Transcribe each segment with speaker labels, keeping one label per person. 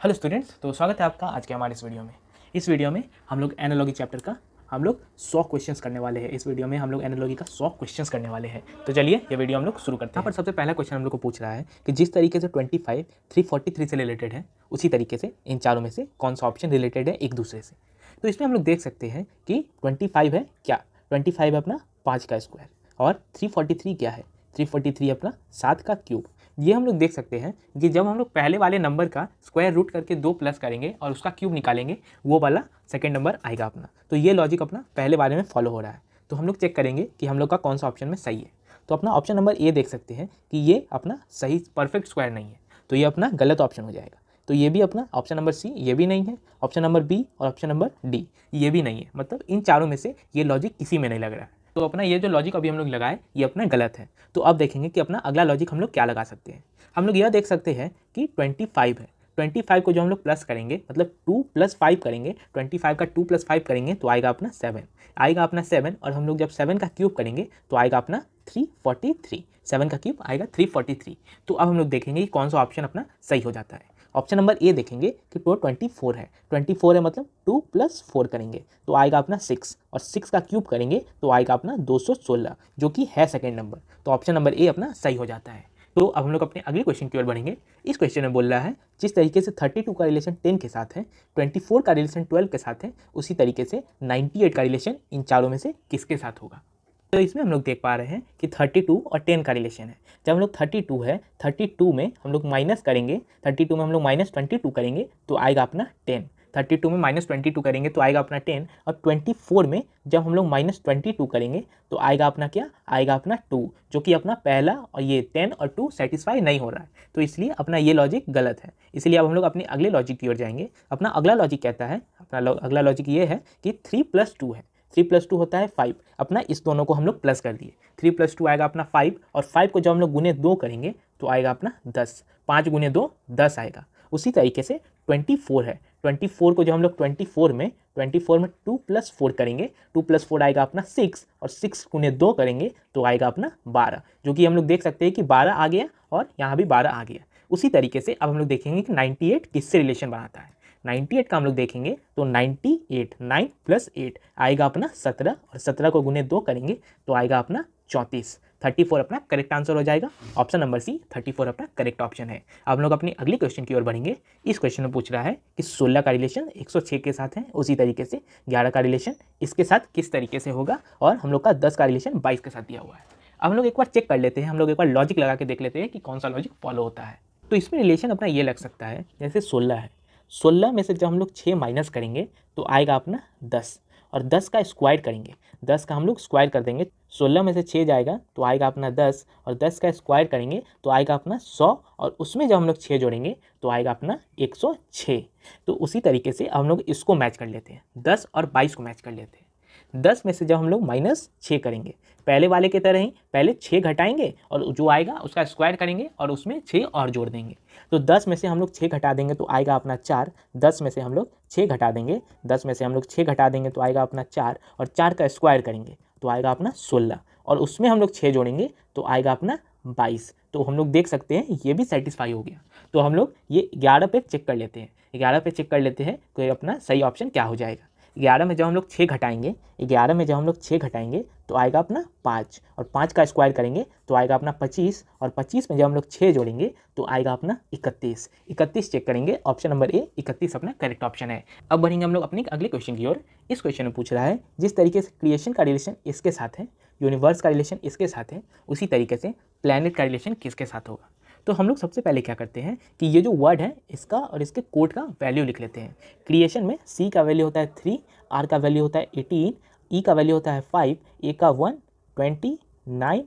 Speaker 1: Hello students, तो स्वागत है आपका आज के हमारे इस वीडियो में हम लोग एनालॉजी चैप्टर का 100 क्वेश्चंस करने वाले हैं। इस वीडियो में हम लोग एनालॉजी का 100 क्वेश्चंस करने वाले हैं। तो चलिए ये वीडियो हम लोग शुरू करते हैं। यहाँ पर सबसे पहला क्वेश्चन हम लोग को पूछ रहा है कि जिस तरीके से 25 343 से रिलेटेड है, उसी तरीके से इन चारों में से कौन सा ऑप्शन रिलेटेड है एक दूसरे से। तो इसमें हम लोग देख सकते हैं कि 25 है क्या, 25 है अपना 5 का स्क्वायर, और 343 क्या है, 343 अपना 7 का क्यूब। ये हम लोग देख सकते हैं कि जब हम लोग पहले वाले नंबर का स्क्वायर रूट करके 2 प्लस करेंगे और उसका क्यूब निकालेंगे, वो वाला सेकंड नंबर आएगा अपना। तो ये लॉजिक अपना पहले वाले में फॉलो हो रहा है। तो हम लोग चेक करेंगे कि हम लोग का कौन सा ऑप्शन में सही है। तो अपना ऑप्शन नंबर ए देख सकते हैं कि ये अपना सही परफेक्ट स्क्वायर नहीं है, तो ये अपना गलत ऑप्शन हो जाएगा। तो ये भी अपना ऑप्शन नंबर सी ये भी नहीं है, ऑप्शन नंबर बी और ऑप्शन नंबर डी ये भी नहीं है। मतलब इन चारों में से ये लॉजिक किसी में नहीं लग रहा है। तो अपना ये जो लॉजिक अभी हम लोग लगाए ये अपना गलत है। तो अब देखेंगे कि अपना अगला लॉजिक हम लोग क्या लगा सकते हैं। हम लोग यह देख सकते हैं कि 25 है, 25 को जो हम लोग प्लस करेंगे, मतलब 2 + 5 करेंगे, 25 का 2 + 5 करेंगे तो आएगा अपना 7, आएगा अपना 7। और हम लोग जब 7 का क्यूब करेंगे तो आएगा अपना 343, 7 का क्यूब आएगा 343। तो अब हम लोग देखेंगे कि कौन सा ऑप्शन अपना सही हो जाता है। ऑप्शन नंबर ए देखेंगे कि 24 है, 24 है मतलब 2 + 4 करेंगे तो आएगा अपना 6, और 6 का क्यूब करेंगे तो आएगा अपना 216, जो कि है सेकेंड नंबर। तो ऑप्शन नंबर ए अपना सही हो जाता है। तो अब हम लोग अपने अगले क्वेश्चन की ओर बढ़ेंगे। इस क्वेश्चन में बोल रहा है जिस तरीके से 32 का रिलेशन 10 के साथ है, 24 का रिलेशन 12 के साथ है, उसी तरीके से 98 का रिलेशन इन चारों में से किसके साथ होगा। तो इसमें हम लोग देख पा रहे हैं कि 32 और 10 का रिलेशन है। जब हम लोग 32 है, 32 में हम लोग माइनस करेंगे, 32 में हम लोग -22 करेंगे तो आएगा अपना 10, 32 में -22 करेंगे तो आएगा अपना 10, और 24 में जब हम लोग -22 करेंगे तो आएगा अपना क्या, आएगा अपना 2, जो कि अपना पहला और ये 10 और 2 सेटिस्फाई नहीं हो रहा है। तो इसलिए अपना ये लॉजिक गलत है। इसलिए अब हम लोग अपने अगले लॉजिक की ओर जाएंगे। अपना अगला लॉजिक कहता है, अपना अगला लॉजिक ये है कि 3 + 2 है, 3 + 2 होता है 5। अपना इस दोनों को हम लोग प्लस कर दिए, 3 + 2 आएगा अपना 5, और 5 को जब हम लोग गुने 2 करेंगे तो आएगा अपना 10, 5 गुने 2 10 आएगा। उसी तरीके से 24 है, 24 को जब हम लोग 24 में 2 + 4 करेंगे, 2 + 4 आएगा अपना 6, और 6 गुने 2 करेंगे तो आएगा अपना 12, जो कि हम लोग देख सकते हैं कि 12 आ गया और यहाँ भी 12 आ गया। उसी तरीके से अब हम लोग देखेंगे कि 98 किससे रिलेशन बनाता है। 98 का हम लोग देखेंगे तो 98 9 + 8 आएगा अपना 17, और 17 को गुने 2 करेंगे तो आएगा अपना 34, 34 अपना करेक्ट आंसर हो जाएगा। ऑप्शन नंबर सी 34 अपना करेक्ट ऑप्शन है। अब हम लोग अपनी अगली क्वेश्चन की ओर बढ़ेंगे। इस क्वेश्चन में पूछ रहा है कि 16 का रिलेशन 106 के साथ है, उसी तरीके से 11 का रिलेशन इसके साथ किस तरीके से होगा, और हम लोग का 10 का रिलेशन 22 के साथ दिया हुआ है। अब हम लोग एक बार चेक कर लेते हैं, हम लोग एक बार लॉजिक लगा के देख लेते हैं कि कौन सा लॉजिक फॉलो होता है। तो इसमें रिलेशन अपना ये लग सकता है, जैसे 16 है, 16 में से जब हम लोग 6 माइनस करेंगे तो आएगा अपना 10, और 10 का स्क्वायर करेंगे, 10 का हम लोग स्क्वायर कर देंगे, 16 में से 6 जाएगा तो आएगा अपना 10, और 10 का स्क्वायर करेंगे तो आएगा अपना 100, और उसमें जब हम लोग 6 जोड़ेंगे तो आएगा अपना 106। तो उसी तरीके से हम लोग इसको मैच कर लेते हैं, 10 और 22 को मैच कर लेते हैं। 10 में से जब हम लोग -6 करेंगे, पहले वाले की तरह ही पहले 6 घटाएंगे और जो आएगा उसका स्क्वायर करेंगे और उसमें 6 और जोड़ देंगे। तो 10 में से हम लोग 6 घटा देंगे तो आएगा अपना 4, 10 में से हम लोग 6 घटा देंगे, 10 में से हम लोग 6 घटा देंगे तो आएगा अपना 4, और 4 का स्क्वायर करेंगे तो आएगा अपना 16, और उसमें हम लोग 6 जोड़ेंगे तो आएगा अपना 22। तो हम लोग देख सकते हैं ये भी सेटिस्फाई हो गया। तो हम लोग ये 11 पे चेक कर लेते हैं, 11 पे चेक कर लेते हैं तो ये अपना सही ऑप्शन क्या हो जाएगा। 11 में जब हम लोग 6 घटाएंगे, 11 में जब हम लोग 6 घटाएंगे तो आएगा अपना 5, और 5 का स्क्वायर करेंगे तो आएगा अपना 25, और 25 में जब हम लोग 6 जोड़ेंगे तो आएगा अपना 31, 31 चेक करेंगे। ऑप्शन नंबर ए 31 अपना करेक्ट ऑप्शन है। अब बढ़ेंगे हम लोग अपने अगले क्वेश्चन की ओर। इस क्वेश्चन में पूछ रहा है जिस तरीके से क्रिएशन का रिलेशन इसके साथ है, यूनिवर्स का रिलेशन इसके साथ है, उसी तरीके से प्लैनेट का रिलेशन किसके साथ होगा। तो हम लोग सबसे पहले क्या करते हैं कि ये जो वर्ड है इसका और इसके कोड का वैल्यू लिख लेते हैं। क्रिएशन में सी का वैल्यू होता है 3, आर का वैल्यू होता है 18, ई का वैल्यू होता है 5, ए का 1, 20, 9,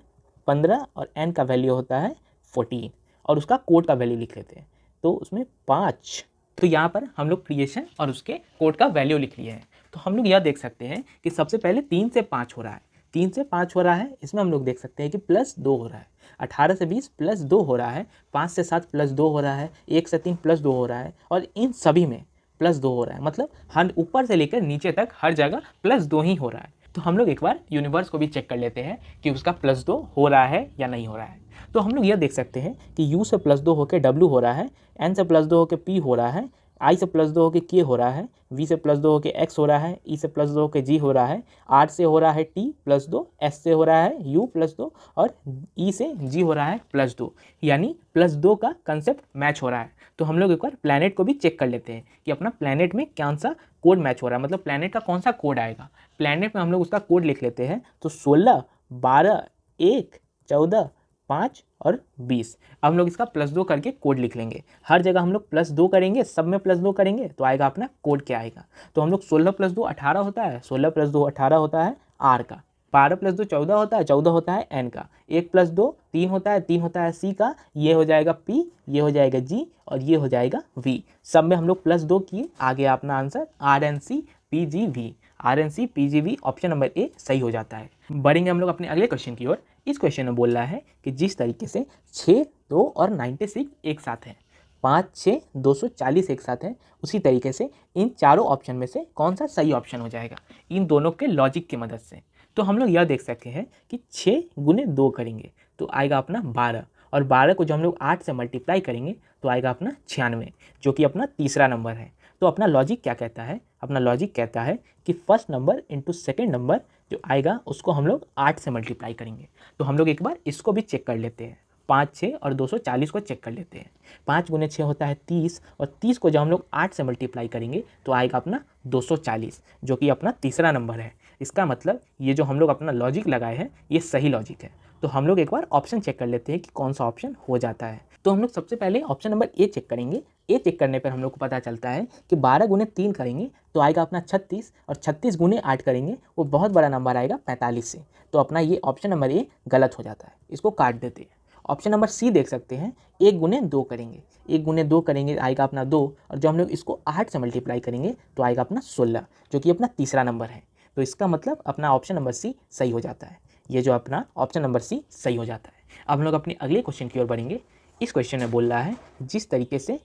Speaker 1: 15, और एन का वैल्यू होता है 14, और उसका कोड का वैल्यू लिख लेते हैं। तो उसमें 5, तो यहाँ पर हम लोग क्रिएशन और उसके कोड का वैल्यू लिख लिए हैं। तो हम लोग यह देख सकते हैं कि सबसे पहले 3 से 5 हो रहा है, 3 से 5 हो रहा है, इसमें हम लोग देख सकते हैं कि +2 हो रहा है, 18 से 20 +2 हो रहा है, 5 से 7 +2 हो रहा है, 1 से 3 +2 हो रहा है, और इन सभी में +2 हो रहा है। मतलब हर ऊपर से लेकर नीचे तक हर जगह +2 ही हो रहा है। तो हम लोग एक बार यूनिवर्स को भी चेक कर लेते हैं कि उसका +2 हो रहा है या नहीं हो रहा है। तो हम लोग यह देख सकते हैं कि U से +2 होकर W हो रहा है, N से +2 होकर P हो रहा है, आई से +2 होके के हो रहा है, वी से +2 होके एक्स हो रहा है, ई से +2 होके जी हो रहा है, आर से हो रहा है टी +2, एस से हो रहा है यू +2 और ई से जी हो रहा है +2, यानी +2 का कंसेप्ट मैच हो रहा है। तो हम लोग एक बार प्लैनेट को भी चेक कर लेते हैं कि अपना प्लैनेट में कौन सा कोड मैच हो रहा है, मतलब प्लैनेट का कौन सा कोड आएगा। प्लैनेट में हम लोग उसका कोड लिख लेते हैं। तो 16, 12, 1, 14, 5 और 20। अब हम लोग इसका +2 करके कोड लिख लेंगे। हर जगह हम लोग +2 करेंगे, सब में +2 करेंगे तो आएगा अपना कोड क्या आएगा। तो हम लोग 16 + 2 18 होता है, 16 + 2 18 होता है आर का, 12 + 2 14 होता है, 14 होता है एन का, 1 + 2 3 होता है, 3 होता है सी का, ये हो जाएगा पी, ये हो जाएगा जी और ये हो जाएगा वी। सब में हम लोग +2 किए, आ गया अपना answer R N C P G V. R N C P G V option number A सही हो जाता है। बढ़ेंगे हम लोग अपने अगले क्वेश्चन की ओर। इस क्वेश्चन में बोल रहा है कि जिस तरीके से 6, 2 और 96 एक साथ हैं, 5, 6, 240 एक साथ हैं, उसी तरीके से इन चारों ऑप्शन में से कौन सा सही ऑप्शन हो जाएगा इन दोनों के लॉजिक की मदद से। तो हम लोग यह देख सकते हैं कि 6 गुने 2 करेंगे तो आएगा अपना 12, और 12 को जब हम लोग 8 से मल्टीप्लाई करेंगे तो आएगा अपना 96, जो कि अपना तीसरा नंबर है। तो अपना लॉजिक क्या कहता है, अपना लॉजिक कहता है कि first number into second number जो आएगा उसको हम लोग 8 से मल्टीप्लाई करेंगे। तो हम लोग एक बार इसको भी चेक कर लेते हैं, 5, 6 और 240 को चेक कर लेते हैं। 5 गुने 6 होता है 30, और 30 को जब हम लोग 8 से मल्टीप्लाई करेंगे तो आएगा अपना 240, जो कि अपना तीसरा नंबर है। इसका मतलब ये जो हम लोग अपना लॉजिक लगाए हैं ये सही लॉजिक है। तो हम लोग एक बार ऑप्शन चेक कर लेते हैं कि कौन सा ऑप्शन हो जाता है। तो हम लोग सबसे पहले ऑप्शन नंबर ए चेक करेंगे। ए चेक करने पर हम लोग को पता चलता है कि 12 गुने 3 करेंगे तो आएगा अपना 36, और 36 गुने 8 करेंगे वो बहुत बड़ा नंबर आएगा 45 से। तो अपना ये ऑप्शन नंबर ए गलत हो जाता है, इसको काट देते हैं। ऑप्शन नंबर सी देख सकते हैं, 1 गुने 2 करेंगे, 1 गुने 2 करेंगे आएगा अपना 2, और जब हम लोग इसको 8 से मल्टीप्लाई करेंगे तो आएगा अपना 16, जो कि अपना तीसरा नंबर है। तो इसका मतलब अपना ऑप्शन नंबर सी सही हो जाता है। ये जो अपना ऑप्शन नंबर सी सही हो जाता है। अब हम लोग अपने अगले क्वेश्चन की ओर बढ़ेंगे। इस क्वेश्चन में बोल रहा है जिस तरीके से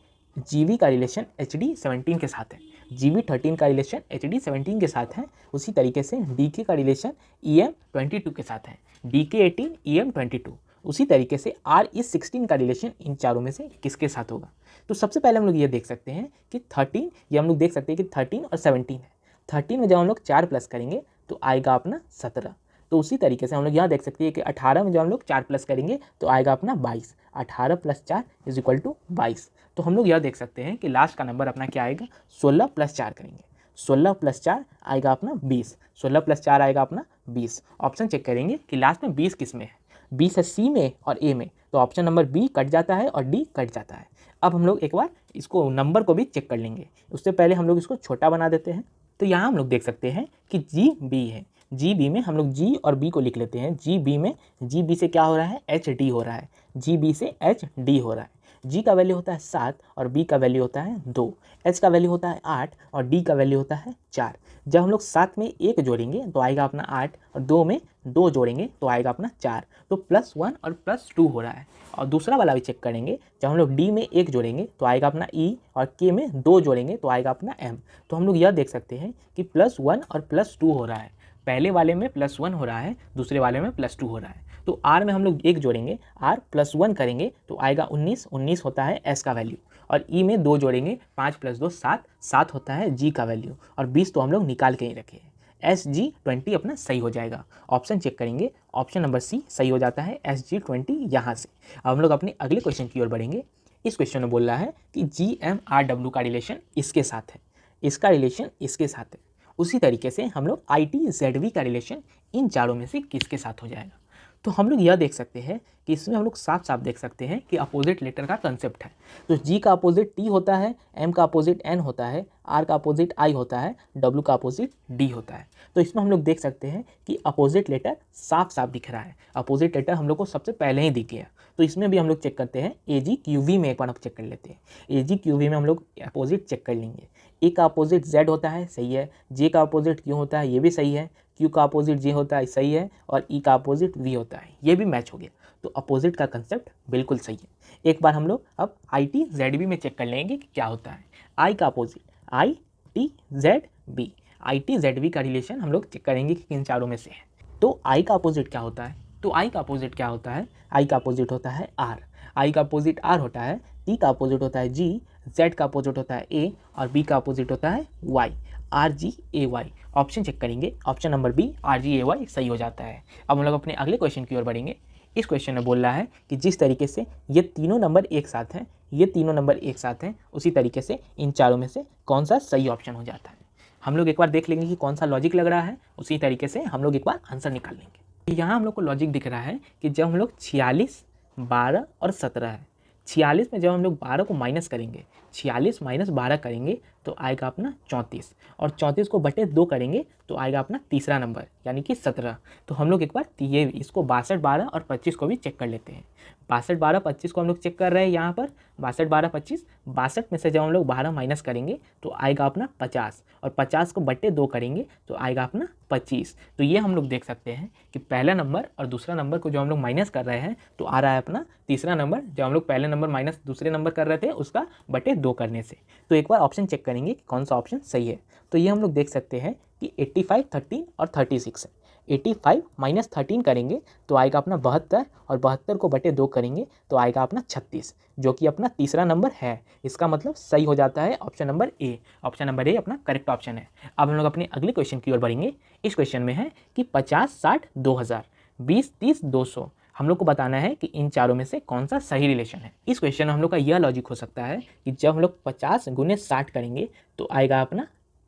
Speaker 1: जीवी का रिलेशन HD17 के साथ है, GB13 का रिलेशन HD17 के साथ है, उसी तरीके से DK का रिलेशन EM22 के साथ है, DK18 EM22। उसी तरीके से RE16 का रिलेशन इन चारों में से किसके साथ होगा। तो सबसे पहले हम लोग ये देख सकते हैं कि 13, ये हम लोग देख सकते हैं कि 13 और 17 है। 13 में जब हम लोग 4 प्लस करेंगे तो आएगा अपना 17। तो उसी तरीके से हम लोग यहाँ देख सकते हैं कि 18 में जब हम लोग 4 प्लस करेंगे तो आएगा अपना 22। 18 + 4 = 22। तो हम लोग यह देख सकते हैं कि लास्ट का नंबर अपना क्या आएगा, 16 + 4 करेंगे, 16 + 4 आएगा अपना 20, 16 + 4 आएगा अपना 20। ऑप्शन चेक करेंगे कि लास्ट में 20 किस में है, 20 है सी में और ए में, तो ऑप्शन नंबर बी कट जाता है और डी कट जाता है। अब हम लोग एक बार इसको नंबर को भी चेक कर लेंगे, उससे पहले हम लोग इसको छोटा बना देते हैं। तो यहाँ हम लोग देख सकते हैं कि GB है, GB में हम लोग G और B को लिख लेते हैं। GB में GB से क्या हो रहा है, HD हो रहा है, GB से HD हो रहा है। G का वैल्यू होता है 7 और B का वैल्यू होता है 2, H का वैल्यू होता है 8 और D का वैल्यू होता है 4। जब हम लोग 7 में 1 जोड़ेंगे तो आएगा अपना 8, और 2 में 2 जोड़ेंगे तो आएगा अपना 4। तो +1 और +2 हो रहा है। और दूसरा वाला भी चेक करेंगे, जब हम लोग D में 1 जोड़ेंगे तो आएगा अपना E, और K में 2 जोड़ेंगे तो आएगा अपना M। तो हम लोग यह देख सकते हैं कि +1 और +2 हो रहा है। पहले वाले में +1 हो रहा है, दूसरे वाले में +2 हो रहा है। तो R में हम लोग 1 जोड़ेंगे, R +1 करेंगे तो आएगा 19, 19 होता है S का वैल्यू, और E में 2 जोड़ेंगे, 5 + 2 7, 7 होता है G का वैल्यू, और 20 तो हम लोग निकाल के ही रखे हैं। SG20 अपना सही हो जाएगा। ऑप्शन चेक करेंगे, ऑप्शन नंबर सी सही हो जाता है, SG20 यहाँ से। अब हम लोग अपने अगले क्वेश्चन की ओर बढ़ेंगे। इस क्वेश्चन में बोल रहा है कि GMRW का रिलेशन इसके साथ है, इसका रिलेशन इसके साथ है, उसी तरीके से हम लोग ITZV का रिलेशन इन चारों में से किसके साथ हो जाएगा। तो हम लोग यह देख सकते हैं कि इसमें हम लोग साफ साफ देख सकते हैं कि अपोजिट लेटर का कंसेप्ट है। तो G का अपोजिट T होता है, M का अपोजिट N होता है, R का अपोजिट I होता है, W का अपोजिट D होता है। तो इसमें हम लोग देख सकते हैं कि अपोजिट लेटर साफ साफ दिख रहा है, अपोजिट लेटर हम लोग को सबसे पहले ही दिख गया। तो इसमें भी हम लोग चेक करते हैं, AGQV में एक बार हम चेक कर लेते हैं। AGQV में हम लोग अपोजिट चेक कर लेंगे। ए का अपोजिट Z होता है, सही है। J का अपोजिट Q होता है, ये भी सही है। Q का अपोजिट J होता है, सही है। और E का अपोजिट V होता है, ये भी मैच हो गया। तो अपोजिट का कंसेप्ट बिल्कुल सही है। एक बार हम लोग अब ITZB में चेक कर लेंगे कि क्या होता है। I का अपोजिट ITZB, ITZB का रिलेशन हम लोग चेक करेंगे कि किन चारों में से है। तो I का अपोजिट क्या होता है, तो I का अपोजिट क्या होता है, I का अपोजिट होता है R, I का अपोजिट R होता है, T का अपोजिट होता है G, Z का अपोजिट होता है A और B का अपोजिट होता है Y, RGAY। ऑप्शन चेक करेंगे, ऑप्शन नंबर बी RGAY सही हो जाता है। अब हम लोग अपने अगले क्वेश्चन की ओर बढ़ेंगे। इस क्वेश्चन में बोल रहा है कि जिस तरीके से ये तीनों नंबर एक साथ हैं, ये तीनों नंबर एक साथ हैं, उसी तरीके से इन चारों में से कौन सा सही ऑप्शन हो जाता है। हम लोग एक बार देख लेंगे कि कौन सा लॉजिक लग रहा है, उसी तरीके से हम लोग एक बार आंसर निकाल लेंगे। यहाँ हम लोग को लॉजिक दिख रहा है कि जब हम लोग 46, 12 और 17 है, 46 में जब हम लोग 12 को माइनस करेंगे, 46 माइनस 12 करेंगे तो आएगा अपना 34, और 34 को बटे 2 करेंगे तो आएगा अपना तीसरा नंबर यानी कि 17। तो हम लोग एक बार ये इसको 62, 12 और 25 को भी चेक कर लेते हैं। 62, 12, 25 को हम लोग चेक कर रहे हैं यहाँ पर 62, 12, 25। 62 में से जब हम लोग 12 माइनस करेंगे तो आएगा अपना 50, और 50 को बटे 2 करेंगे तो आएगा अपना 25। तो ये हम लोग देख सकते हैं कि पहला नंबर और दूसरा नंबर को जो हम लोग माइनस कर रहे हैं तो आ रहा है अपना तीसरा नंबर, जब हम लोग पहले नंबर माइनस दूसरे नंबर कर रहे थे उसका बटे 2 करने से। तो एक बार ऑप्शन चेक करेंगे कि कौन सा ऑप्शन सही है। तो ये हम लोग देख सकते हैं कि 85, 13 और 36 है। 85 माइनस 13 करेंगे तो आएगा अपना 72, और 72 को बटे 2 करेंगे तो आएगा अपना 36, जो कि अपना तीसरा नंबर है। इसका मतलब सही हो जाता है ऑप्शन नंबर ए। ऑप्शन नंबर ए अपना करेक्ट ऑप्शन है। अब हम लोग अपने अगले क्वेश्चन की ओर बढ़ेंगे। इस क्वेश्चन में है कि 50, 60, 2000, 20, 30, 200। हम लोग को बताना है कि इन चारों में से कौन सा सही रिलेशन है। इस क्वेश्चन में हम लोग का यह लॉजिक हो सकता है कि जब हम लोग 50 गुने 60 करेंगे तो आएगा अपना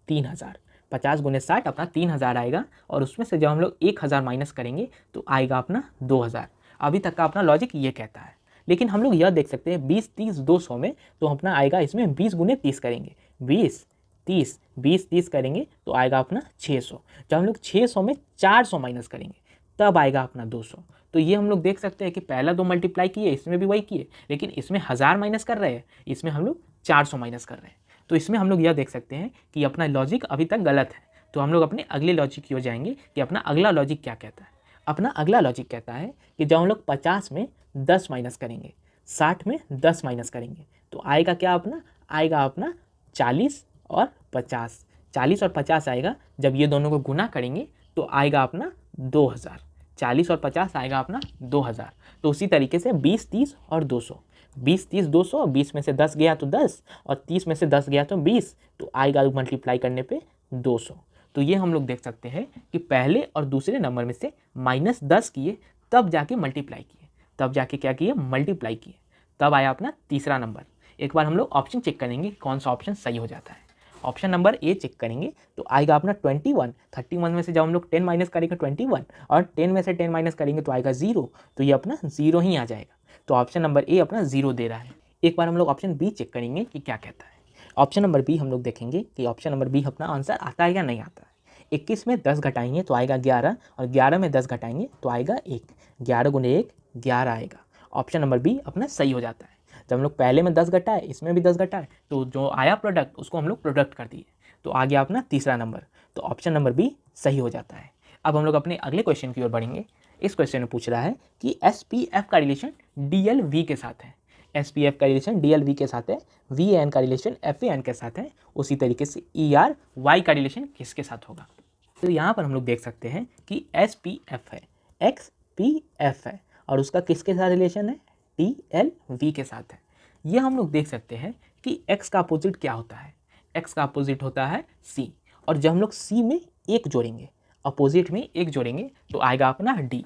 Speaker 1: 3000। 50 गुने 60 अपना 3000 आएगा, और उसमें से जब हम लोग 1000 माइनस करेंगे तो आएगा अपना 2000। अभी तक का अपना लॉजिक ये कहता है। लेकिन हम लोग यह देख सकते हैं 20, 30, 200 में तो अपना आएगा इसमें 20 गुने 30 करेंगे, 20, 30, 20, 30 करेंगे तो आएगा अपना 600। जब हम लोग 600 में 400 माइनस करेंगे तब आएगा अपना 200। तो ये हम लोग देख सकते हैं कि पहला 2 मल्टीप्लाई किए, इसमें भी वही किए, लेकिन इसमें 1000 माइनस कर रहे हैं, इसमें हम लोग 400 माइनस कर रहे हैं। तो इसमें हम लोग यह देख सकते हैं कि अपना लॉजिक अभी तक गलत है। तो हम लोग अपने अगले लॉजिक की ओर जाएंगे कि अपना अगला लॉजिक क्या कहता है। अपना अगला लॉजिक कहता है कि जब हम लोग 50 में 10 माइनस करेंगे, 60 में 10 माइनस करेंगे तो आएगा क्या अपना, आएगा अपना 40 और 50। 40 और 50 आएगा, जब ये दोनों को गुना करेंगे तो आएगा अपना 2000। 40 और 50 आएगा अपना 2000। तो उसी तरीके से 20, 30 और 200, 20, 30, 200, 20 में से 10 गया तो 10, और 30 में से 10 गया तो 20, तो आएगा मल्टीप्लाई करने पे 200। तो ये हम लोग देख सकते हैं कि पहले और दूसरे नंबर में से -10 किए तब जाके मल्टीप्लाई किए, तब जाके क्या किए, मल्टीप्लाई किए, तब आया अपना तीसरा नंबर। एक बार हम लोग ऑप्शन चेक करेंगे कौन सा ऑप्शन सही हो जाता है। ऑप्शन नंबर ए चेक करेंगे तो आएगा अपना 21। 31 में से जब हम लोग 10 माइनस करेंगे 21, और 10 में से 10 माइनस करेंगे तो आएगा 0, तो ये अपना 0 ही आ जाएगा। तो ऑप्शन नंबर ए अपना 0 दे रहा है। एक बार हम लोग ऑप्शन बी चेक करेंगे कि क्या कहता है। ऑप्शन नंबर बी हम लोग देखेंगे कि ऑप्शन नंबर बी अपना आंसर आता है या नहीं आता है। 21 में 10 घटाएंगे तो आएगा 11, और 11 में 10 घटाएंगे तो आएगा 1। 11 गुने 1 11 आएगा। ऑप्शन नंबर बी अपना सही हो जाता है। जब हम लोग पहले में 10 घटाए, इसमें भी 10 घटाए, तो जो आया प्रोडक्ट उसको हम लोग प्रोडक्ट कर दिए, तो आ गया अपना तीसरा नंबर। तो ऑप्शन नंबर बी सही हो जाता है। अब हम लोग अपने अगले क्वेश्चन की ओर बढ़ेंगे। इस क्वेश्चन में पूछ रहा है कि SPF का रिलेशन DLV के साथ है। SPF का रिलेशन DLV के साथ है, VAN का रिलेशन FAN के साथ है, उसी तरीके से ERY का रिलेशन किसके साथ होगा। तो यहाँ पर हम लोग देख सकते हैं कि SPF है, XPF है, और उसका किसके साथ रिलेशन है, DLV के साथ है। ये हम लोग देख सकते हैं कि X का अपोजिट क्या होता है, X का अपोजिट होता है C, और जब हम लोग C में 1 जोड़ेंगे, अपोजिट में 1 जोड़ेंगे तो आएगा अपना D।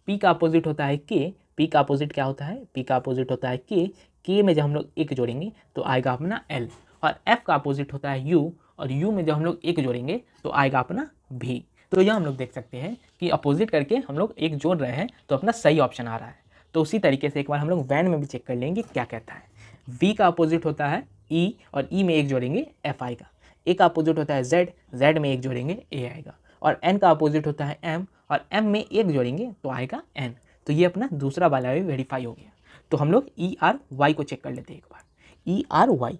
Speaker 1: P का अपोजिट होता है K, P का अपोजिट क्या होता है, P का अपोजिट होता है K, K में जब हम लोग 1 जोड़ेंगे तो आएगा अपना L, और F का अपोजिट होता है U, और U में जब हम लोग 1 जोड़ेंगे तो आएगा अपना V। तो यह हम लोग देख सकते हैं कि अपोजिट करके हम लोग 1 जोड़ रहे हैं तो अपना सही ऑप्शन आ रहा है। तो उसी तरीके से एक बार हम लोग वैन में भी चेक कर लेंगे क्या कहता है। V का अपोजिट होता है E, और E में 1 जोड़ेंगे F आएगा। A का अपोजिट होता है Z, Z में 1 जोड़ेंगे A आएगा। और N का अपोजिट होता है M, और M में 1 जोड़ेंगे तो आएगा N। तो ये अपना दूसरा वाला भी वेरीफाई हो गया। तो हम लोग ERY को चेक कर लेते हैं एक बार। ERY,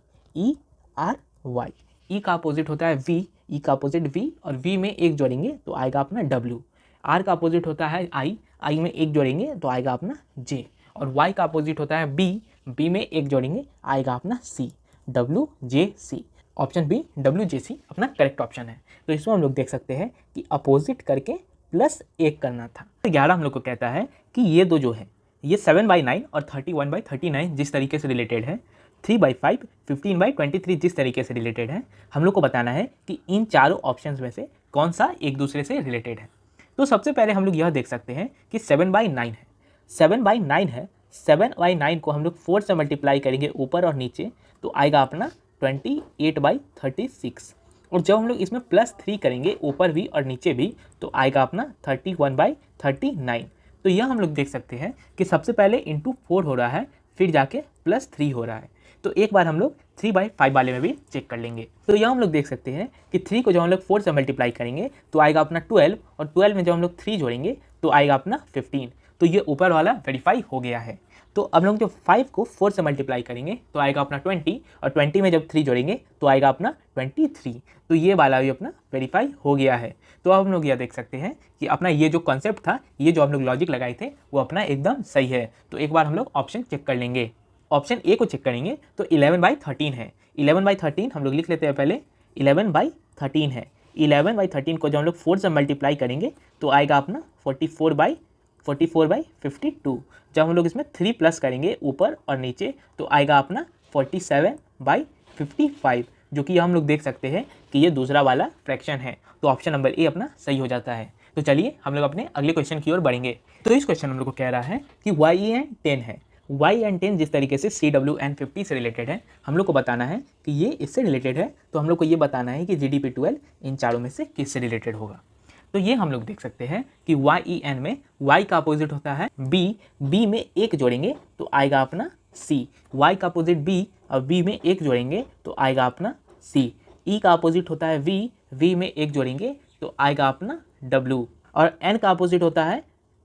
Speaker 1: E का अपोजिट होता है V, E का अपोजिट V, और V में 1 जोड़ेंगे तो आएगा अपना W। R का अपोजिट होता है I, I में 1 जोड़ेंगे तो आएगा अपना J, और Y का अपोजिट होता है B, B में 1 जोड़ेंगे आएगा अपना C, WJC। Option B WJC अपना करेक्ट ऑप्शन है। तो इसमें हम लोग देख सकते हैं कि अपोजिट करके +1 करना था। तो 11 हम लोग को कहता है कि ये दो जो है ये 7/9 और 31/39 जिस तरीके से रिलेटेड है, 3/5, 15/23 जिस तरीके से रिलेटेड है, हम लोग को बताना है कि इन चारों ऑप्शंस में से कौन सा एक दूसरे से रिलेटेड है। तो सबसे पहले हम लोग यह देख सकते हैं कि 7/9 है, 7/9 है, 7/9 को हम लोग 4 से मल्टीप्लाई करेंगे ऊपर और नीचे तो आएगा अपना 28/36, और जब हम लोग इसमें +3 करेंगे ऊपर भी और नीचे भी तो आएगा अपना 31/39। तो यह हम लोग देख सकते हैं कि सबसे पहले इंटू 4 हो रहा है, फिर जाके +3 हो रहा है। तो एक बार हम लोग 3/5 वाले में भी चेक कर लेंगे। तो यह हम लोग देख सकते हैं कि 3 को जब हम लोग 4 से मल्टीप्लाई करेंगे तो आएगा अपना 12, और 12 में जब हम लोग 3 जोड़ेंगे तो आएगा अपना 15। तो ये ऊपर वाला वेरीफाई हो गया है। तो अब लोग जो 5 को 4 से मल्टीप्लाई करेंगे तो आएगा अपना 20, और 20 में जब 3 जोड़ेंगे तो आएगा अपना 23। तो ये वाला भी अपना वेरीफाई हो गया है। तो अब हम लोग यह देख सकते हैं कि अपना ये जो कॉन्सेप्ट था, ये जो हम लोग लॉजिक लगाए थे वो अपना एकदम सही है। तो एक बार हम लोग ऑप्शन चेक कर लेंगे। ऑप्शन ए को चेक करेंगे तो 11/13 है। 11/13 हम लोग लिख लेते हैं पहले, 11/13 है। 11/13 को जब हम लोग 4 से मल्टीप्लाई करेंगे तो आएगा अपना 44/52। जब हम लोग इसमें 3 प्लस करेंगे ऊपर और नीचे तो आएगा अपना 47/55, जो कि हम लोग देख सकते हैं कि ये दूसरा वाला फ्रैक्शन है। तो ऑप्शन नंबर ए अपना सही हो जाता है। तो चलिए हम लोग अपने अगले क्वेश्चन की ओर बढ़ेंगे। तो इस क्वेश्चन हम लोग को कह रहा है कि YN10 है। YN10 जिस तरीके से CWN50 से रिलेटेड है, हम लोग को बताना है कि ये इससे रिलेटेड है। तो हम लोग को ये बताना है कि GDP12 इन चारों में से किससे रिलेटेड होगा। तो ये हम लोग देख सकते हैं कि YEN में Y का अपोजिट होता है B, B में 1 जोड़ेंगे तो आएगा अपना C। Y का अपोजिट B, और B में 1 जोड़ेंगे तो आएगा अपना C। E का अपोजिट होता है V, V में 1 जोड़ेंगे तो आएगा अपना W। और N का अपोजिट होता है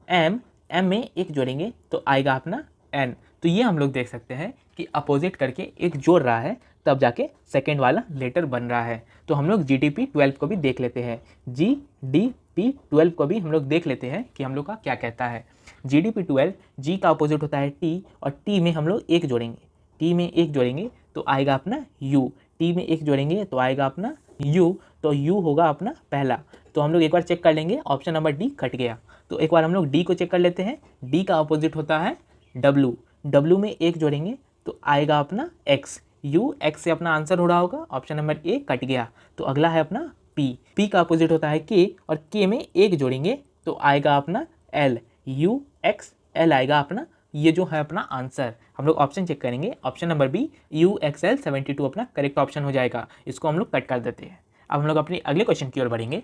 Speaker 1: M, M में 1 जोड़ेंगे तो आएगा अपना N। तो ये हम लोग देख सकते हैं कि अपोजिट करके एक जोड़ रहा है तब जाके सेकेंड वाला लेटर बन रहा है। तो हम लोग GDP12 को भी देख लेते हैं, GDP12 को भी हम लोग देख लेते हैं कि हम लोग का क्या कहता है। GDP12, G का अपोजिट होता है T, और T में हम लोग 1 जोड़ेंगे, T में 1 जोड़ेंगे तो आएगा अपना U। T में 1 जोड़ेंगे तो आएगा अपना U, तो U होगा अपना पहला। तो हम लोग एक बार चेक कर लेंगे, ऑप्शन नंबर डी कट गया। तो एक बार हम लोग D को चेक कर लेते हैं। D का अपोजिट होता है W, W में 1 जोड़ेंगे तो आएगा अपना X। U, X से अपना आंसर हो रहा होगा, ऑप्शन नंबर ए कट गया। तो अगला है अपना P, P का अपोजिट होता है K, और K में 1 जोड़ेंगे तो आएगा अपना L। U, X, L आएगा अपना, ये जो है अपना आंसर। हम लोग ऑप्शन चेक करेंगे, ऑप्शन नंबर बी UXL 72 अपना करेक्ट ऑप्शन हो जाएगा। इसको हम लोग कट कर देते हैं। अब हम लोग अपनी अगले क्वेश्चन की ओर बढ़ेंगे।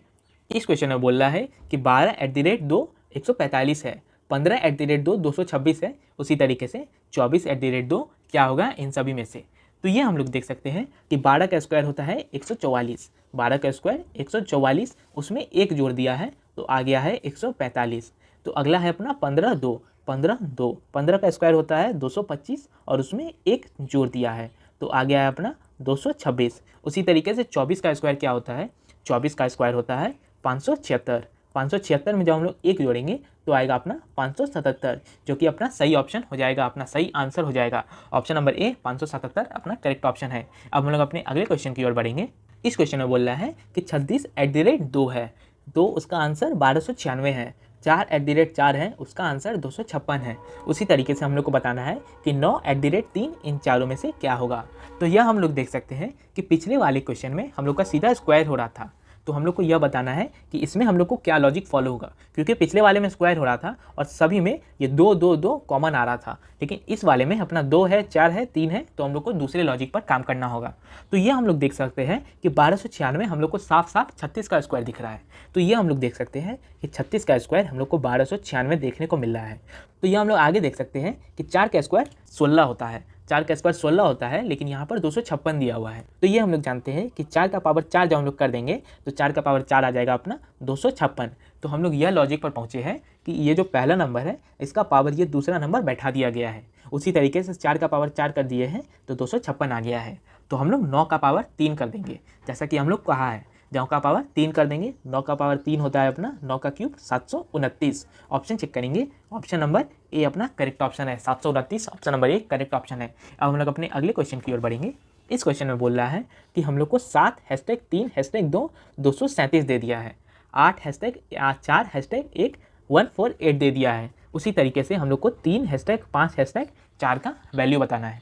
Speaker 1: इस क्वेश्चन में बोल रहा है कि 12/2 145 है, 15/2 226 है, उसी तरीके से 24/2 क्या होगा इन सभी में से। तो ये हम लोग देख सकते हैं कि 12 का स्क्वायर होता है 144, 12 का स्क्वायर 144, उसमें 1 जोड़ दिया है तो आ गया है 145। तो अगला है अपना 15/2, 15/2, 15 का स्क्वायर होता है 225, और उसमें 1 जोड़ दिया है तो आ गया है अपना 226। उसी तरीके से 24 का स्क्वायर क्या होता है, 24 का स्क्वायर होता है 576, 576 में जब हम लोग 1 जोड़ेंगे तो आएगा अपना 577, जो कि अपना सही ऑप्शन हो जाएगा, अपना सही आंसर हो जाएगा। ऑप्शन नंबर ए 577 अपना करेक्ट ऑप्शन है। अब हम लोग अपने अगले क्वेश्चन की ओर बढ़ेंगे। इस क्वेश्चन में बोल रहा है कि 36/2 है, तो उसका आंसर 1296 है। 4/4 है, उसका आंसर 256 है। उसी तरीके से हम लोग को बताना है कि 9/3 इन चारों में से क्या होगा। तो यह हम लोग देख सकते हैं कि पिछले वाले क्वेश्चन में हम लोग का सीधा स्क्वायर हो रहा था, तो हम लोग को यह बताना है कि इसमें हम लोग को क्या लॉजिक फॉलो होगा, क्योंकि पिछले वाले में स्क्वायर हो रहा था और सभी में ये 2 2 2 कॉमन आ रहा था, लेकिन इस वाले में अपना 2 है, 4 है, 3 है, तो हम लोग को दूसरे लॉजिक पर काम करना होगा। तो ये हम लोग देख सकते हैं कि 1296 हम लोग को साफ साफ 36 का स्क्वायर दिख रहा है। तो ये हम लोग देख सकते हैं कि 36 का स्क्वायर हम लोग को 1296 देखने को मिल रहा है। तो ये हम लोग आगे देख सकते हैं कि 4 का स्क्वायर 16 होता है, 4 का स्क्वायर 16 होता है, लेकिन यहाँ पर 256 दिया हुआ है। तो ये हम लोग जानते हैं कि 4 का पावर 4 जब हम लोग कर देंगे तो 4 का पावर 4 आ जाएगा अपना 256। तो हम लोग यह लॉजिक पर पहुँचे हैं कि ये जो पहला नंबर है इसका पावर ये दूसरा नंबर बैठा दिया गया है। उसी तरीके से 4 का पावर 4 कर दिए हैं तो 256 आ गया है। तो हम लोग 9 का पावर 3 कर देंगे, जैसा कि हम लोग कहा है, 9 का पावर 3 कर देंगे। 9 का पावर 3 होता है अपना 9 का क्यूब 729। ऑप्शन चेक करेंगे, ऑप्शन नंबर ए अपना करेक्ट ऑप्शन है, 729 option number A correct option है। अब हम लोग अपने अगले क्वेश्चन की ओर बढ़ेंगे। इस क्वेश्चन में बोल रहा है कि हम लोग को 7#3#2 237 दे दिया है, 8#4#1 148 दे दिया है। उसी तरीके से हम लोग को 3#5#4 का वैल्यू बताना है।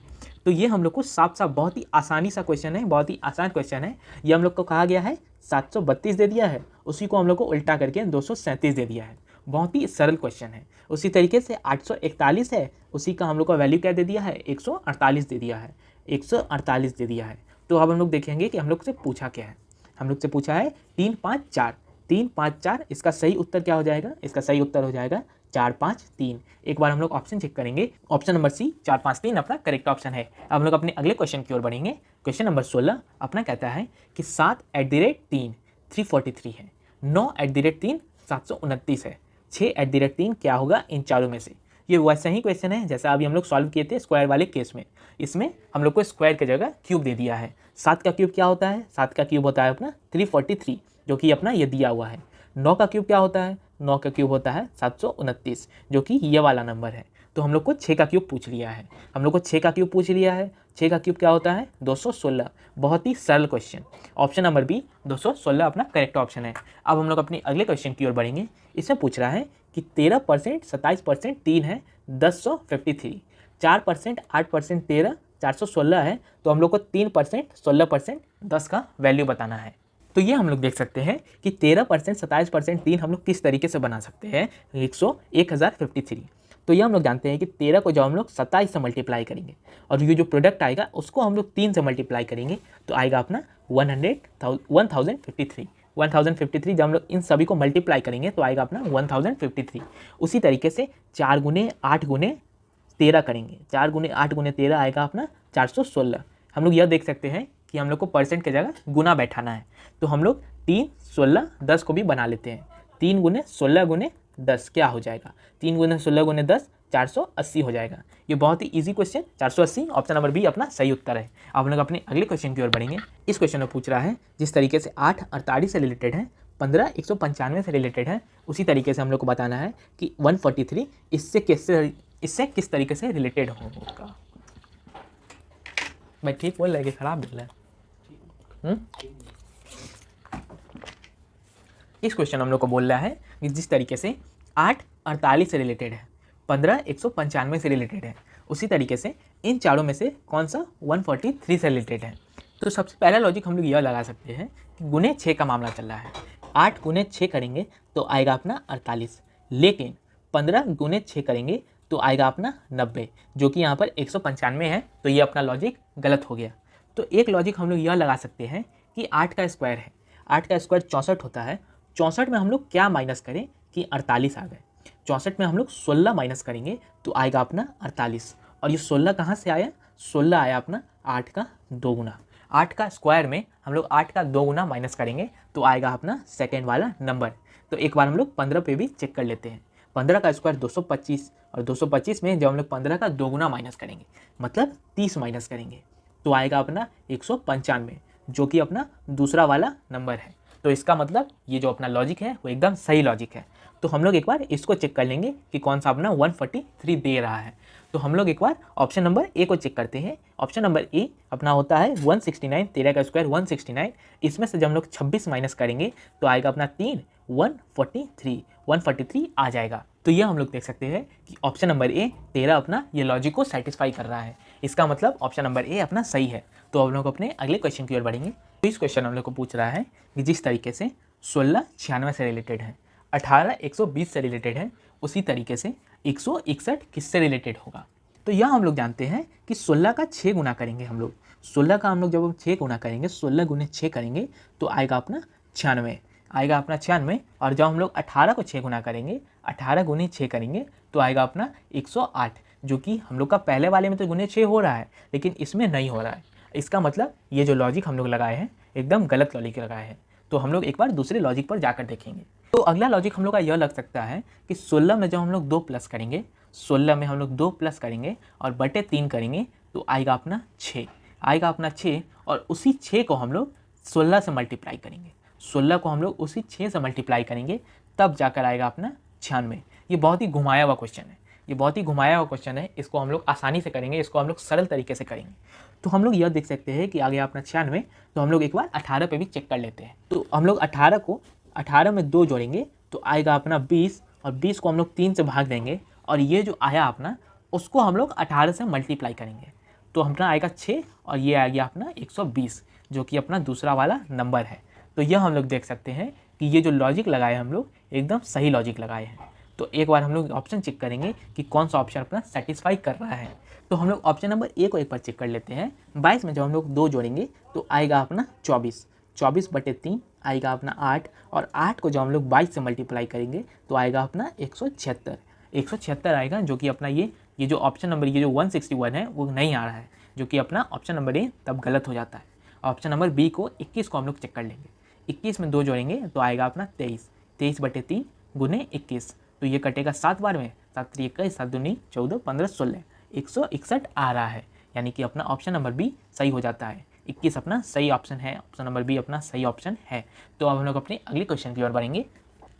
Speaker 1: तो ये हम लोग को साफ साफ बहुत ही आसानी सा क्वेश्चन है, बहुत ही आसान क्वेश्चन है। ये हम लोग को कहा गया है 732 दे दिया है, उसी को हम लोग को उल्टा करके 237 दे दिया है। बहुत ही सरल क्वेश्चन है। उसी तरीके से 841 है, उसी का हम लोग का वैल्यू क्या दे दिया है, 148 दे दिया है, 148 दे दिया है। तो अब हम लोग देखेंगे कि हम लोग से पूछा क्या है। हम लोग से पूछा है 3 5 4, 3 5 4, इसका सही उत्तर क्या हो जाएगा, इसका सही उत्तर हो जाएगा 4 5 3। एक बार हम लोग ऑप्शन चेक करेंगे, ऑप्शन नंबर सी 4 5 3 अपना करेक्ट ऑप्शन है। अब हम लोग अपने अगले क्वेश्चन की ओर बढ़ेंगे। क्वेश्चन नंबर 16 अपना कहता है कि 7/3 343 है, 9/3 729 है, 6/3 क्या होगा इन चारों में से। ये वैसा ही क्वेश्चन है जैसा अभी हम लोग सॉल्व किए थे स्क्वायर वाले केस में। इसमें हम लोग को स्क्वायर की जगह क्यूब दे दिया है। 7 का क्यूब क्या होता है, 7 का क्यूब होता है अपना 343, जो कि अपना ये दिया हुआ है। 9 का क्यूब क्या होता है, 9 का क्यूब होता है 729, जो कि ये वाला नंबर है। तो हम लोग को 6 का क्यूब पूछ लिया है, हम लोग को 6 का क्यूब पूछ लिया है। 6 का क्यूब क्या होता है 216। बहुत ही सरल क्वेश्चन। ऑप्शन नंबर बी 216 अपना करेक्ट ऑप्शन है। अब हम लोग अपने अगले क्वेश्चन की ओर बढ़ेंगे। इसमें पूछ रहा है कि 13%, 27%, 3 है 1053, 4%, 8%, 13, 416 है। तो हम लोग को 3%, 16%, 10 का वैल्यू बताना है। तो ये हम लोग देख सकते हैं कि 13%, 27%, 3 हम लोग किस तरीके से बना सकते हैं 1053। तो ये हम लोग जानते हैं कि 13 को जब हम लोग 27 से मल्टीप्लाई करेंगे और ये जो प्रोडक्ट आएगा उसको हम लोग 3 से मल्टीप्लाई करेंगे तो आएगा अपना 1053। 1053 जब हम लोग इन सभी को मल्टीप्लाई करेंगे तो आएगा अपना 1053। उसी तरीके से 4 गुने 8 गुने 13 करेंगे, 4 गुने 8 गुने 13 आएगा अपना 416। हम लोग यह देख सकते हैं कि हम लोग को परसेंट की जगह गुना बैठाना है। तो हम लोग 3, 16, 10 को भी बना लेते हैं। 3 गुने 16 गुने 10 क्या हो जाएगा, 3 गुने 16 गुने 10 480 हो जाएगा। ये बहुत ही easy question, 480 option number B अपना सही उत्तर है। अब हम लोग अपने अगले क्वेश्चन की ओर बढ़ेंगे। इस क्वेश्चन में पूछ रहा है जिस तरीके से 8 48 से रिलेटेड है, 15 195 से रिलेटेड है, उसी तरीके से हम लोग को बताना है कि 143 इससे किस तरीके से रिलेटेड होगा। मैं ठीक बोल रहा है कि खराब बोल रहा है। इस क्वेश्चन हम लोग को बोल रहा है कि जिस तरीके से 8 48 से रिलेटेड है, 15 195 से रिलेटेड है, उसी तरीके से इन चारों में से कौन सा 143 से रिलेटेड है। तो सबसे पहला लॉजिक हम लोग यह लगा सकते हैं कि गुने 6 का मामला चल रहा है। 8 गुने 6 करेंगे तो आएगा अपना 48, लेकिन 15 गुने 6 करेंगे तो आएगा अपना 90, जो कि यहाँ पर 195 है। तो ये अपना लॉजिक गलत हो गया। तो एक लॉजिक हम लोग यह लगा सकते हैं कि 8 का स्क्वायर है, 8 का स्क्वायर 64 होता है। 64 में हम लोग क्या माइनस करें कि 48 आ गए। 64 में हम लोग 16 माइनस करेंगे तो आएगा अपना 48। और ये 16 कहाँ से आया, 16 आया अपना 8 का 2 गुना। 8 का स्क्वायर में हम लोग 8 का 2 गुना माइनस करेंगे तो आएगा अपना सेकेंड वाला नंबर। तो एक बार हम लोग 15 पे भी चेक कर लेते हैं। 15 का स्क्वायर 225 और 225 में जब हम लोग 15 का 2 गुना माइनस करेंगे मतलब 30 माइनस करेंगे तो आएगा अपना 195, जो कि अपना दूसरा वाला नंबर है। तो इसका मतलब ये जो अपना लॉजिक है वो एकदम सही लॉजिक है। तो हम लोग एक बार इसको चेक कर लेंगे कि कौन सा अपना 143 दे रहा है। तो हम लोग एक बार ऑप्शन नंबर ए को चेक करते हैं। ऑप्शन नंबर ए अपना होता है 169, 13 का स्क्वायर 169। इसमें से जब हम लोग 26 माइनस करेंगे तो आएगा अपना 3 143 आ जाएगा। तो ये हम लोग देख सकते हैं कि ऑप्शन नंबर ए 13 अपना ये लॉजिक को सेटिस्फाई कर रहा है। इसका मतलब ऑप्शन नंबर ए अपना सही है। तो हम लोग अपने अगले क्वेश्चन की ओर बढ़ेंगे। तो इस क्वेश्चन हम लोग को पूछ रहा है कि जिस तरीके से 16 96 से रिलेटेड है, 18 120 से रिलेटेड है, उसी तरीके से 161 किससे रिलेटेड होगा। तो यह हम लोग जानते हैं कि 16 का 6 गुना करेंगे हम लोग। 16 का हम लोग जब हम 6 गुना करेंगे, 16 गुने 6 करेंगे तो आएगा अपना 96, आएगा अपना 96। और जब हम लोग 18 को 6 गुना करेंगे, 18 गुने 6 करेंगे तो आएगा अपना 108, जो कि हम लोग का पहले वाले में तो गुने 6 हो रहा है लेकिन इसमें नहीं हो रहा है। इसका मतलब ये जो लॉजिक हम लोग लगाए हैं एकदम गलत लॉजिक लगाए हैं। तो हम लोग एक बार दूसरे लॉजिक पर जाकर देखेंगे। तो अगला लॉजिक हम लोग का यह लग सकता है कि 16 में जब हम लोग 2 प्लस करेंगे, 16 में हम लोग 2 प्लस करेंगे और बटे 3 करेंगे तो आएगा अपना 6, आएगा अपना 6। और उसी 6 को हम लोग 16 से मल्टीप्लाई करेंगे, 16 को हम लोग उसी 6 से मल्टीप्लाई करेंगे तब जाकर आएगा अपना 96। ये बहुत ही घुमाया हुआ क्वेश्चन है, ये बहुत ही घुमाया हुआ क्वेश्चन है। इसको हम लोग आसानी से करेंगे, इसको हम लोग सरल तरीके से करेंगे। तो हम लोग यह देख सकते हैं कि आगे अपना 96। तो हम लोग एक बार 18 पे भी चेक कर लेते हैं। तो हम लोग 18 में 2 जोड़ेंगे तो आएगा अपना 20 और 20 को हम लोग 3 से भाग देंगे और ये जो आया अपना उसको हम लोग 18 से मल्टीप्लाई करेंगे। तो अपना आएगा 6 और ये आ गया अपना 120 जो कि अपना दूसरा वाला नंबर है। तो यह हम लोग देख सकते हैं कि ये जो लॉजिक लगाए हम लोग एकदम सही लॉजिक लगाए हैं। तो एक बार हम लोग ऑप्शन चेक करेंगे कि कौन सा ऑप्शन अपना सेटिस्फाई कर रहा है। तो हम लोग ऑप्शन नंबर ए को एक बार चेक कर लेते हैं। 22 में जब हम लोग 2 जोड़ेंगे तो आएगा अपना 24, 24/3 आएगा अपना 8, और 8 को जब हम लोग 22 से मल्टीप्लाई करेंगे तो आएगा अपना 176, 176 आएगा, जो कि अपना ये जो ऑप्शन नंबर ये जो 161 है वो नहीं आ रहा है, जो कि अपना ऑप्शन नंबर ए तब गलत हो जाता है। ऑप्शन नंबर बी को 21 को हम लोग चेक कर लेंगे। 21 में 2 जोड़ेंगे तो आएगा अपना 23, 23/3 गुने 21, तो ये कटेगा 7 बार में, 7 3 21, 7 दूनी 14, 15 16, 161 आ रहा है, यानी कि अपना ऑप्शन नंबर बी सही हो जाता है। 21 अपना सही ऑप्शन है, ऑप्शन नंबर बी अपना सही ऑप्शन है। तो अब हम लोग अपने अगले क्वेश्चन की ओर बढ़ेंगे।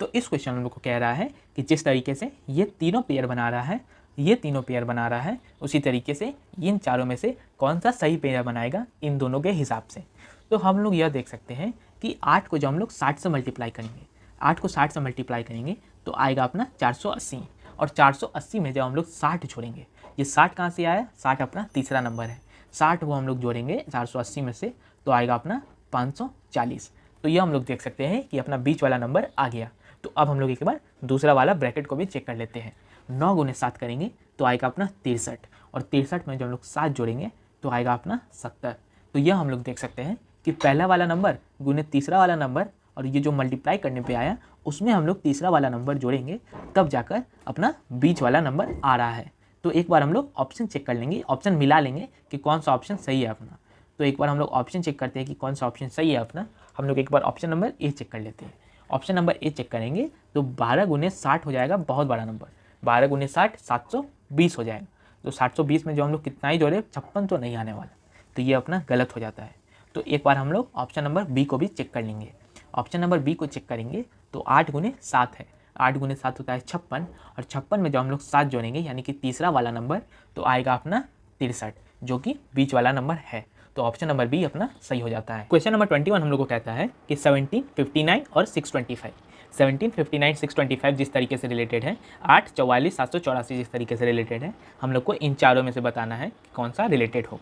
Speaker 1: तो इस क्वेश्चन हम लोग को कह रहा है कि जिस तरीके से ये तीनों पेयर बना रहा है, ये तीनों पेयर बना रहा है, उसी तरीके से इन चारों में से कौन सा सही पेयर बनाएगा इन दोनों के हिसाब से। तो हम लोग यह देख सकते हैं कि 8 को जब हम लोग 60 से मल्टीप्लाई करेंगे, 8 को 60 से मल्टीप्लाई करेंगे तो आएगा अपना 480, और 480 में जब हम लोग 60 छोड़ेंगे, ये 60 कहाँ से आया, 60 अपना तीसरा नंबर है, 60 को हम लोग जोड़ेंगे 480 में से तो आएगा अपना 540। तो ये हम लोग देख सकते हैं कि अपना बीच वाला नंबर आ गया। तो अब हम लोग एक बार दूसरा वाला ब्रैकेट को भी चेक कर लेते हैं। 9 गुने 7 करेंगे तो आएगा अपना 63, और 63 में जब हम लोग 7 जोड़ेंगे तो आएगा अपना 70। तो यह हम लोग देख सकते हैं कि पहला वाला नंबर गुने तीसरा वाला नंबर, और ये जो मल्टीप्लाई करने पे आया उसमें हम लोग तीसरा वाला नंबर जोड़ेंगे तब जाकर अपना बीच वाला नंबर आ रहा है। तो एक बार हम लोग ऑप्शन चेक कर लेंगे, ऑप्शन मिला लेंगे कि कौन सा ऑप्शन सही है अपना। तो एक बार हम लोग ऑप्शन चेक करते हैं कि कौन सा ऑप्शन सही है अपना। हम लोग एक बार ऑप्शन नंबर ए चेक कर लेते हैं। ऑप्शन नंबर ए चेक करेंगे तो 12 गुने 60 हो जाएगा, बहुत बड़ा नंबर, 12 गुने 60 720 हो जाएगा। तो 720 में जो हम लोग कितना ही जोड़े, 56 तो नहीं आने वाला, तो ये अपना गलत हो जाता है। तो एक बार हम लोग ऑप्शन नंबर बी को भी चेक कर लेंगे। ऑप्शन नंबर बी को चेक करेंगे तो 8 गुने 7 है, 8 गुने 7 होता है 56, और 56 में जब हम लोग 7 जोड़ेंगे यानी कि तीसरा वाला नंबर तो आएगा अपना 63, जो कि बीच वाला नंबर है। तो ऑप्शन नंबर बी अपना सही हो जाता है। क्वेश्चन नंबर 21 हम लोग को कहता है कि 17, 59 और 625, 17, 59, 625 जिस तरीके से रिलेटेड है, 8, 44, 784 जिस तरीके से रिलेटेड है, हम लोग को इन चारों में से बताना है कि कौन सा रिलेटेड हो।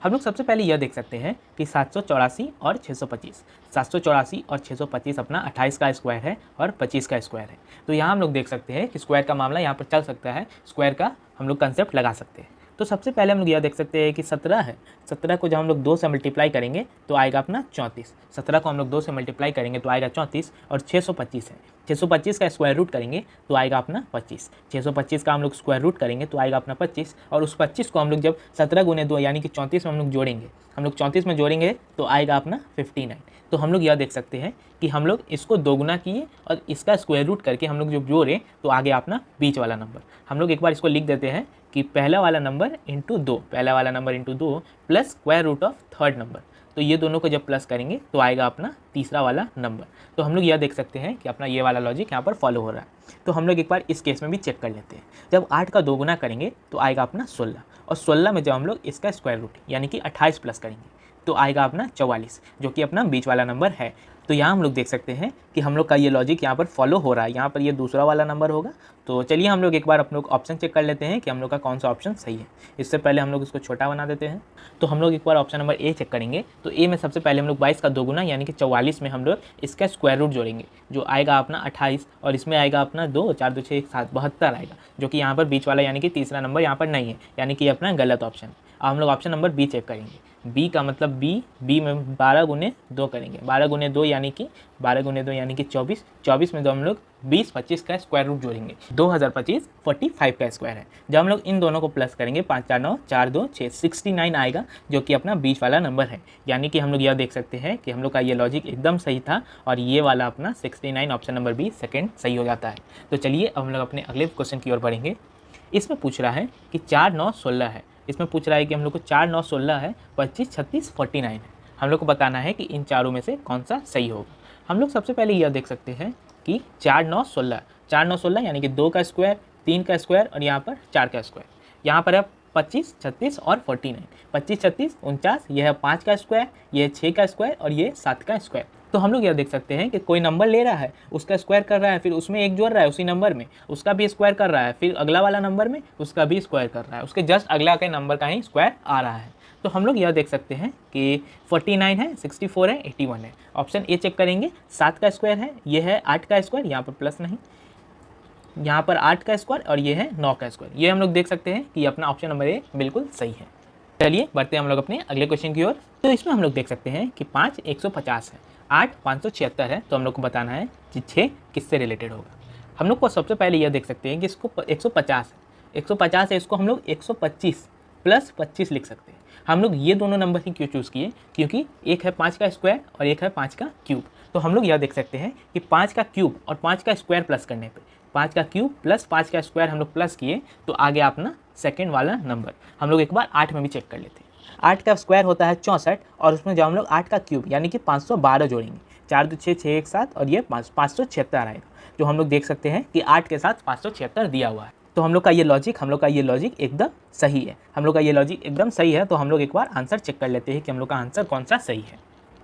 Speaker 1: हम लोग सबसे पहले यह देख सकते हैं कि 784 और 625, 784 और 625 अपना 28 का स्क्वायर है और 25 का स्क्वायर है। तो यहाँ हम लोग देख सकते हैं कि स्क्वायर का मामला यहाँ पर चल सकता है, स्क्वायर का हम लोग कंसेप्ट लगा सकते हैं। तो सबसे पहले हम लोग यह देख सकते हैं कि 17 है, 17 को जब हम लोग 2 से मल्टीप्लाई करेंगे तो आएगा अपना 34, 17 को हम लोग 2 से मल्टीप्लाई करेंगे तो आएगा 34, और 625 है, 625 का स्क्वायर रूट करेंगे तो आएगा अपना 25, 625 का हम लोग स्क्वायर रूट करेंगे तो आएगा अपना 25, और उस 25 को हम लोग जब 17 गुने 2 यानी कि 34 में हम लोग जोड़ेंगे, हम लोग 34 में जोड़ेंगे तो आएगा अपना 59। तो हम लोग यह देख सकते हैं कि हम लोग इसको दोगुना किए और इसका स्क्वायर रूट करके हम लोग जब जोड़े तो आ गया अपना बीच वाला नंबर। हम लोग एक बार इसको लिख देते हैं कि पहला वाला नंबर इंटू 2, पहला वाला number into 2 plus square root of third number, तो ये दोनों को जब प्लस करेंगे तो आएगा अपना तीसरा वाला नंबर। तो हम लोग यह देख सकते हैं कि अपना ये वाला लॉजिक यहाँ पर फॉलो हो रहा है। तो हम लोग एक बार इस केस में भी चेक कर लेते हैं। जब 8 का दोगुना करेंगे तो आएगा अपना 16, और 16 में जब हम लोग इसका स्क्वायर रूट यानी कि 28 प्लस करेंगे तो आएगा अपना 44, जो कि अपना बीच वाला नंबर है। तो यहाँ हम लोग देख सकते हैं कि हम लोग का ये लॉजिक यहाँ पर फॉलो हो रहा है, यहाँ पर ये दूसरा वाला नंबर होगा। तो चलिए हम लोग एक बार हम लोग ऑप्शन चेक कर लेते हैं कि हम लोग का कौन सा ऑप्शन सही है। इससे पहले हम लोग इसको छोटा बना देते हैं। तो हम लोग एक बार ऑप्शन नंबर ए चेक करेंगे। तो ए में सबसे पहले हम लोग 22 का दोगुना यानी कि 44 में हम लोग इसका स्क्वायर रूट जोड़ेंगे, जो आएगा अपना 28, और इसमें आएगा अपना 2, 4, 2, 6, 7, 72 आएगा, जो कि यहाँ पर बीच वाला यानी कि तीसरा नंबर यहाँ पर नहीं है, यानी कि अपना गलत ऑप्शन। अब हम लोग ऑप्शन नंबर बी चेक करेंगे। बी का मतलब बी में 12 गुने 2 करेंगे, 12 गुने 2 यानी कि 12 गुने 2 यानी कि 24, 24 में तो हम लोग 20, 25 का स्क्वायर रूट जोड़ेंगे, 2025 45 का स्क्वायर है। जब हम लोग इन दोनों को प्लस करेंगे 5, 4, 9, 4, 2, 6, 69 आएगा, जो कि अपना बीच वाला नंबर है। यानी कि हम लोग यह देख सकते हैं कि हम लोग का ये लॉजिक एकदम सही था, और ये वाला अपना 69 ऑप्शन नंबर बी सेकेंड सही हो जाता है। तो चलिए अब हम लोग अपने अगले क्वेश्चन की ओर बढ़ेंगे। इसमें पूछ रहा है कि 4, 9, 16 है। इसमें पूछ रहा है कि हम लोग को 4, 9, 16 है, 25, 36, 49 है। हम लोग को बताना है कि इन चारों में से कौन सा सही होगा। हम लोग सबसे पहले यह देख सकते हैं कि 4, 9, 16, 4, 9, 16 यानी कि 2 का स्क्वायर, 3 का स्क्वायर और यहाँ पर 4 का स्क्वायर। यहाँ पर आप 25, 36 और 49। 25, 36, 49, यह है 5 का स्क्वायर, ये है 6 का स्क्वायर और ये 7 का स्क्वायर। तो हम लोग यह देख सकते हैं कि कोई नंबर ले रहा है, उसका स्क्वायर कर रहा है, फिर उसमें एक जोड़ रहा है उसी नंबर में, उसका भी स्क्वायर कर रहा है, फिर अगला वाला नंबर में उसका भी स्क्वायर कर रहा है, उसके जस्ट अगला के नंबर का ही स्क्वायर आ रहा है। तो हम लोग यह देख सकते हैं कि 49 है, 64 है, 81 है। ऑप्शन ए चेक करेंगे, 7 का स्क्वायर है, ये है 8 का स्क्वायर, यहाँ पर प्लस नहीं, यहाँ पर 8 का स्क्वायर और ये है 9 का स्क्वायर। ये हम लोग देख सकते हैं कि अपना ऑप्शन नंबर ए बिल्कुल सही है। चलिए बढ़ते हैं हम लोग अपने अगले क्वेश्चन की ओर। तो इसमें हम लोग देख सकते हैं कि 5 150 है, 8 576 है। तो हम लोग को बताना है कि 6 किससे रिलेटेड होगा। हम लोग को सबसे पहले यह देख सकते हैं कि इसको 150 है, 150 है, इसको हम लोग 125 प्लस 25 लिख सकते हैं। हम लोग ये दोनों नंबर ही क्यों चूज़ किए, क्योंकि एक है 5 का स्क्वायर और एक है 5 का क्यूब। तो हम लोग यह देख सकते हैं कि 5 का क्यूब और 5 का स्क्वायर प्लस करने पे 5 का क्यूब प्लस 5 का स्क्वायर हम लोग प्लस किए तो आ गया अपना सेकेंड वाला नंबर। हम लोग एक बार 8 में भी चेक कर लेते हैं। 8 का स्क्वायर होता है 64 और उसमें जब हम लोग 8 का क्यूब यानी कि 512 जोड़ेंगे, 4 2 6 6 1 7 और ये 576 आएगा। जो हम लोग देख सकते हैं कि 8 के साथ 576 दिया हुआ है। तो हम लोग का ये लॉजिक एकदम सही है। हम लोग का ये लॉजिक एकदम सही है। तो हम लोग एक बार आंसर चेक कर लेते हैं कि हम लोग का आंसर कौन सा सही है।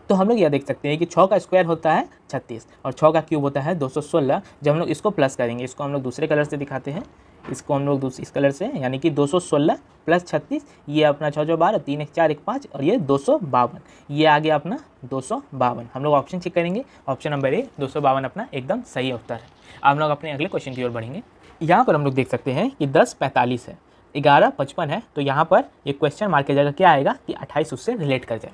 Speaker 1: तो हम लोग यह देख सकते हैं कि 6 का स्क्वायर होता है 36 और 6 का क्यूब होता है 216। जब हम लोग इसको प्लस करेंगे, इसको हम लोग दूसरे कलर से दिखाते हैं, इसको हम लोग इस कलर से, यानी कि 216 प्लस 36, ये अपना 6 6 12, 3 1 4 1 5 और ये 252, ये आ गया अपना 252। हम लोग ऑप्शन चेक करेंगे, ऑप्शन नंबर ए 252 अपना एकदम सही उत्तर है। अब हम लोग अपने अगले क्वेश्चन की ओर बढ़ेंगे। यहाँ पर हम लोग देख सकते हैं कि 10 45 है, 11 55 है। तो यहाँ पर ये क्वेश्चन मार्क की जगह क्या आएगा कि 28 उससे रिलेट कर जाए।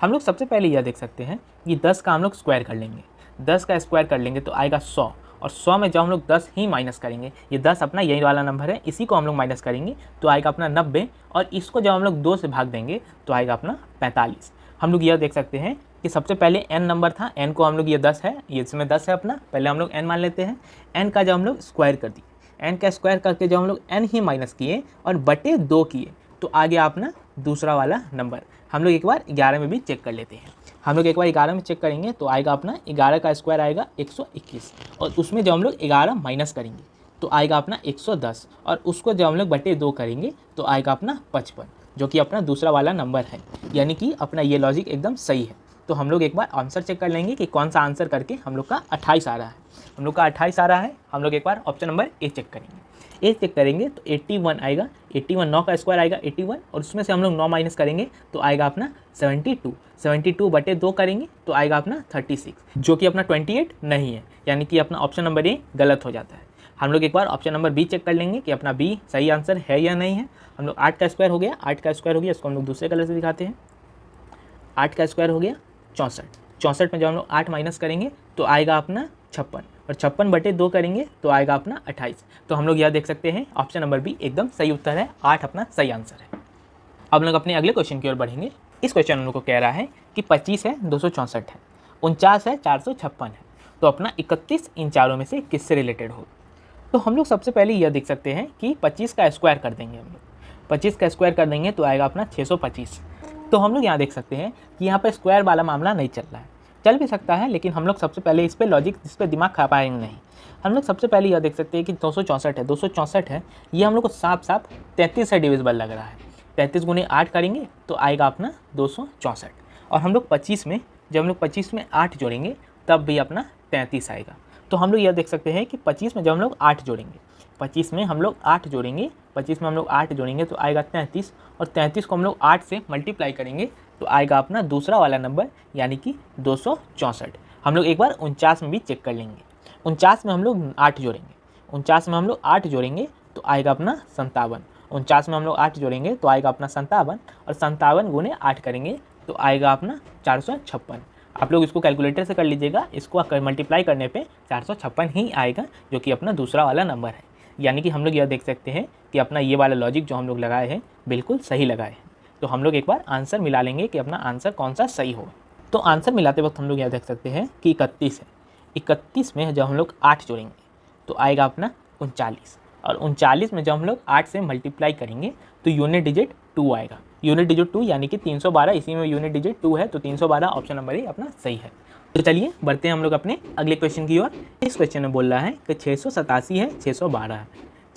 Speaker 1: हम लोग सबसे पहले यह देख सकते हैं कि 10 का हम लोग स्क्वायर कर लेंगे, 10 का स्क्वायर कर लेंगे तो आएगा 100 और 100 में जब हम लोग 10 ही माइनस करेंगे, ये 10 अपना यही वाला नंबर है, इसी को हम लोग माइनस करेंगे तो आएगा अपना 90 और इसको जब हम लोग 2 से भाग देंगे तो आएगा अपना 45। हम लोग यह देख सकते हैं कि सबसे पहले n नंबर था, n को हम लोग ये 10 है, ये इसमें 10 है अपना, पहले हम लोग n मान लेते हैं। n का जब हम लोग स्क्वायर कर दिए, n का स्क्वायर करके जब हम लोग n ही माइनस किए और बटे 2 किए तो आ गया अपना दूसरा वाला नंबर। हम लोग एक बार 11 में भी चेक कर लेते हैं। हम लोग एक बार 11 में चेक करेंगे तो आएगा अपना 11 का स्क्वायर आएगा 121 और उसमें जब हम लोग 11 माइनस करेंगे तो आएगा अपना 110 और उसको जब हम लोग बटे 2 करेंगे तो आएगा अपना 55, जो कि अपना दूसरा वाला नंबर है। यानी कि अपना ये लॉजिक एकदम सही है। तो हम लोग एक बार आंसर चेक कर लेंगे कि कौन सा आंसर करके हम लोग का 28 आ रहा है। हम लोग का 28 आ रहा है। हम लोग एक बार ऑप्शन नंबर ए चेक करेंगे। ए चेक करेंगे तो 81 आएगा, 81, 9 का स्क्वायर आएगा 81 और उसमें से हम लोग 9 माइनस करेंगे तो आएगा अपना 72, 72 बटे 2 करेंगे तो आएगा अपना 36, जो कि अपना 28 नहीं है। यानी कि अपना ऑप्शन नंबर ए गलत हो जाता है। हम लोग एक बार ऑप्शन नंबर बी चेक कर लेंगे कि अपना बी सही आंसर है या नहीं है। हम लोग 8 का स्क्वायर हो गया, 8 का स्क्वायर हो गया, इसको हम लोग दूसरे कलर से दिखाते हैं। 8 का स्क्वायर हो गया 64, 64 में जब हम लोग 8 माइनस करेंगे तो आएगा अपना 56 और 56 बटे 2 करेंगे तो आएगा अपना 28। तो हम लोग यह देख सकते हैं ऑप्शन नंबर बी एकदम सही उत्तर है, 8 अपना सही आंसर है। अब लोग अपने अगले क्वेश्चन की ओर बढ़ेंगे। इस क्वेश्चन हम लोग को कह रहा है कि 25 है 264 है, 49 है 456 है। तो अपना 31 इन चारों में से किससे रिलेटेड हो। तो हम लोग सबसे पहले यह देख सकते हैं कि 25 का स्क्वायर कर देंगे। हम लोग 25 का स्क्वायर कर देंगे तो आएगा अपना 625। तो हम लोग यहाँ देख सकते हैं कि यहाँ पर स्क्वायर वाला मामला नहीं चल रहा है, चल भी सकता है लेकिन हम लोग सबसे पहले इस पर लॉजिक, इस पर दिमाग खा पाएंगे नहीं। हम लोग सबसे पहले यह देख सकते हैं कि 264 है, 264 है, ये हम लोग को साफ साफ 33 से डिविजिबल लग रहा है। 33 गुने 8 करेंगे तो आएगा अपना 264 और हम लोग 25 में, जब हम लोग 25 में 8 जोड़ेंगे तब भी अपना 33 आएगा। तो हम लोग यह देख सकते हैं कि 25 में जब हम लोग 8 जोड़ेंगे, 25 में हम लोग 8 जोड़ेंगे, 25 में हम लोग 8 जोड़ेंगे तो आएगा 33 और 33 को हम लोग 8 से मल्टीप्लाई करेंगे तो आएगा अपना दूसरा वाला नंबर यानी कि 264। हम लोग एक बार 49 में भी चेक कर लेंगे। 49 में हम लोग 8 जोड़ेंगे, 49 में हम लोग 8 जोड़ेंगे तो आएगा अपना 57। 49 में हम लोग 8 जोड़ेंगे तो आएगा अपना 57 और 57 गुने 8 करेंगे तो आएगा अपना 456। आप लोग इसको कैलकुलेटर से कर लीजिएगा, इसको मल्टीप्लाई करने पे 456 ही आएगा, जो कि अपना दूसरा वाला नंबर है। यानी कि हम लोग यह देख सकते हैं कि अपना ये वाला लॉजिक जो हम लोग लगाए हैं बिल्कुल सही लगाए हैं। तो हम लोग एक बार आंसर मिला लेंगे कि अपना आंसर कौन सा सही होगा। तो आंसर मिलाते वक्त हम लोग यह देख सकते हैं कि 31 है, 31 में जब हम लोग 8 जोड़ेंगे तो आएगा अपना 39 और 39 में जब हम लोग 8 से मल्टीप्लाई करेंगे तो यूनिट डिजिट 2 आएगा। यूनिट डिजिट 2 यानी कि 312, इसी में यूनिट डिजिट 2 है तो 312 ऑप्शन नंबर ए अपना सही है। तो चलिए बढ़ते हैं हम लोग अपने अगले क्वेश्चन की ओर। इस क्वेश्चन में बोल रहा है कि 687 है, 612 है,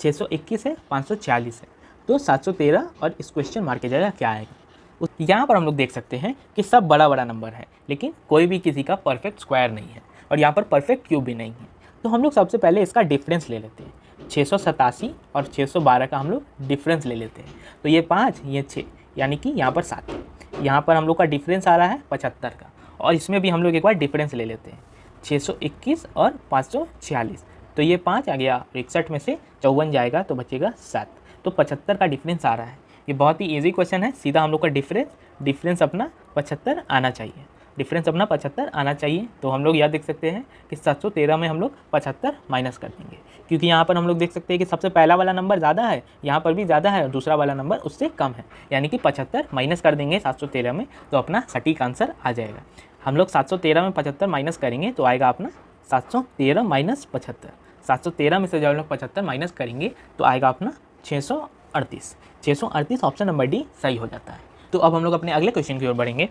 Speaker 1: 621 है, 546 है। तो 713 और इस क्वेश्चन मार्क की जगह क्या आएगा। यहाँ पर हम लोग देख सकते हैं कि सब बड़ा बड़ा नंबर है, लेकिन कोई भी किसी का परफेक्ट स्क्वायर नहीं है और यहाँ पर परफेक्ट क्यूब भी नहीं है। तो हम लोग सबसे पहले इसका डिफरेंस ले लेते हैं। 687 और 612 का हम लोग डिफरेंस ले लेते हैं। तो ये 5 ये 6 यानी कि यहाँ पर 7। यहाँ पर हम लोग का डिफरेंस आ रहा है 75 का, और इसमें भी हम लोग एक बार डिफरेंस ले लेते हैं 621 और 546। तो ये 5 आ गया, 61 में से 54 जाएगा तो बचेगा 7। तो 75 का डिफरेंस आ रहा है। ये बहुत ही ईजी क्वेश्चन है, सीधा हम लोग का डिफरेंस अपना 75 आना चाहिए। डिफरेंस अपना 75 आना चाहिए। तो हम लोग यह देख सकते हैं कि 713 में हम लोग 75 माइनस कर देंगे, क्योंकि यहाँ पर हम लोग देख सकते हैं कि सबसे पहला वाला नंबर ज़्यादा है, यहाँ पर भी ज़्यादा है और दूसरा वाला नंबर उससे कम है, यानी कि 75 माइनस कर देंगे 713 में, तो अपना सटीक आंसर आ जाएगा। हम लोग 713 में 75 माइनस करेंगे तो आएगा अपना 713 माइनस 75। 713 में से जब हम लोग 75 माइनस करेंगे तो आएगा अपना 638। 638 ऑप्शन नंबर डी सही हो जाता है। तो अब हम लोग अपने अगले क्वेश्चन की ओर बढ़ेंगे।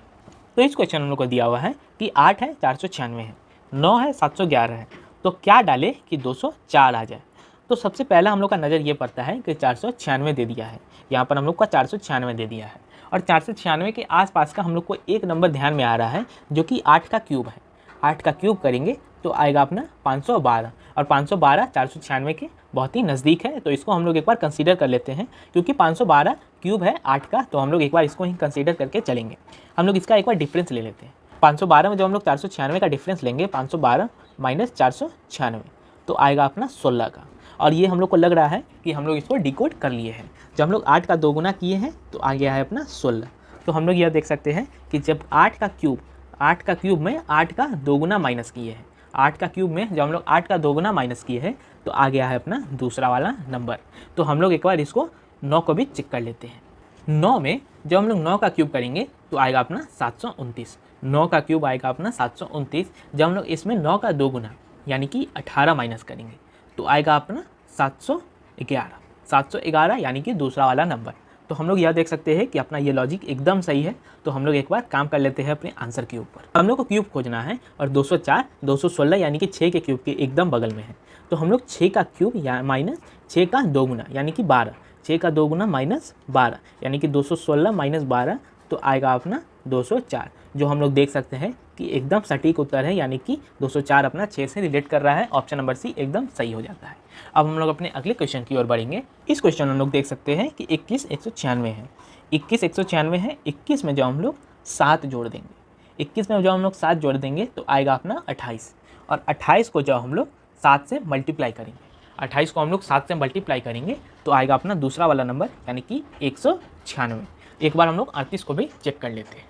Speaker 1: तो इस क्वेश्चन हम लोग को दिया हुआ है कि 8 है 496 है, 9 है 711 है, तो क्या डाले कि 204 आ जाए। तो सबसे पहला हम लोग का नज़र ये पड़ता है कि 496 दे दिया है, यहाँ पर हम लोग का 496 दे दिया है, और 496 के आसपास का हम लोग को एक नंबर ध्यान में आ रहा है जो कि 8 का क्यूब है। 8 का क्यूब करेंगे तो आएगा अपना 512, और 512 496 के बहुत ही नज़दीक है, तो इसको हम लोग एक बार कंसीडर कर लेते हैं, क्योंकि 512 क्यूब है 8 का, तो हम लोग एक बार इसको ही कंसीडर करके चलेंगे। हम लोग इसका एक बार डिफरेंस ले लेते हैं। 512 में जब हम लोग 496 का डिफरेंस लेंगे, 512 माइनस 496, तो आएगा अपना 16 का। और ये हम लोग को लग रहा है कि हम लोग इसको डिकोड कर लिए हैं। जब हम लोग 8 का 2 गुना किए हैं तो आ गया है अपना 16। तो हम लोग यह देख सकते हैं कि जब 8 का क्यूब में 8 का 2 गुना माइनस किए हैं, 8 का क्यूब में जब हम लोग 8 का 2 गुना माइनस किए हैं तो आ गया है अपना दूसरा वाला नंबर। तो हम लोग एक बार इसको 9 को भी चेक कर लेते हैं। 9 में जब हम लोग 9 का क्यूब करेंगे तो आएगा अपना 729। 9 का क्यूब आएगा अपना 729। जब हम लोग इसमें 9 का 2 गुना यानी कि 18 माइनस करेंगे तो आएगा अपना 711। 711 यानी कि दूसरा वाला नंबर। तो हम लोग यह देख सकते हैं कि अपना ये लॉजिक एकदम सही है। तो हम लोग एक बार काम कर लेते हैं अपने आंसर के ऊपर। हम लोग को क्यूब खोजना है और 204 216 यानी कि 6 के क्यूब के एकदम बगल में है। तो हम लोग 6 का क्यूब या माइनस 6 का 2 गुना यानी कि 12, 6 का 2 गुना माइनस 12 यानी कि 216 माइनस 12, तो आएगा अपना 204, जो हम लोग देख सकते हैं कि एकदम सटीक उत्तर है, यानी कि 204 अपना 6 से रिलेट कर रहा है। ऑप्शन नंबर सी एकदम सही हो जाता है। अब हम लोग अपने अगले क्वेश्चन की ओर बढ़ेंगे। इस क्वेश्चन में हम लोग देख सकते हैं कि 21 196 है। 21 196 है। 21 में जब हम लोग 7 जोड़ देंगे, 21 में जब हम लोग 7 जोड़ देंगे तो आएगा अपना 28, और 28 को जब हम लोग 7 से मल्टीप्लाई करेंगे, 28 को हम लोग 7 से मल्टीप्लाई करेंगे तो आएगा अपना दूसरा वाला नंबर यानी कि 196। एक बार हम लोग 38 को भी चेक कर लेते हैं।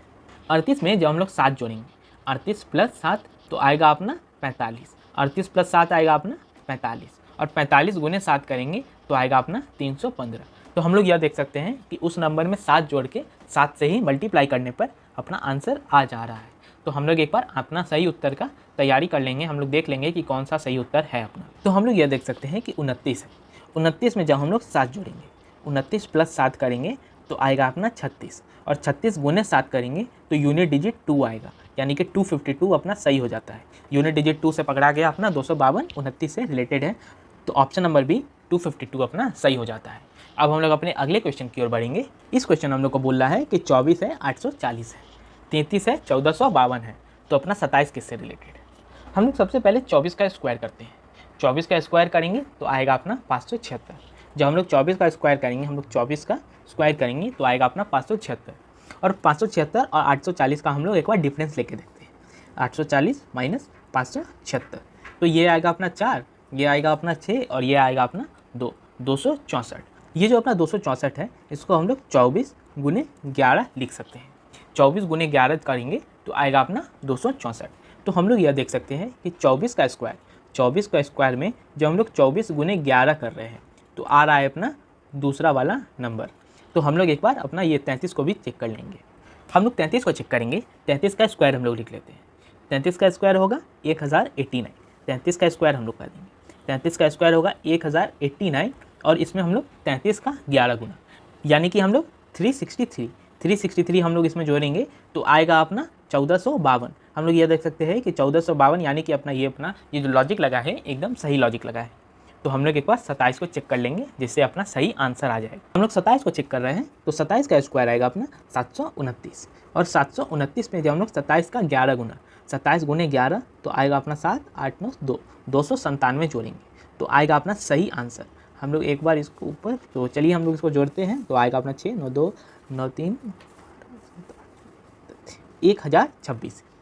Speaker 1: 38 में जब हम लोग 7 जोड़ेंगे, 38 प्लस 7 तो आएगा अपना 45, 38 प्लस 7 आएगा अपना 45, और 45 गुने 7 करेंगे तो आएगा अपना 315। तो हम लोग यह देख सकते हैं कि उस नंबर में 7 जोड़ के 7 से ही मल्टीप्लाई करने पर अपना आंसर आ जा रहा है। तो हम लोग एक बार अपना सही उत्तर का तैयारी कर लेंगे, हम लोग देख लेंगे कि कौन सा सही उत्तर है अपना। तो हम लोग यह देख सकते हैं कि 29 है। 29 में जब हम लोग 7 जोड़ेंगे, 29 प्लस 7 करेंगे तो आएगा अपना 36, और 36 गुने 7 करेंगे तो यूनिट डिजिट 2 आएगा, यानी कि 252 अपना सही हो जाता है। यूनिट डिजिट 2 से पकड़ा गया अपना 252 29 से रिलेटेड है, तो ऑप्शन नंबर बी 252 अपना सही हो जाता है। अब हम लोग अपने अगले क्वेश्चन की ओर बढ़ेंगे। इस क्वेश्चन में हम लोग को बोल रहा है कि 24 है 840 है, 33 है 1452 है, तो अपना 27 किससे रिलेटेड है। हम लोग सबसे पहले 24 का स्क्वायर करते हैं। 24 का स्क्वायर करेंगे तो आएगा अपना 576। जब हम लोग 24 का स्क्वायर करेंगे, हम लोग 24 का स्क्वायर करेंगे तो आएगा अपना 576, और 576 और 840 का हम लोग एक बार डिफरेंस लेके देखते हैं। 840 माइनस 576, तो ये आएगा अपना 4, ये आएगा अपना 6, और ये आएगा अपना 2, 264। ये जो अपना 264 है इसको हम लोग 24 गुने 11 लिख सकते हैं। 24 गुने 11 करेंगे तो आएगा अपना 264। तो हम लोग यह देख सकते हैं कि 24 का स्क्वायर में जब हम लोग 24 गुने 11 कर रहे हैं तो आ रहा है अपना दूसरा वाला नंबर। तो हम लोग एक बार अपना ये 33 को भी चेक कर लेंगे। हम लोग 33 को चेक करेंगे। 33 का स्क्वायर हम लोग लिख लेते हैं। 33 का स्क्वायर होगा 1089। 33 का स्क्वायर हम लोग कर देंगे। 33 का स्क्वायर होगा 1089, और इसमें हम लोग 33 का 11 गुना यानी कि हम लोग 363 हम लोग इसमें जोड़ेंगे तो आएगा अपना 1452। हम लोग ये देख सकते हैं कि 1452 यानी कि अपना ये जो लॉजिक लगा है एकदम सही लॉजिक लगा है। तो हम लोग एक बार 27 को चेक कर लेंगे जिससे अपना सही आंसर आ जाएगा। हम लोग 27 को चेक कर रहे हैं तो 27 का स्क्वायर आएगा अपना 729, और 729 में जब हम लोग 27 का 11 गुना, 27 गुने 11 तो आएगा अपना 7 8 9 2, 297 जोड़ेंगे तो आएगा अपना सही आंसर। हम लोग एक बार इसको ऊपर, तो चलिए हम लोग इसको जोड़ते हैं तो आएगा अपना 6 9 2 9 3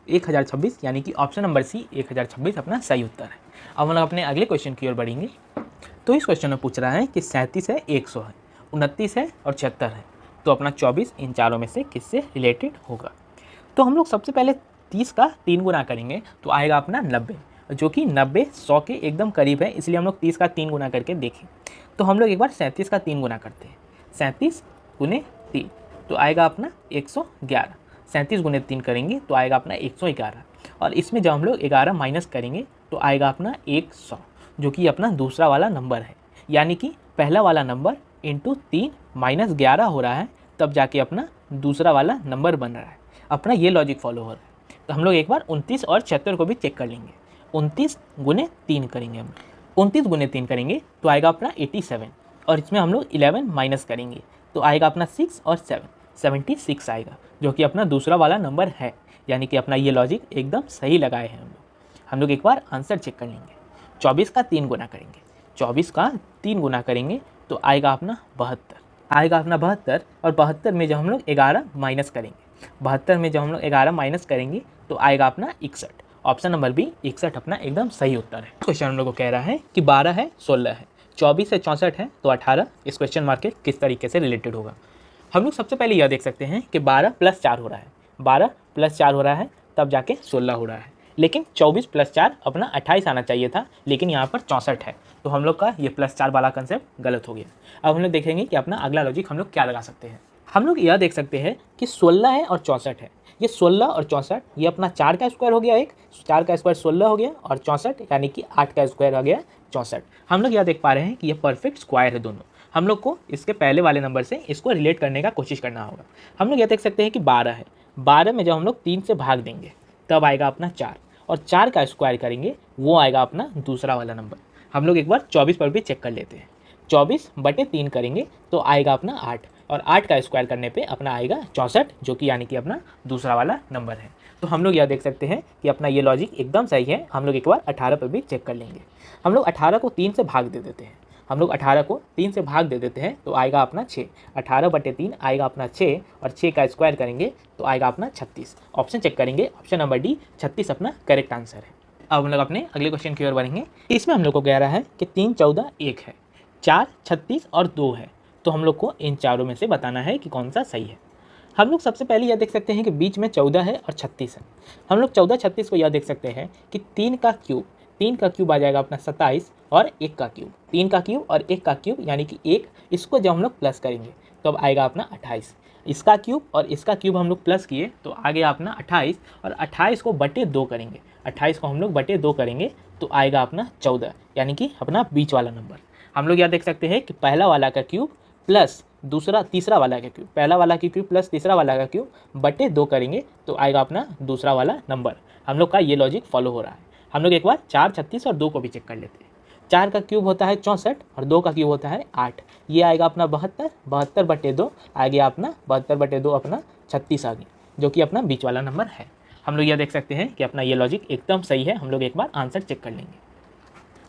Speaker 1: 1026 यानी कि ऑप्शन नंबर सी 1026 अपना सही उत्तर है। अब हम लोग अपने अगले क्वेश्चन की ओर बढ़ेंगे। तो इस क्वेश्चन में पूछ रहा है कि 37 है, 100 है, 29 है और 76 है, तो अपना 24 इन चारों में से किससे रिलेटेड होगा। तो हम लोग सबसे पहले 30 का 3 गुना करेंगे तो आएगा अपना 90, जो कि 90 100 के एकदम करीब है, इसलिए हम लोग 30 का 3 गुना करके देखें। तो हम लोग एक बार 37 का 3 गुना करते हैं, 37 गुने 3 तो आएगा अपना 111, 37 गुने 3 करेंगे तो आएगा अपना 111, और इसमें जब हम लोग 11 माइनस करेंगे तो आएगा अपना 100, जो कि अपना दूसरा वाला नंबर है। यानी कि पहला वाला नंबर इंटू 3 माइनस 11 हो रहा है, तब जाके अपना दूसरा वाला नंबर बन रहा है। अपना ये लॉजिक फॉलो हो रहा है। तो हम लोग एक बार 29 और 76 को भी चेक कर लेंगे। 29 गुने 3 करेंगे, हम 29 गुने 3 करेंगे तो आएगा अपना 87, और इसमें हम लोग 11 माइनस करेंगे तो आएगा अपना 6 और 7 76 आएगा, जो कि अपना दूसरा वाला नंबर है। यानी कि अपना ये लॉजिक एकदम सही लगाए हैं हम लोग एक बार आंसर चेक कर लेंगे। 24 का 3 गुना करेंगे, 24 का 3 गुना करेंगे तो आएगा अपना 72, आएगा अपना 72, और 72 में जब हम लोग 11 माइनस करेंगे, 72 में जब हम लोग 11 माइनस करेंगे तो आएगा अपना 61। ऑप्शन नंबर बी 61 अपना एकदम सही उत्तर है। क्वेश्चन हम लोग को कह रहा है कि 12 है, 16 है, 24 है, 64 है, तो 18 इस क्वेश्चन मार्क के किस तरीके से रिलेटेड होगा। हम लोग सबसे पहले यह देख सकते हैं कि 12 + 4 हो रहा है, 12 + 4 हो रहा है, तब जाके 16 हो रहा है। लेकिन 24 + 4 अपना 28 आना चाहिए था, लेकिन यहाँ पर 64 है, तो हम लोग का ये +4 वाला कंसेप्ट गलत हो गया। अब हम लोग देखेंगे कि अपना अगला लॉजिक हम लोग क्या लगा सकते हैं। हम लोग यह देख सकते हैं कि 16 है और 64 है, ये 16 और 64 ये अपना 4 का स्क्वायर हो गया, एक 4 का स्क्वायर 16 हो गया, और 64 यानी कि 8 का स्क्वायर हो गया 64। हम लोग यह देख पा रहे हैं कि ये परफेक्ट स्क्वायर है दोनों। हम लोग को इसके पहले वाले नंबर से इसको रिलेट करने का कोशिश करना होगा। हम लोग यह देख सकते हैं कि 12 है, 12 में जब हम लोग 3 से भाग देंगे तब आएगा अपना 4, और 4 का स्क्वायर करेंगे वो आएगा अपना दूसरा वाला नंबर। हम लोग एक बार 24 पर भी चेक कर लेते हैं। 24/3 करेंगे तो आएगा अपना 8, और 8 का स्क्वायर करने पे अपना आएगा 64, जो कि यानी कि अपना दूसरा वाला नंबर है। तो हम लोग यह देख सकते हैं कि अपना ये लॉजिक एकदम सही है। हम लोग एक बार 18 पर भी चेक कर लेंगे। हम लोग 18 को 3 से भाग दे देते हैं, हम लोग 18 को 3 से भाग दे देते हैं तो आएगा अपना 6, 18/3 आएगा अपना 6, और 6 का स्क्वायर करेंगे तो आएगा अपना 36। ऑप्शन चेक करेंगे, ऑप्शन नंबर डी 36 अपना करेक्ट आंसर है। अब हम लोग अपने अगले क्वेश्चन की ओर बढ़ेंगे। इसमें हम लोग को कह रहा है कि 3 14 1 है, 4 36 और 2 है, तो हम लोग को इन चारों में से बताना है कि कौन सा सही है। हम लोग सबसे पहले यह देख सकते हैं कि बीच में 14 है और 36 है। हम लोग 14 36 को यह देख सकते हैं कि 3 का क्यूब आ जाएगा अपना 27, और 1 का क्यूब, 3 का क्यूब और 1 का क्यूब यानी कि 1, इसको जब हम लोग प्लस करेंगे तो अब आएगा अपना 28। इसका क्यूब और इसका क्यूब हम लोग प्लस किए तो आ गया अपना 28, और 28 को बटे 2 करेंगे, 28 को हम लोग बटे 2 करेंगे तो आएगा अपना 14, यानी कि अपना बीच वाला नंबर। हम लोग यह देख सकते हैं कि पहला वाला का क्यूब प्लस तीसरा वाला का क्यूब, पहला वाला की क्यूब प्लस तीसरा वाला का क्यूब बटे 2 करेंगे तो आएगा अपना दूसरा वाला नंबर। हम लोग का ये लॉजिक फॉलो हो रहा है। हम लोग एक बार 4 36 और 2 को भी चेक कर लेते हैं। 4 का क्यूब होता है 64 और 2 का क्यूब होता है 8, ये आएगा अपना 72, 72/2 आ गया अपना 72/2 अपना 36 आ गया, जो कि अपना बीच वाला नंबर है। हम लोग यह देख सकते हैं कि अपना ये लॉजिक एकदम सही है। हम लोग एक बार आंसर चेक कर लेंगे।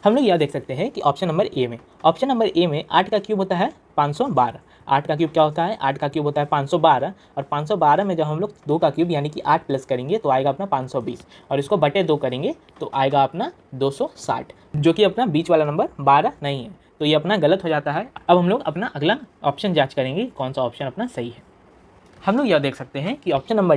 Speaker 1: हम लोग यह देख सकते हैं कि ऑप्शन नंबर ए में 8 का क्यूब होता है 512, 8 का क्यूब क्या होता है, 8 का क्यूब होता है 512, और 512 में जब हम लोग 2 का क्यूब यानी कि 8 प्लस करेंगे तो आएगा अपना 520, और इसको बटे 2 करेंगे तो आएगा अपना 260, जो कि अपना बीच वाला नंबर 12 नहीं है, तो ये अपना गलत हो जाता है। अब हम लोग अपना अगला ऑप्शन जाँच करेंगे कौन सा ऑप्शन अपना सही है। हम लोग यह देख सकते हैं कि ऑप्शन नंबर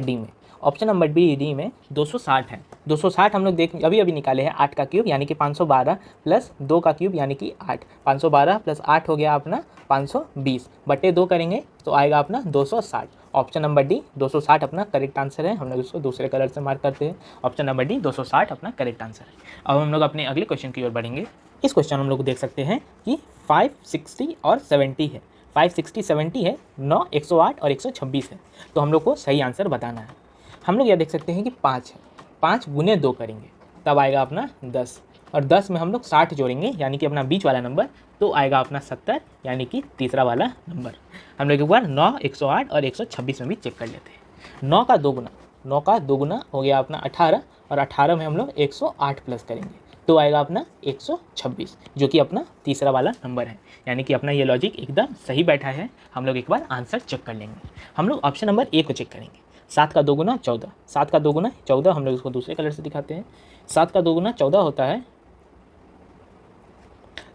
Speaker 1: डी में 260 है। 260 हम लोग अभी निकाले हैं। 8 का क्यूब यानी कि 512 प्लस 2 का क्यूब यानी कि 8, 512 प्लस 8 हो गया अपना 520, बटे 2 करेंगे तो आएगा अपना 260। ऑप्शन नंबर डी 260 अपना करेक्ट आंसर है। हम लोग इसको दूसरे कलर से मार्क करते हैं। ऑप्शन नंबर डी 260 अपना करेक्ट आंसर है। अब हम लोग अपने अगले क्वेश्चन की ओर बढ़ेंगे। इस क्वेश्चन हम लोग देख सकते हैं कि 5 60 और 70 है, 5 60 70 है, 9 108 और 126 है, तो हम लोग को सही आंसर बताना है। हम लोग यह देख सकते हैं कि 5 है, 5 गुने 2 करेंगे तब आएगा अपना 10, और 10 में हम लोग 60 जोड़ेंगे यानी कि अपना बीच वाला नंबर, तो आएगा अपना 70 यानी कि तीसरा वाला नंबर। हम लोग एक बार 9, 108 और 126 में भी चेक कर लेते हैं। 9 का 2 गुना, 9 का 2 गुना हो गया अपना 18 और 18 में हम लोग 108 प्लस करेंगे तो आएगा अपना 126 जो कि अपना तीसरा वाला नंबर है। यानी कि अपना ये लॉजिक एकदम सही बैठा है। हम लोग एक बार आंसर चेक कर लेंगे। हम लोग ऑप्शन नंबर ए को चेक करेंगे। 7 का 2 गुना 14, 7 का 2 गुना 14, हम लोग इसको दूसरे कलर से दिखाते हैं। 7 का 2 गुना 14 होता है,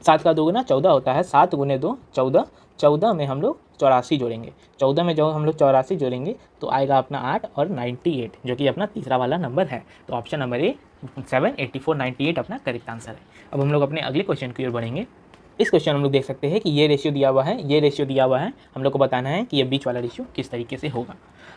Speaker 1: 7 का 2 गुना 14 होता है, 7 गुने 2 14, 14 में हम लोग 84 जोड़ेंगे, 14 में जो हम लोग 84 जोड़ेंगे तो आएगा अपना 8 और 98 जो कि अपना तीसरा वाला नंबर है। तो ऑप्शन नंबर ए 7, 84, 98 अपना करेक्ट आंसर है। अब हम लोग अपने अगले क्वेश्चन की ओर बढ़ेंगे। इस क्वेश्चन हम लोग देख सकते हैं कि ये रेशियो दिया हुआ है, ये रेशियो दिया हुआ है। हम लोग को बताना है कि ये बीच वाला रेशियो किस तरीके से होगा।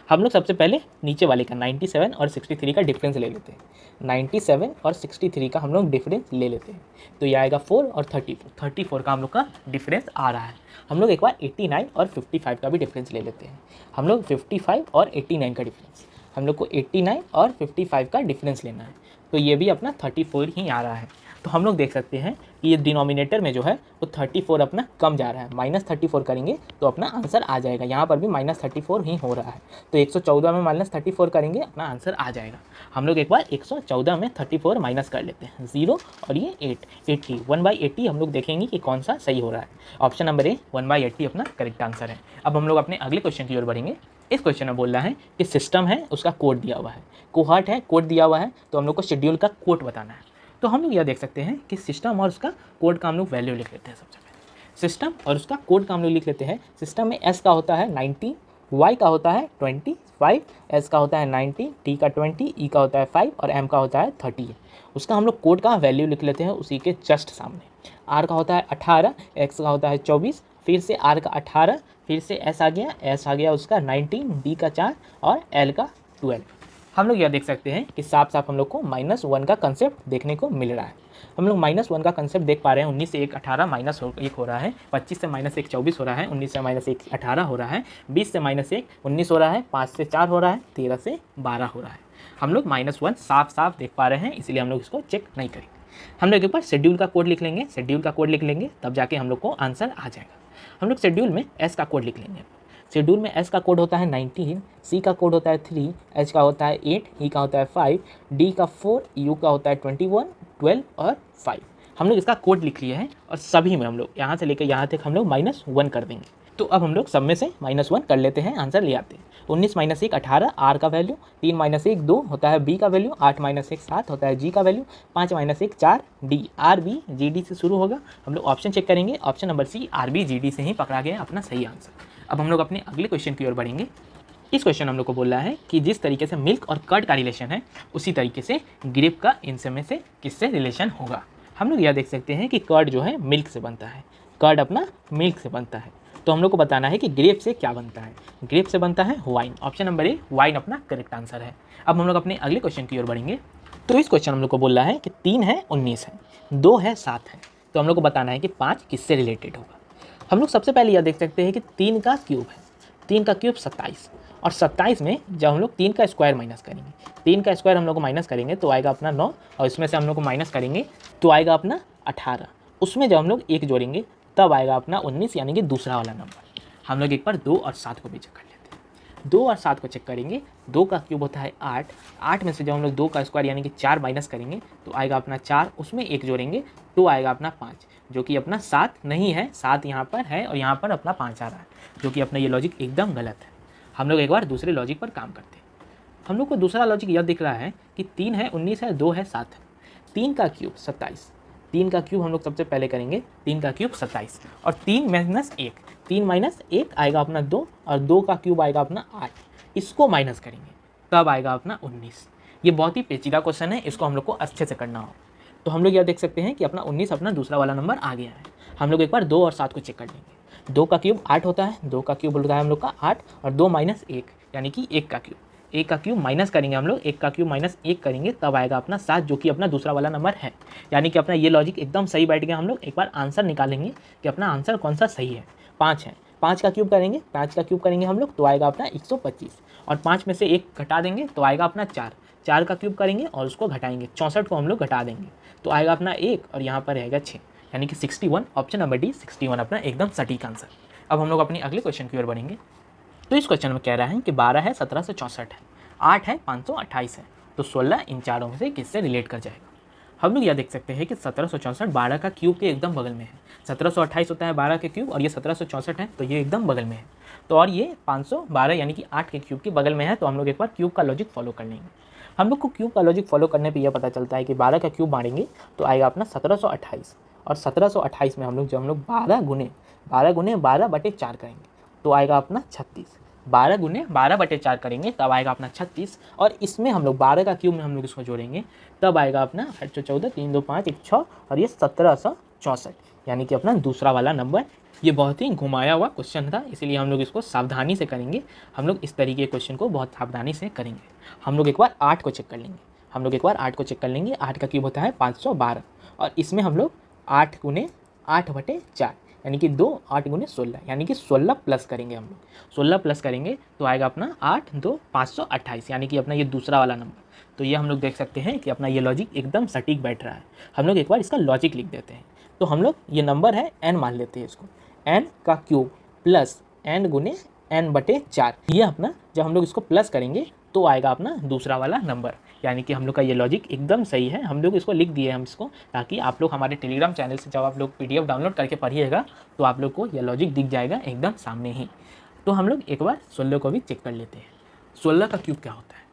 Speaker 1: हम लोग सबसे पहले नीचे वाले का 97 और 63 का डिफरेंस ले लेते हैं। 97 और 63 का हम लोग डिफरेंस ले लेते हैं तो ये आएगा 4 और 34 का हम लोग का डिफरेंस आ रहा है। हम लोग एक बार 89 और 55 का भी डिफरेंस ले लेते हैं। हम लोग 55 और 89 का डिफरेंस, हम लोग को 89 और 55 का डिफरेंस लेना है तो ये भी अपना 34 ही आ रहा है। तो हम लोग देख सकते हैं कि ये डिनोमिनेटर में जो है वो 34 अपना कम जा रहा है, -34 करेंगे तो अपना आंसर आ जाएगा। यहाँ पर भी -34 ही हो रहा है तो 114 में -34 करेंगे अपना आंसर आ जाएगा। हम लोग एक बार 114 में 34 माइनस कर लेते हैं, 0 और ये 80, 1/80 हम लोग देखेंगे कि कौन सा सही हो रहा है। ऑप्शन नंबर ए 1/80 अपना करेक्ट आंसर है। अब हम लोग अपने अगले क्वेश्चन की ओर बढ़ेंगे। इस क्वेश्चन में बोल रहा है कि सिस्टम है, उसका कोड दिया हुआ है, कोहॉर्ट है, कोड दिया हुआ है, तो हम लोग को शेड्यूल का कोड बताना है। तो हम लोग यह देख सकते हैं कि सिस्टम और उसका कोड का हम लोग वैल्यू लिख लेते हैं। सबसे पहले सिस्टम और उसका कोड का हम लोग लिख लेते हैं। सिस्टम में एस का होता है 90, वाई का होता है 25, एस का होता है 90, टी का 20, ई का होता है 5 और एम का होता है 30। उसका हम लोग कोड का वैल्यू लिख लेते हैं उसी के जस्ट सामने। आर का होता है 18, एक्स का होता है 24, फिर से आर का 18, फिर से एस आ गया उसका 19, डी का 4 और एल का 12। हम लोग यह देख सकते हैं कि साफ साफ हम लोग को -1 का कंसेप्ट देखने को मिल रहा है। हम लोग -1 का कंसेप्ट देख पा रहे हैं। 19 से 1 18 -1 हो रहा है, 25 से -1 24 हो रहा है, 19 से -1 18 हो रहा है, 20 से -1 19 हो रहा है, 5 से 4 हो रहा है, 13 से 12 हो रहा है। हम लोग -1 साफ साफ देख पा रहे हैं, इसलिए हम लोग इसको चेक नहीं करेंगे। हम लोग एक बार शेड्यूल का कोड लिख लेंगे, शेड्यूल का कोड लिख लेंगे तब जाके हम लोग को आंसर आ जाएगा। हम लोग शेड्यूल में एस का कोड लिख लेंगे। शेड्यूल में एस का कोड होता है 19, सी का कोड होता है 3, एच का होता है 8, ई का होता है 5, डी का 4, यू का होता है 21, 12 और 5। हम लोग इसका कोड लिख लिए हैं और सभी में हम लोग यहाँ से लेकर यहाँ तक हम लोग -1 कर देंगे। तो अब हम लोग सब में से -1 कर लेते हैं, आंसर ले आते हैं। 19 - 1 18 आर का वैल्यू, 3 - 1 2 होता है बी का वैल्यू, 8 - 1 7 होता है जी का value, 5 - 1 4 D, R B G D से शुरू होगा। हम लोग ऑप्शन चेक करेंगे, option number C R B G D से ही पकड़ा गया अपना सही आंसर। अब हम लोग अपने अगले क्वेश्चन की ओर बढ़ेंगे। इस क्वेश्चन हम लोग को बोल रहा है कि जिस तरीके से मिल्क और कर्ड का रिलेशन है उसी तरीके से ग्रेप का इनसे में से किससे रिलेशन होगा। हम लोग यह देख सकते हैं कि कर्ड जो है मिल्क से बनता है, कर्ड अपना मिल्क से बनता है। तो हम लोग को बताना है कि ग्रेप से क्या बनता है। ग्रेप से बनता है वाइन। ऑप्शन नंबर ए वाइन अपना करेक्ट आंसर है। अब हम लोग अपने अगले क्वेश्चन की ओर बढ़ेंगे। तो इस क्वेश्चन हम लोग को बोल रहा है कि 3 है 19 है, 2 है 7 है, तो हम लोग को बताना है कि 5 किससे रिलेटेड होगा। हम लोग सबसे पहले यह देख सकते हैं कि 3 का क्यूब है, 3 का क्यूब 27 और 27 में जब हम लोग 3 का स्क्वायर माइनस करेंगे, 3 का स्क्वायर हम लोग को माइनस करेंगे तो आएगा अपना 9 और इसमें से हम लोग को माइनस करेंगे तो आएगा अपना 18। उसमें जब हम लोग 1 जोड़ेंगे तब आएगा अपना 19 यानी कि दूसरा वाला नंबर। हम लोग एक बार 2 और 7 को भी चेक कर लेते हैं। 2 और 7 को चेक करेंगे, 2 का क्यूब होता है 8, 8 में से जब हम लोग 2 का स्क्वायर यानी कि 4 माइनस करेंगे तो आएगा अपना 4, उसमें 1 जोड़ेंगे तो आएगा अपना 5 जो कि अपना 7 नहीं है, 7 यहाँ पर है और यहाँ पर अपना 5 आ रहा है जो कि अपना ये लॉजिक एकदम गलत है। हम लोग एक बार दूसरे लॉजिक पर काम करते हैं। हम लोग को दूसरा लॉजिक यह दिख रहा है कि 3 है 19 है, 2 है 7 है, 3 का क्यूब 27, 3 का क्यूब हम लोग सबसे पहले करेंगे, 3 का क्यूब 27 और 3 माइनस 1, 3 माइनस 1 आएगा अपना 2 और 2 का क्यूब आएगा अपना 8, इसको माइनस करेंगे तब आएगा अपना 19। ये बहुत ही पेचीदा क्वेश्चन है, इसको हम लोग को अच्छे से करना हो। तो हम लोग यह देख सकते हैं कि अपना 19 अपना दूसरा वाला नंबर आ गया है। हम लोग एक बार 2 और 7 को चेक कर लेंगे। 2 का क्यूब 8 होता है, 2 का क्यूब होता है हम लोग का 8 और 2 माइनस 1 यानी कि 1 का क्यूब, 1 का क्यूब माइनस करेंगे हम लोग, 1 का क्यूब माइनस 1 करेंगे तब आएगा अपना 7 जो कि अपना दूसरा वाला नंबर है। यानी कि अपना ये लॉजिक एकदम सही बैठ गया। हम लोग एक बार आंसर निकालेंगे कि अपना आंसर कौन सा सही है। 5 है, 5 का क्यूब करेंगे, 5 का क्यूब करेंगे हम लोग तो आएगा अपना 125 और 5 में से 1 घटा देंगे तो आएगा अपना 4, 4 का क्यूब करेंगे और उसको घटाएंगे, 64 को हम लोग घटा देंगे तो आएगा अपना 1 और यहाँ पर रहेगा 6, यानी कि 61। ऑप्शन नंबर डी 61 अपना एकदम सटीक आंसर। अब हम लोग अपनी अगले क्वेश्चन की ओर बढ़ेंगे। तो इस क्वेश्चन में कह रहा है कि 12 है 1764 है, 8 है 528 है, तो 16 इन चारों में से किससे रिलेट कर जाएगा। हम लोग यह देख सकते हैं कि 1764 12 का क्यूब के एकदम बगल में है, 1728 होता है 12 के क्यूब और ये 1764 है तो ये एकदम बगल में है। तो और ये 512 यानी कि 8 के क्यूब के बगल में है। तो हम लोग एक बार क्यूब का लॉजिक फॉलो कर लेंगे। हम लोग को क्यूब का लॉजिक फॉलो करने पे यह पता चलता है कि 12 का क्यूब मारेंगे तो आएगा अपना 1728 और 1728 में हम लोग 12 गुने 12/4 करेंगे तो आएगा अपना 36। 12 गुने 12/4 करेंगे तब आएगा अपना 36 और इसमें हम लोग 12 का क्यूब में हम लोग इसको जोड़ेंगे तब आएगा अपना 8 14 3 2 5 1 6 और ये 1764 यानी कि अपना दूसरा वाला नंबर। ये बहुत ही घुमाया हुआ क्वेश्चन था, इसीलिए हम लोग इसको सावधानी से करेंगे। हम लोग इस तरीके के क्वेश्चन को बहुत सावधानी से करेंगे। हम लोग एक बार 8 को चेक कर लेंगे। 8 का क्यूब होता है 512 और इसमें हम लोग 8 गुने 8/4 यानी कि 2 8 गुने 16 यानी कि 16 प्लस करेंगे। हम लोग 16 प्लस करेंगे तो आएगा अपना 8 2 528 यानी कि अपना ये दूसरा वाला नंबर। तो ये हम लोग देख सकते हैं कि अपना ये लॉजिक एकदम सटीक बैठ रहा है। हम लोग एक बार इसका लॉजिक लिख देते हैं। तो हम लोग ये नंबर है n मान लेते हैं इसको, n का क्यूब प्लस n गुने n/4। ये अपना जब हम लोग इसको प्लस करेंगे तो आएगा अपना दूसरा वाला नंबर, यानी कि हम लोग का ये लॉजिक एकदम सही है। हम लोग इसको लिख दिए हम इसको, ताकि आप लोग हमारे टेलीग्राम चैनल से जब आप लोग PDF डाउनलोड करके पढ़िएगा तो आप लोग को ये लॉजिक दिख जाएगा एकदम सामने ही। तो हम लोग एक बार 16 को भी चेक कर लेते हैं। 16 का क्यूब क्या होता है?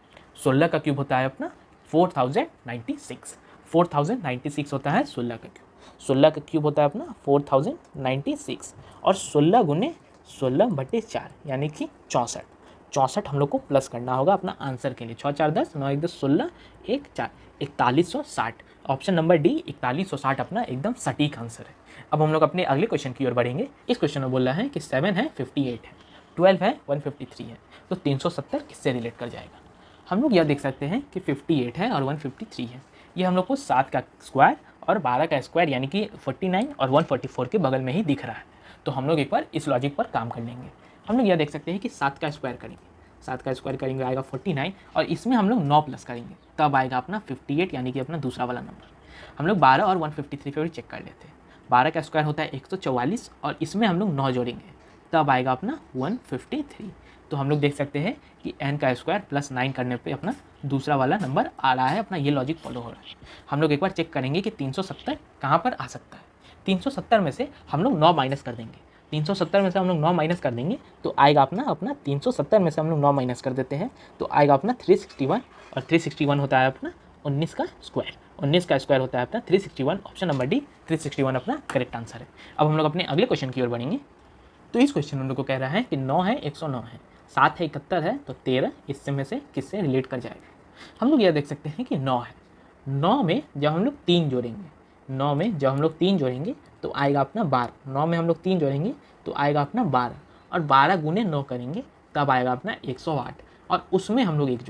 Speaker 1: 16 का क्यूब होता है अपना 4096। 4096 होता है 16 का क्यूब। 16 का क्यूब होता है अपना 4096 और 16 गुने 16/4 यानी कि 64। 64 हम लोग को प्लस करना होगा अपना आंसर के लिए। 6 4 10 9 1 10 16 1 4 4160। ऑप्शन नंबर डी 4160 अपना एकदम सटीक आंसर है। अब हम लोग अपने अगले क्वेश्चन की ओर बढ़ेंगे। इस क्वेश्चन में बोल रहा है कि 7 है 58 है, 12 है 153 है, तो 370 किससे रिलेट कर जाएगा। हम लोग यह देख सकते हैं कि 58 है और 153 है। ये हम लोग को 7 का स्क्वायर और 12 का स्क्वायर यानी कि 49 और 144 के बगल में ही दिख रहा है। तो हम लोग एक बार इस लॉजिक पर काम कर लेंगे। हम लोग यह देख सकते हैं कि 7 का स्क्वायर करेंगे, 7 का स्क्वायर करेंगे आएगा 49 और इसमें हम लोग 9 प्लस करेंगे तब आएगा अपना 58 यानी कि अपना दूसरा वाला नंबर। हम लोग 12 और 153 पे भी चेक कर लेते हैं। 12 का स्क्वायर होता है 144 और इसमें हम लोग 9 जोड़ेंगे तब आएगा अपना 153। तो हम लोग देख सकते हैं कि n का स्क्वायर प्लस 9 करने पे अपना दूसरा वाला नंबर आ रहा है। अपना ये लॉजिक फॉलो हो रहा है। हम लोग एक बार चेक करेंगे कि 370 कहाँ पर आ सकता है। 370 में से हम लोग 9 माइनस कर देंगे। 370 में से हम लोग 9 माइनस कर देंगे तो आएगा अपना 370 में से हम लोग 9 माइनस कर देते हैं तो आएगा अपना 361 और 361 होता है अपना 19 का स्क्वायर। 19 का स्क्वायर होता है अपना 361। ऑप्शन नंबर डी 361 अपना करेक्ट आंसर है। अब हम लोग अपने अगले क्वेश्चन की ओर बढ़ेंगे। तो इस क्वेश्चन में हम लोग को कह रहा है कि 9 है 109 है, 7 है 71 है, तो 13 इससे में से किससे रिलेट कर जाएगा। हम लोग यह देख सकते हैं कि 9 है। 9 में जब हम लोग 3 जोड़ेंगे, 9 में जब हम लोग 3 जोड़ेंगे तो आएगा अपना 12। 9 में हम लोग 3 जोड़ेंगे तो आएगा अपना 12 और 12 गुने 9 करेंगे तब आएगा अपना 108 और उसमें हम लोग 1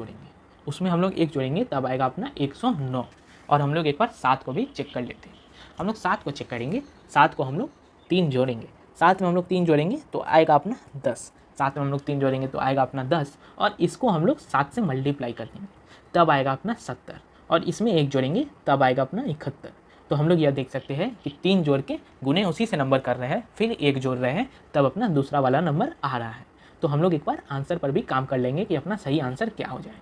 Speaker 1: जोड़ेंगे तब आएगा अपना 109। और हम लोग एक बार 7 को भी चेक कर लेते हैं। हम लोग 7 को चेक करेंगे। 7 को हम लोग 3 जोड़ेंगे, 7 में हम लोग 3 जोड़ेंगे तो आएगा अपना 10। 7 में हम लोग 3 जोड़ेंगे तो आएगा अपना 10 और इसको हम लोग 7 से मल्टीप्लाई कर देंगे तब आएगा अपना 70 और इसमें 1 जोड़ेंगे तब आएगा अपना 71। तो हम लोग यह देख सकते हैं कि 3 जोड़ के गुने उसी से नंबर कर रहे हैं, फिर 1 जोड़ रहे हैं तब अपना दूसरा वाला नंबर आ रहा है। तो हम लोग एक बार आंसर पर भी काम कर लेंगे कि अपना सही आंसर क्या हो जाए।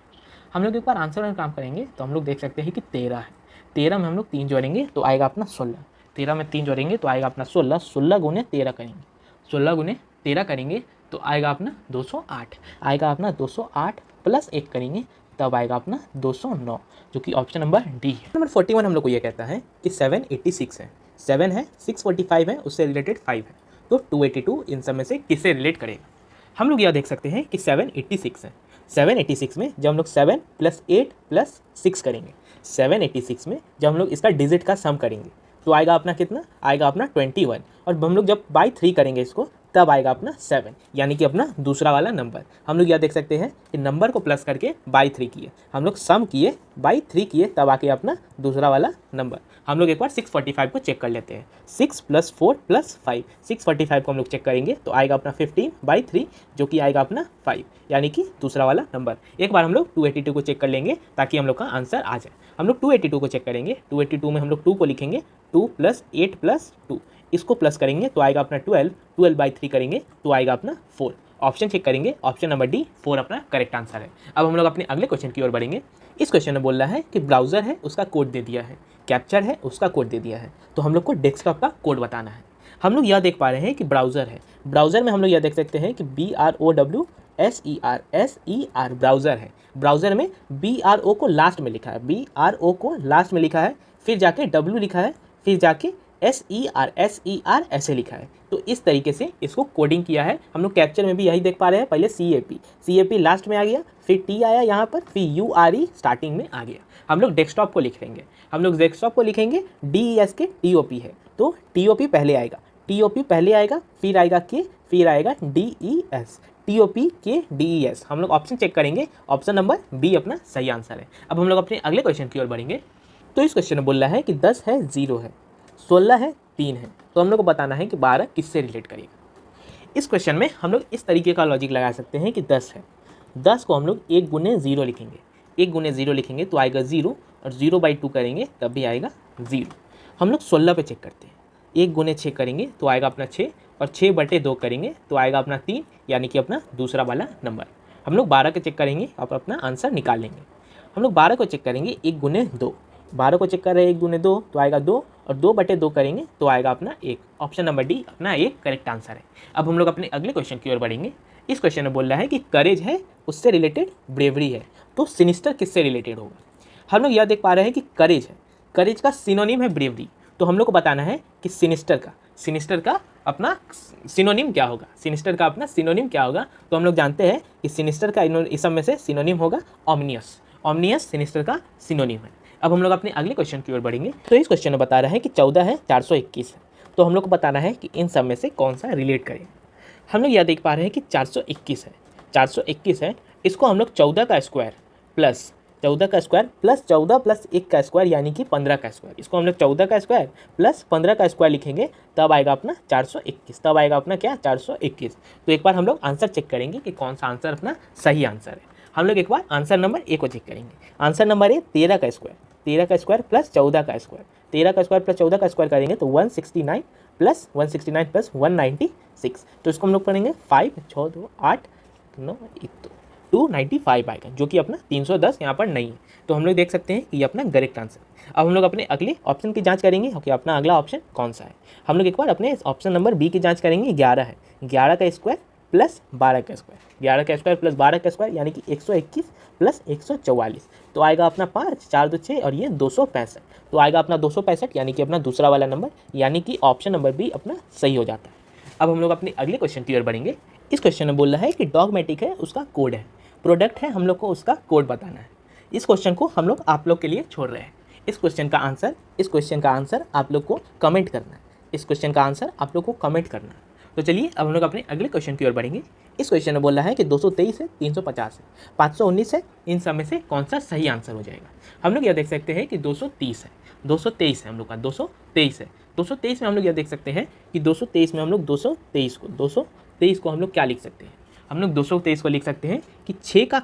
Speaker 1: हम लोग एक बार आंसर पर काम करेंगे तो हम लोग देख सकते हैं कि 13 है। 13 में हम लोग 3 जोड़ेंगे तो आएगा अपना 16। 13 में 3 जोड़ेंगे तो आएगा अपना 16। 16 गुने 13 करेंगे, 16 गुने 13 करेंगे तो आएगा अपना 208। आएगा अपना 208 प्लस 1 करेंगे तब आएगा अपना 209 जो कि ऑप्शन नंबर डी है। नंबर 41 हम लोग को ये कहता है कि 786 है, 7 है 645 है, उससे रिलेटेड 5 है, तो 282 इन सब में से किससे रिलेट करेगा। हम लोग यह देख सकते हैं कि 786 है। 786 में जब हम लोग 7 + 8 + 6 करेंगे, 786 में जब हम लोग इसका डिजिट का सम करेंगे तो आएगा अपना कितना, आएगा अपना 21 और हम लोग जब बाई 3 करेंगे इसको तब आएगा अपना 7, यानी कि अपना दूसरा वाला नंबर। हम लोग यह देख सकते हैं कि नंबर को प्लस करके बाई 3 किए, हम लोग सम किए बाई 3 किए, तब आके अपना दूसरा वाला नंबर। हम लोग एक बार 645 को चेक कर लेते हैं। 6 + 4 + 5, 645 को हम लोग चेक करेंगे तो आएगा अपना 15/3, जो कि आएगा अपना 5, यानी कि दूसरा वाला नंबर। एक बार हम लोग 282 को चेक कर लेंगे ताकि हम लोग का आंसर आ जाए। हम लोग 282 को चेक करेंगे। 282 में हम लोग 2 को लिखेंगे, 2 + 8 + 2, इसको प्लस करेंगे तो आएगा अपना 12, 12/3 करेंगे तो आएगा अपना 4। ऑप्शन चेक करेंगे, ऑप्शन नंबर डी 4 अपना करेक्ट आंसर है। अब हम लोग अपने अगले क्वेश्चन की ओर बढ़ेंगे। इस क्वेश्चन में बोल रहा है कि ब्राउज़र है उसका कोड दे दिया है, कैप्चर है उसका कोड दे दिया है, तो हम लोग को डेस्कटॉप का कोड बताना है। हम लोग यह देख पा रहे हैं कि ब्राउज़र है, ब्राउज़र में हम लोग यह देख सकते हैं कि BROWSER ब्राउज़र है। ब्राउज़र में BRO को लास्ट में लिखा है, BRO को लास्ट में लिखा है, फिर जाके W लिखा है, फिर जाके SER ऐसे लिखा है। तो इस तरीके से इसको कोडिंग किया है। हम लोग कैप्चर में भी यही देख पा रहे हैं, पहले CAP लास्ट में आ गया, फिर T आया यहाँ पर, फिर URE स्टार्टिंग में आ गया। हम लोग डेस्कटॉप को लिख लेंगे, हम लोग डेस्कटॉप को लिखेंगे DES के TOP है, तो TOP पहले आएगा, TOP पहले आएगा, फिर आएगा के, फिर आएगा DES, TOP के DES। हम लोग ऑप्शन चेक करेंगे, ऑप्शन नंबर बी अपना सही आंसर है। अब हम लोग अपने अगले क्वेश्चन की ओर बढ़ेंगे। तो इस क्वेश्चन में बोल रहा है कि 10 है 0 है, 16 है 3 है, तो हम लोग को बताना है कि 12 किससे रिलेट करेगा। इस क्वेश्चन में हम लोग इस तरीके का लॉजिक लगा सकते हैं कि 10 है, 10 को हम लोग 1 × 0 लिखेंगे, 1 × 0 लिखेंगे तो आएगा 0, और 0/2 करेंगे तब भी आएगा 0। हम लोग 16 पे चेक करते हैं, 1 × 6 करेंगे तो आएगा अपना 6, और 6/2 करेंगे तो आएगा अपना 3, यानी कि अपना दूसरा वाला नंबर। हम लोग 12 के चेक करेंगे और अपना आंसर निकाल लेंगे। हम लोग 12 को चेक करेंगे 1 × 2, 12 को चेक कर रहे हैं 1 × 2 तो आएगा 2, और 2/2 करेंगे तो आएगा अपना 1। ऑप्शन नंबर डी अपना 1 करेक्ट आंसर है। अब हम लोग अपने अगले क्वेश्चन की ओर बढ़ेंगे। इस क्वेश्चन में बोल रहा है कि करेज है उससे रिलेटेड ब्रेवरी है, तो सिनिस्टर किससे रिलेटेड होगा। हम लोग यह देख पा रहे हैं कि करेज है, करेज का सिनोनिम है ब्रेवरी, तो हम लोग को बताना है कि सिनिस्टर का अपना सिनोनिम क्या होगा, सिनिस्टर का अपना सिनोनिम क्या होगा। तो हम लोग जानते हैं कि सिनिस्टर का इस सब में से सिनोनिम होगा ऑमनियस, ऑमनियस सिनिस्टर का सिनोनिम है। अब हम लोग अपने अगले क्वेश्चन की ओर बढ़ेंगे। तो इस क्वेश्चन में बता रहा है कि 14 है 421 है, तो हम लोग को बताना है कि इन सब में से कौन सा रिलेट करें। हम लोग यह देख पा रहे हैं कि 421 है, 421 है, इसको हम लोग 14 का स्क्वायर प्लस 14 का स्क्वायर प्लस 14 + 1 का स्क्वायर यानी कि 15 का स्क्वायर, इसको हम लोग 14 का स्क्वायर प्लस 15 का स्क्वायर लिखेंगे तब आएगा अपना 421, तब आएगा अपना क्या 421। तो एक बार हम लोग आंसर चेक करेंगे कि कौन सा आंसर अपना सही आंसर है। हम लोग एक बार आंसर नंबर ए को चेक करेंगे। आंसर नंबर ए 13 का स्क्वायर, 13 का स्क्वायर प्लस 14 का स्क्वायर, 13 का स्क्वायर प्लस 14 का स्क्वायर करेंगे तो 169 + 196, तो इसको हम लोग पढ़ेंगे 5 6 2 8 9 1 295 आएगा, जो कि अपना 310 यहाँ पर नहीं है। तो हम लोग देख सकते हैं कि ये अपना करेक्ट आंसर है। अब हम लोग अपने अगले ऑप्शन की जांच करेंगे कि अपना अगला ऑप्शन कौन सा है। हम लोग एक बार अपने ऑप्शन नंबर बी की जांच करेंगे। 11 है, 11 का स्क्वायर प्लस 12 का स्क्वायर, 11 का स्क्वायर प्लस 12 का स्क्वायर यानी कि 121 + 144, तो आएगा अपना 5 4 2 6 और ये 265, तो आएगा अपना 265 यानी कि अपना दूसरा वाला नंबर, यानी कि ऑप्शन नंबर बी अपना सही हो जाता है। अब हम लोग अपने अगले क्वेश्चन की ओर बढ़ेंगे। इस क्वेश्चन में बोल रहा है कि डॉगमेटिक है उसका कोड है, प्रोडक्ट है हम लोग को उसका कोड बताना है। इस क्वेश्चन को हम लोग आप लोग के लिए छोड़ रहे हैं। इस क्वेश्चन का आंसर आप लोग को कमेंट करना है, इस क्वेश्चन का आंसर आप लोग को कमेंट करना है। तो चलिए अब हम लोग अपने अगले क्वेश्चन की ओर बढ़ेंगे। इस क्वेश्चन में बोल रहा है कि 223 है, 350 है, 519 है, इन सब में से कौन सा सही आंसर हो जाएगा। हम लोग यह देख सकते हैं कि 230 है, 223 है हम लोग का, 223 है। 223 में हम लोग यह देख सकते हैं कि 223 में हम लोग 223 को हम लोग क्या लिख सकते हैं। हम लोग 223 को लिख सकते हैं कि 6 का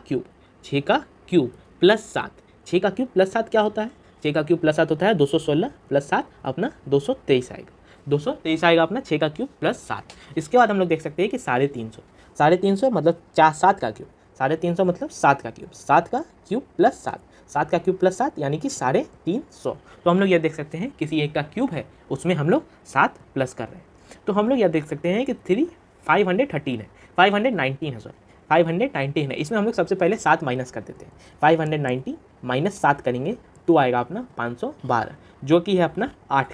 Speaker 1: क्यूब प्लस 7, 6 का क्यूब प्लस 7 क्या होता है, 6 का क्यूब प्लस 7 होता है 216 प्लस 7 अपना 223 आएगा, 223 आएगा अपना 6 का क्यूब प्लस 7। इसके बाद हम लोग देख सकते हैं कि 350 मतलब 7 का क्यूब, 350 मतलब 7 का क्यूब, 7 का क्यूब प्लस 7, 7 का क्यूब प्लस 7 यानी कि 350। तो हम लोग यह देख सकते हैं किसी एक का क्यूब है उसमें हम लोग 7 प्लस कर रहे हैं। तो हम लोग यह देख सकते हैं कि 519 है, 519 है, इसमें हम लोग सबसे पहले 7 माइनस कर देते हैं। 590 - 7 करेंगे तो आएगा अपना 512, जो कि है अपना 8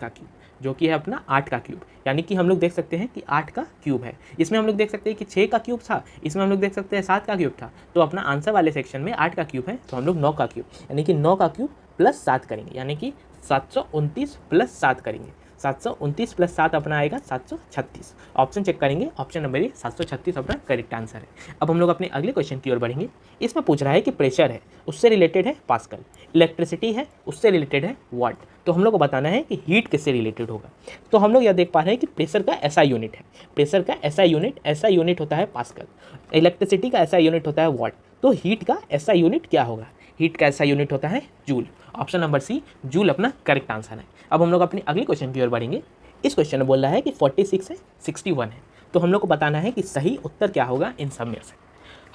Speaker 1: का क्यूब, यानी कि हम लोग देख सकते हैं कि 8 का क्यूब है। इसमें हम लोग देख सकते हैं कि 6 का क्यूब था, इसमें हम लोग देख सकते हैं 7 का क्यूब था, तो अपना आंसर वाले सेक्शन में 8 का क्यूब है, तो हम लोग 9 का क्यूब यानी कि 9 का क्यूब प्लस 7 करेंगे, यानी कि 729 प्लस 7 करेंगे, 729 प्लस 7 अपना आएगा 736। ऑप्शन चेक करेंगे, ऑप्शन नंबर ए 736 अपना करेक्ट आंसर है। अब हम लोग अपने अगले क्वेश्चन की ओर बढ़ेंगे। इसमें पूछ रहा है कि प्रेशर है उससे रिलेटेड है पास्कल, इलेक्ट्रिसिटी है उससे रिलेटेड है वाट। तो हम लोग को बताना है कि हीट किससे रिलेटेड होगा। तो हम लोग यह देख पा रहे हैं कि प्रेशर का ऐसा यूनिट है, प्रेशर का ऐसा यूनिट होता है पास्कल, इलेक्ट्रिसिटी का ऐसा यूनिट होता है वाट। तो हीट का ऐसा यूनिट क्या होगा? हीट का ऐसा यूनिट होता है joule. Option number C joule अपना करेक्ट आंसर है। अब हम लोग अपने अगले क्वेश्चन की ओर बढ़ेंगे। इस क्वेश्चन में बोल रहा है कि 46 है 61 है, तो हम लोग को बताना है कि सही उत्तर क्या होगा इन सब में से।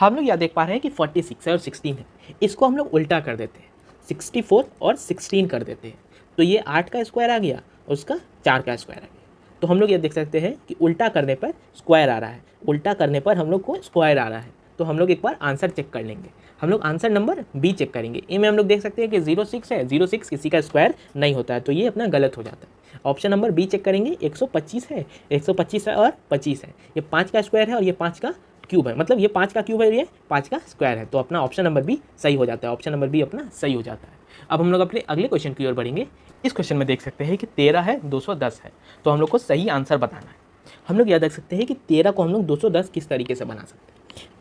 Speaker 1: हम लोग यह देख पा रहे हैं कि 46 है और 16 है, इसको हम लोग उल्टा कर देते हैं, 64 और 16 कर देते हैं। तो ये 8 का स्क्वायर आ गया, उसका 4 का स्क्वायर आ गया। तो हम लोग ये देख सकते हैं कि उल्टा करने पर स्क्वायर आ रहा है, उल्टा करने पर हम लोग को स्क्वायर आ रहा है। तो हम लोग एक बार आंसर चेक कर लेंगे। हम लोग आंसर नंबर बी चेक करेंगे। ए में हम लोग देख सकते हैं कि 06 है, 06 किसी का स्क्वायर नहीं होता है, तो ये अपना गलत हो जाता है। ऑप्शन नंबर बी चेक करेंगे, 125 है, 125 है और 25 है, ये 5 का स्क्वायर है और ये 5 का क्यूब है, मतलब ये 5 का क्यूब है, ये 5 का स्क्वायर है। तो अपना ऑप्शन नंबर बी सही हो जाता है, ऑप्शन नंबर बी अपना सही हो जाता है। अब हम लोग अपने अगले क्वेश्चन की ओर बढ़ेंगे। इस क्वेश्चन में देख सकते हैं कि 13 है 210 है, तो हम लोग को सही आंसर बताना है। हम लोग याद रख सकते हैं कि 13 को हम लोग 210 किस तरीके से बना सकते हैं।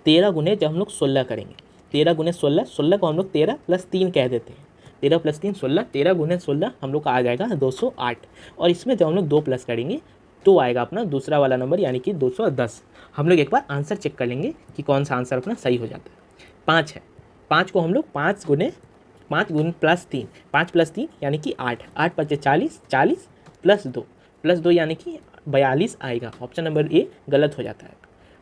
Speaker 1: 13 गुने जब हम लोग 16 करेंगे, 13 गुने 16, 16 को हम लोग 13 + 3 कह देते हैं, 13 + 3 16, 13 गुने 16 हम लोग का आ जाएगा 208। और इसमें जब हम लोग 2 प्लस करेंगे तो आएगा अपना दूसरा वाला नंबर यानी कि 210। हम लोग एक बार आंसर चेक कर लेंगे कि कौन सा आंसर अपना सही हो जाता है। 5 है, 5 को हम लोग 5 गुने +3, 5 + 3 यानी कि 8, 8 × 5 = 40, 40 + 2 यानी कि 42 आएगा। ऑप्शन नंबर ए गलत हो जाता है।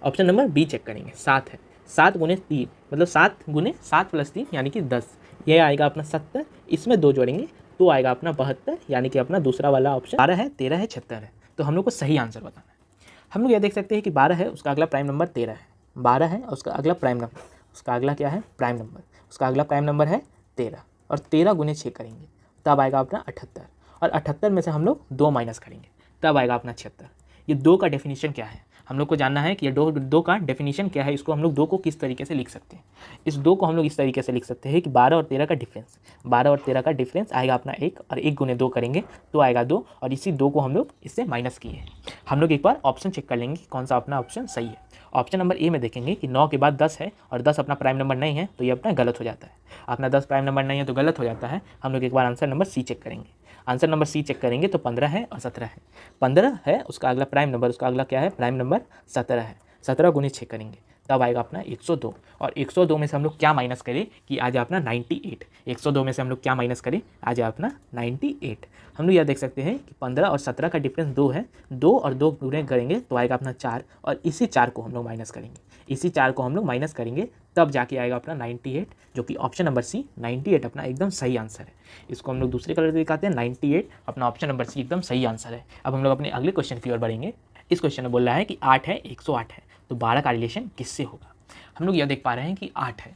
Speaker 1: ऑप्शन नंबर बी चेक करेंगे, 7 है, 7 गुने 3 मतलब 7 गुने 7 + 3 यानी कि 10, ये आएगा अपना 70। इसमें 2 जोड़ेंगे तो आएगा अपना 72 यानी कि अपना दूसरा वाला ऑप्शन 12 है, 13 है, 76 है। तो हम लोग को सही आंसर बताना है। हम लोग यह देख सकते हैं कि 12 है, उसका अगला प्राइम नंबर 13 है, 12 है और उसका अगला प्राइम नंबर, उसका अगला क्या है प्राइम नंबर, उसका अगला प्राइम नंबर है 13, और 13 गुने 6 करेंगे तब आएगा अपना 78, और 78 में से हम लोग 2 माइनस करेंगे तब आएगा अपना 76। ये 2 का डेफिनेशन क्या है हम लोग को जानना है कि ये दो का डेफिनेशन क्या है। इसको हम लोग 2 को किस तरीके से लिख सकते हैं। इस 2 को हम लोग इस तरीके से लिख सकते हैं कि 12 और 13 का डिफरेंस, 12 और 13 का डिफरेंस आएगा अपना 1, और 1 गुने 2 करेंगे तो आएगा 2, और इसी 2 को हम लोग इससे माइनस किए हैं। हम लोग एक बार ऑप्शन चेक कर लेंगे कि कौन सा अपना ऑप्शन सही है। ऑप्शन नंबर ए में देखेंगे कि 9 के बाद 10 है और 10 अपना प्राइम नंबर नहीं है, तो ये अपना गलत हो जाता है। अपना 10 प्राइम नंबर नहीं है तो गलत हो जाता है। हम लोग एक बार आंसर नंबर सी चेक करेंगे। आंसर नंबर सी चेक करेंगे तो 15 है और 17 है। 15 है, उसका अगला प्राइम नंबर, उसका अगला क्या है प्राइम नंबर 17 है। 17 गुने 6 करेंगे तब आएगा अपना 102, और 102 में से हम लोग क्या माइनस करें कि आ जाए अपना 98। 102 में से हम लोग क्या माइनस करें, आ जाए अपना 98। हम लोग यह देख सकते हैं कि 15 और 17 का डिफरेंस 2 है, 2 और 2 गुणे करेंगे तो आएगा अपना 4, और इसी 4 को हम लोग माइनस करेंगे, इसी 4 को हम लोग माइनस करेंगे तब जाके आएगा अपना 98, जो कि ऑप्शन नंबर सी 98 अपना एकदम सही आंसर है। इसको हम लोग दूसरे कलर से दिखाते हैं, 98 अपना ऑप्शन नंबर सी एकदम सही आंसर है। अब हम लोग अपने अगले क्वेश्चन की ओर बढ़ेंगे। इस क्वेश्चन में बोल रहा है कि 8 है 108 है, तो 12 का रिलेशन किससे होगा। हम लोग यह देख पा रहे हैं कि 8 है,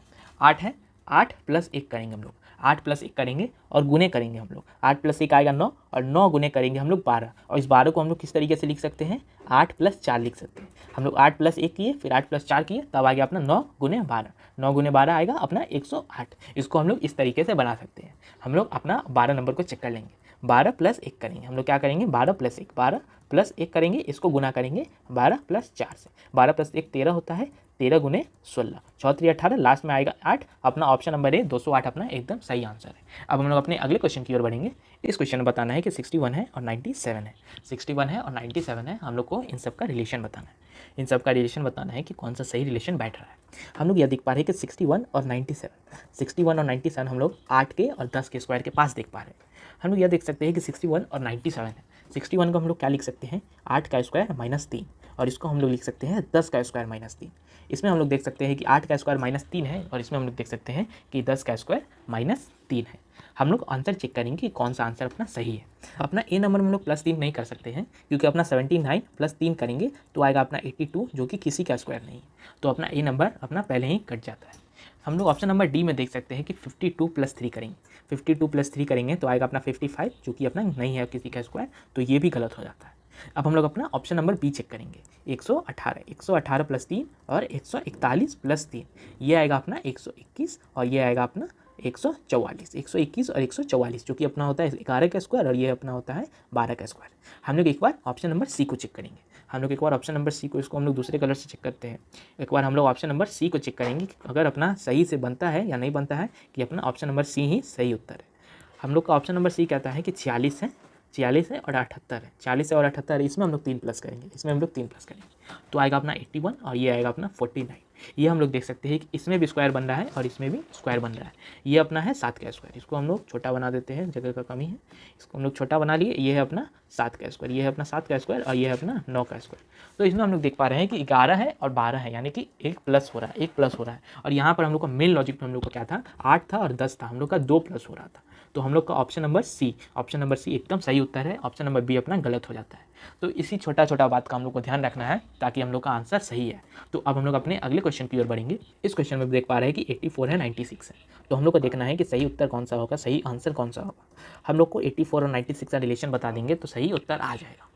Speaker 1: 8 + 1 करेंगे हम लोग, 8 + 1 करेंगे और गुने करेंगे हम लोग, 8 + 1 आएगा 9, और 9 गुने करेंगे हम लोग 12, और इस 12 को हम लोग किस तरीके से लिख सकते हैं 8 + 4 लिख सकते हैं। हम लोग 8 + 1 किए, फिर 8 + 4 किए, तब आ गया अपना 9 गुने 12, 9 गुने 12 आएगा अपना 108। इसको हम लोग इस तरीके से बना सकते हैं। हम लोग अपना 12 नंबर को चेक कर लेंगे। 12 + 1 करेंगे हम लोग, क्या करेंगे 12 + 1, 12 + 1 करेंगे, इसको गुना करेंगे 12 + 4 से, 12 + 1 13 होता है, 13 गुने 16, 4 3 18, लास्ट में आएगा 8। अपना ऑप्शन नंबर ए 208 अपना एकदम सही आंसर है। अब हम लोग अपने अगले क्वेश्चन की ओर बढ़ेंगे। इस क्वेश्चन में बताना है कि 61 है और 97 है, 61 है और 97 है। हम लोग को इन सब का रिलेशन बताना है, इन सब का रिलेशन बताना है कि कौन सा सही रिलेशन बैठ रहा है। हम लोग यह देख पा रहे हैं कि 61 और 97, 61 और 97 हम लोग 8 के और 10 के स्क्वायर के पास देख पा रहे हैं। हम लोग यह देख सकते हैं कि 61 और 97 है। 61 को हम लोग क्या लिख सकते हैं 8 का स्क्वायर -3, और इसको हम लोग लिख सकते हैं 10 का स्क्वायर -3। इसमें हम लोग देख सकते हैं कि 8 का स्क्वायर -3 है, और इसमें हम लोग देख सकते हैं कि 10 का स्क्वायर -3 है। हम लोग आंसर चेक करेंगे कि कौन सा आंसर अपना सही है। अपना ए नंबर में हम लोग +3 नहीं कर सकते हैं, क्योंकि अपना 79 + 3 करेंगे तो आएगा अपना 82, जो कि किसी का स्क्वायर नहीं है, तो अपना ए नंबर अपना पहले ही कट जाता है। हम लोग ऑप्शन नंबर डी में देख सकते हैं कि 52 + 3 करेंगे, 52 + 3 करेंगे तो आएगा अपना 55, जो कि अपना नहीं है किसी का स्क्वायर, तो ये भी गलत हो जाता है। अब हम लोग अपना ऑप्शन नंबर बी चेक करेंगे। 118 + 3 और 141 + 3, ये आएगा अपना 121, और ये आएगा अपना 144, 121 और 144, जो कि अपना होता है 11 का स्क्वायर और ये अपना होता है 12 का स्क्वायर। हम लोग एक बार ऑप्शन नंबर सी को चेक करेंगे। हम लोग एक बार ऑप्शन नंबर सी को, इसको हम लोग दूसरे कलर से चेक करते हैं। एक बार हम लोग ऑप्शन नंबर सी को चेक करेंगे कि अगर अपना सही से बनता है या नहीं बनता है, कि अपना ऑप्शन नंबर सी ही सही उत्तर है। हम लोग का ऑप्शन नंबर सी कहता है कि 46 है, 46 है और 78 है। 40 है और 78 है, इसमें हम लोग 3 प्लस करेंगे, इसमें हम लोग 3 प्लस करेंगे तो आएगा अपना 81 और ये आएगा अपना 49। ये हम लोग देख सकते हैं कि इसमें भी स्क्वायर बन रहा है और इसमें भी स्क्वायर बन रहा है। ये अपना है 7 का स्क्वायर, इसको हम लोग छोटा बना देते हैं, जगह का कमी है, इसको हम लोग छोटा बना लिए। ये है अपना 7 का स्क्वायर, ये है अपना 7 का स्क्वायर और ये है अपना 9 का स्क्वायर। तो इसमें हम लोग देख पा रहे हैं कि 11 है और 12 है, यानी कि एक प्लस हो रहा है, एक प्लस हो रहा है। और यहाँ पर हम लोग का मेन लॉजिक में हम लोग का क्या था, 8 था और 10 था, हम लोग का 2 प्लस हो रहा था। तो हम लोग का ऑप्शन नंबर सी एकदम सही उत्तर है। ऑप्शन नंबर बी अपना गलत हो जाता है। तो इसी छोटा छोटा बात का हम लोग को ध्यान रखना है ताकि हम लोग का आंसर सही है। तो अब हम लोग अपने अगले क्वेश्चन की ओर बढ़ेंगे। इस क्वेश्चन में देख पा रहे हैं कि 84 है, 96 है। तो हम लोग को देखना है कि सही उत्तर कौन सा होगा, सही आंसर कौन सा होगा। हम लोग को 84 और 96 का रिलेशन बता देंगे तो सही उत्तर आ जाएगा।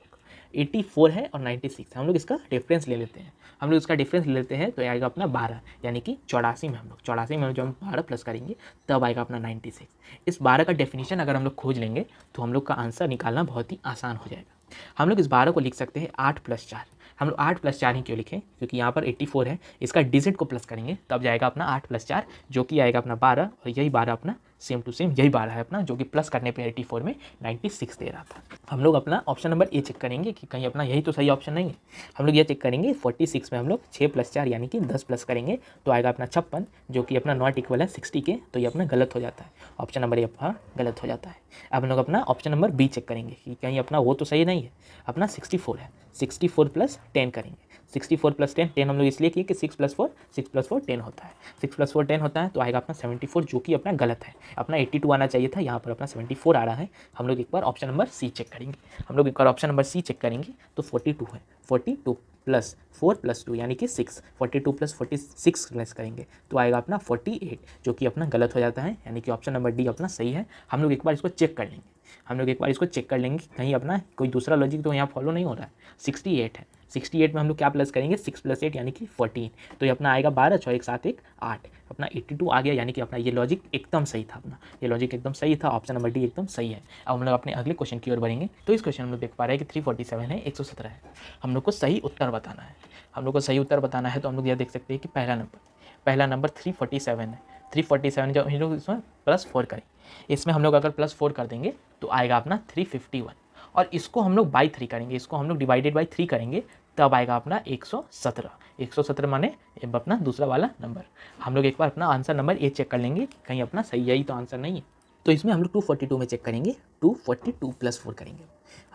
Speaker 1: 84 है और 96 है, हम लोग इसका डिफरेंस ले लेते हैं। हम लोग इसका डिफरेंस ले लेते हैं तो आएगा अपना 12, यानी कि 84 में हम लोग 84 में जब हम 12 प्लस करेंगे तब आएगा अपना 96। इस 12 का डेफिनेशन अगर हम लोग खोज लेंगे तो हम लोग का आंसर निकालना बहुत ही आसान हो जाएगा। हम लोग इस 12 को लिख सकते हैं 8 + 4। हम लोग 8 + 4 ही क्यों लिखें, क्योंकि यहाँ पर 84 है, इसका डिजिट को प्लस करेंगे तब जाएगा अपना 8 + 4, जो कि आएगा अपना 12 और यही 12 अपना सेम टू सेम यही 12 है अपना, जो कि प्लस करने पे 84 में 96 दे रहा था। हम लोग अपना ऑप्शन नंबर ए चेक करेंगे कि कहीं अपना यही तो सही ऑप्शन नहीं है। हम लोग ये चेक करेंगे 46 में हम लोग 6 + 4 यानी कि 10 प्लस करेंगे तो आएगा अपना 56, जो कि अपना नॉट इक्वल है 60 के, तो ये अपना गलत हो जाता है। ऑप्शन नंबर ए अपना गलत हो जाता है। अब हम लोग अपना ऑप्शन नंबर बी चेक करेंगे कि कहीं अपना वो तो सही नहीं है। अपना 64 है, 64 + 10 करेंगे। 64 + 10, 10 हम लोग इसलिए किए कि 6 + 4 10 होता है। 6 + 4 10 होता है, तो आएगा अपना 74, जो कि अपना गलत है। अपना 82 आना चाहिए था, यहाँ पर अपना 74 आ रहा है। हम लोग एक बार ऑप्शन नंबर सी चेक करेंगे। हम लोग एक बार ऑप्शन नंबर सी चेक करेंगे तो 42 है, 42 + 4 + 2 यानी कि 6, 42 + 46 प्लस करेंगे तो आएगा अपना 48, जो कि अपना गलत हो जाता है, यानी कि ऑप्शन नंबर डी अपना सही है। हम लोग एक बार इसको चेक कर लेंगे। हम लोग एक बार इसको चेक कर लेंगे कहीं अपना कोई दूसरा लॉजिक तो यहाँ फॉलो नहीं हो रहा है। 68 है, 68 में हम लोग क्या प्लस करेंगे, 6 + 8 यानी कि 14, तो ये अपना आएगा 12, 6 1 7 1 8, अपना 82 आ गया, यानी कि अपना ये लॉजिक एकदम सही था। अपना ये लॉजिक एकदम सही था, ऑप्शन नंबर डी एकदम सही है। अब हम लोग अपने अगले क्वेश्चन की ओर बढ़ेंगे। तो इस क्वेश्चन में देख पा रहे हैं कि 347 है, 117 है। हम लोग को सही उत्तर बताना है। हम लोग को सही उत्तर बताना है तो हम लोग यह देख सकते हैं कि पहला नंबर 347 है। 347 जब हम लोग इसमें +4 करें, इसमें हम लोग अगर +4 कर देंगे तो आएगा अपना 351, और इसको हम लोग बाई 3 करेंगे, इसको हम लोग डिवाइडेड बाई 3 करेंगे तब आएगा अपना 117। 117 माने अपना दूसरा वाला नंबर। हम लोग एक बार अपना आंसर नंबर ए चेक कर लेंगे कि कहीं अपना सही यही तो आंसर नहीं है। तो इसमें हम लोग 242 में चेक करेंगे, 242 + 4 करेंगे।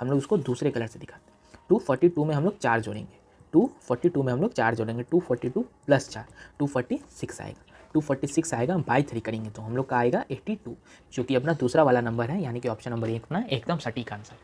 Speaker 1: हम लोग उसको दूसरे कलर से दिखाते हैं। 242 में हम लोग 4 जोड़ेंगे, 242 में हम लोग 4 जोड़ेंगे, 242 + 4 246 आएगा। 246 आएगा, बाई 3 करेंगे तो हम लोग का आएगा 82, जो कि अपना दूसरा वाला नंबर है, यानी कि ऑप्शन नंबर ए अपना एकदम सटीक आंसर।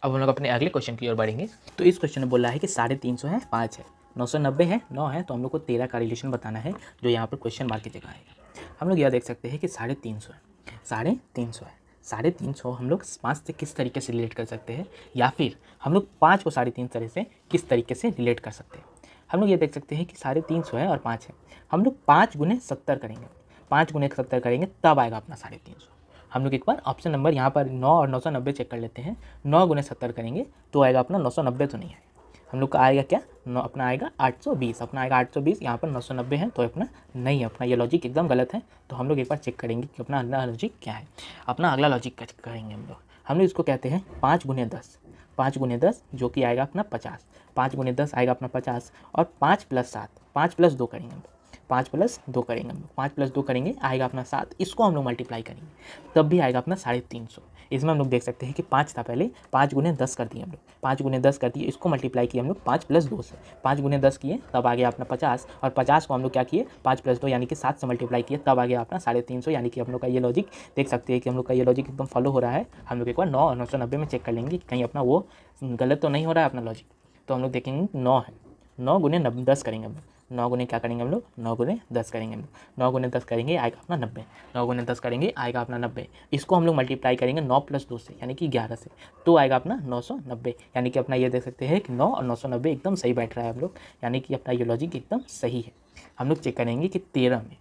Speaker 1: अब हम लोग अपने अगले क्वेश्चन की ओर बढ़ेंगे। तो इस क्वेश्चन में बोला है कि 350 है, 5 है, 990 है, 9 है, तो हम लोग को 13 का रिलेशन बताना है, जो यहाँ पर क्वेश्चन मार्क की जगह आएगा। हम लोग यह देख सकते हैं कि 350 है, 350 है, 350 हम लोग 5 से किस तरीके से रिलेट कर सकते हैं, या फिर हम लोग 5 को 3.5 तरह से किस तरीके से रिलेट कर सकते हैं। हम लोग ये देख सकते हैं कि 350 है और 5 है, हम लोग 5 × 70 करेंगे, 5 × 70 करेंगे तब आएगा अपना 350। हम लोग एक बार ऑप्शन नंबर यहाँ पर 9 और 990 चेक कर लेते हैं। 9 × 70 करेंगे तो आएगा अपना 990 तो नहीं आएगा। हम लोग का आएगा क्या, अपना आएगा 820, अपना आएगा 820, यहाँ पर 990 है तो अपना नहीं है, अपना ये लॉजिक एकदम गलत है। तो हम लोग एक बार चेक करेंगे कि अपना अगला लॉजिक क्या है। अपना अगला लॉजिक का चेक करेंगे हम लोग इसको कहते हैं 5 × 10, 5 × 10 जो कि आएगा अपना 50, 5 × 10 आएगा अपना 50, और 5 + 7, 5 + 2 करेंगे हम, 5 + 2 करेंगे हम, 5 + 2 करेंगे आएगा अपना 7, इसको हम लोग मल्टीप्लाई करेंगे तब भी आएगा अपना 350। इसमें हम लोग देख सकते हैं कि 5 था पहले, 5 × 10 कर दिए हम लोग, 5 × 10 कर दिए, इसको मल्टीप्लाई किए हम लोग 5 + 2 से, 5 × 10 किए तब आ गया अपना 50, और 50 को हम लोग क्या किए 5 + 2 यानी कि 7 से मल्टीप्लाई किए तब आ गया अपना 350, यानी कि हम लोग का ये लॉजिक देख सकते हैं कि हम लोग का ये लॉजिक एकदम फॉलो हो रहा है। हम लोग एक बार 9 और 990 में चेक कर लेंगे कहीं अपना वो गलत तो नहीं हो रहा है अपना लॉजिक। तो हम लोग देखेंगे 9 है, 9 × 10 करेंगे हम लोग, 9 × क्या करेंगे हम लोग 9 × 10 करेंगे हम लोग, 9 × 10 करेंगे आएगा अपना 90, 9 × 10 करेंगे आएगा अपना 90, इसको हम लोग मल्टीप्लाई करेंगे 9 + 2 से यानी कि 11 से, तो आएगा अपना 990, यानी कि अपना ये देख सकते हैं कि 9 और 990 एकदम सही बैठ रहा है हम लोग, यानी कि अपना ये लॉजिक एकदम सही है। हम लोग चेक करेंगे कि 13 में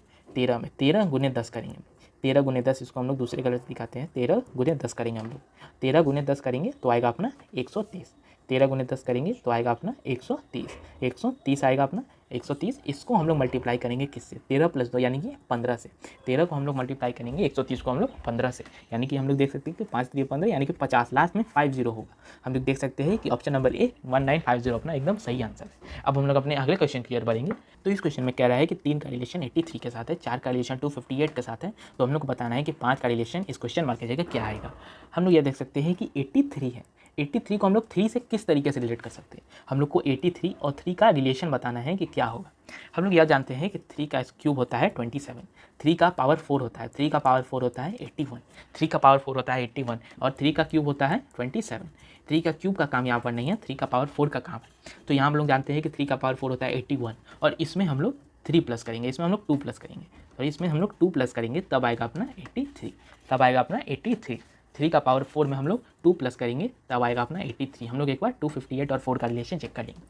Speaker 1: 13 × 10 करेंगे, 13 गुने 10, इसको हम लोग दूसरे कलर से दिखाते हैं, 13 गुने 10 करेंगे हम लोग, 13 गुने 10 करेंगे तो आएगा अपना 130, 13 गुने 10 करेंगे तो आएगा अपना 130, 130 आएगा अपना 130। इसको हम लोग मल्टीप्लाई करेंगे किससे, 13 + 2 यानी कि 15 से। 13 को हम लोग मल्टीप्लाई करेंगे 130 को हम लोग 15 से, यानी कि हम लोग देख सकते हैं कि 5 3 15 यानी कि 50, लास्ट में 50 होगा। हम लोग देख सकते हैं कि ऑप्शन नंबर ए 1950 अपना एकदम सही आंसर है। अब हम लोग अपने अगले क्वेश्चन की ओर बढ़ेंगे। तो इस क्वेश्चन में कह रहा है कि 3 का रिलेशन 83 के साथ है, 4 का रिलेशन 258 के साथ है, तो हम लोग को बताना है कि 5 का रिलेशन इस क्वेश्चन मार्क की जगह क्या आएगा। हम लोग ये देख सकते हैं कि 83 है, 83 को हम लोग 3 से किस तरीके से रिलेट कर सकते हैं। हम लोग को 83 और 3 का रिलेशन बताना है कि क्या होगा। हम लोग यह जानते हैं कि 3 का क्यूब होता है 27, 3 का पावर 4 होता है, 3 का पावर 4 होता है 81, 3 का पावर 4 होता है 81 और 3 का क्यूब होता है 27। 3 का क्यूब का काम यहाँ पर नहीं है, 3 का पावर 4 का काम है। तो यहाँ हम लोग जानते हैं कि 3 का पावर 4 होता है 81 और इसमें हम लोग 3 प्लस करेंगे, इसमें हम लोग 2 प्लस करेंगे, तो इसमें हम लोग 2 प्लस करेंगे तब आएगा अपना 83, तब आएगा अपना 83। 3 का पावर 4 में हम लोग 2 प्लस करेंगे तब आएगा अपना 83। हम लोग एक बार 258 और 4 का रिलेशन चेक कर लेंगे।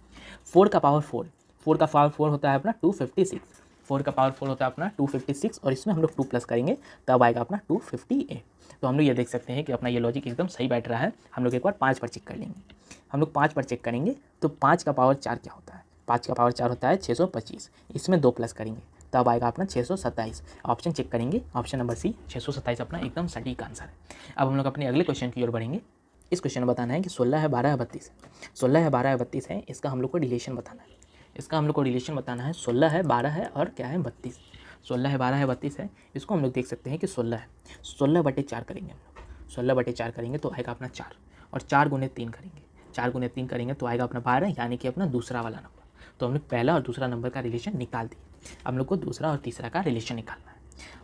Speaker 1: 4 का पावर 4, 4 का पावर 4 होता है अपना 256, 4 का पावर 4 होता है अपना 256 और इसमें हम लोग 2 प्लस करेंगे तब आएगा अपना 258। तो हम लोग ये देख सकते हैं कि अपना ये लॉजिक एकदम सही बैठ रहा है। हम लोग एक बार 5 पर चेक कर लेंगे। हम लोग 5 पर चेक करेंगे तो 5 का पावर 4 क्या होता है, 5 का पावर 4 होता है 625, इसमें 2 प्लस करेंगे तब आएगा अपना 627। ऑप्शन चेक करेंगे, ऑप्शन नंबर सी 627 अपना एकदम सटीक आंसर है। अब हम लोग अपने अगले क्वेश्चन की ओर बढ़ेंगे। इस क्वेश्चन में बताना है कि 16 है 12 है 32, 16 है 12 है 32 है, इसका हम लोग को रिलेशन बताना है। इसका हम लोग को रिलेशन बताना है, 16 है 12 है और क्या है 32, 16 है 12 है 32 है। इसको हम लोग देख सकते हैं कि 16 है, 16/4 करेंगे हम लोग, 16/4 करेंगे तो आएगा अपना 4 और 4 गुने 3 करेंगे, 4 गुने 3 करेंगे तो आएगा अपना 12 यानी कि अपना दूसरा वाला नंबर। तो हम लोग पहला और दूसरा नंबर का रिलेशन निकाल दिए। हम लोग को दूसरा और तीसरा का रिलेशन निकालना है।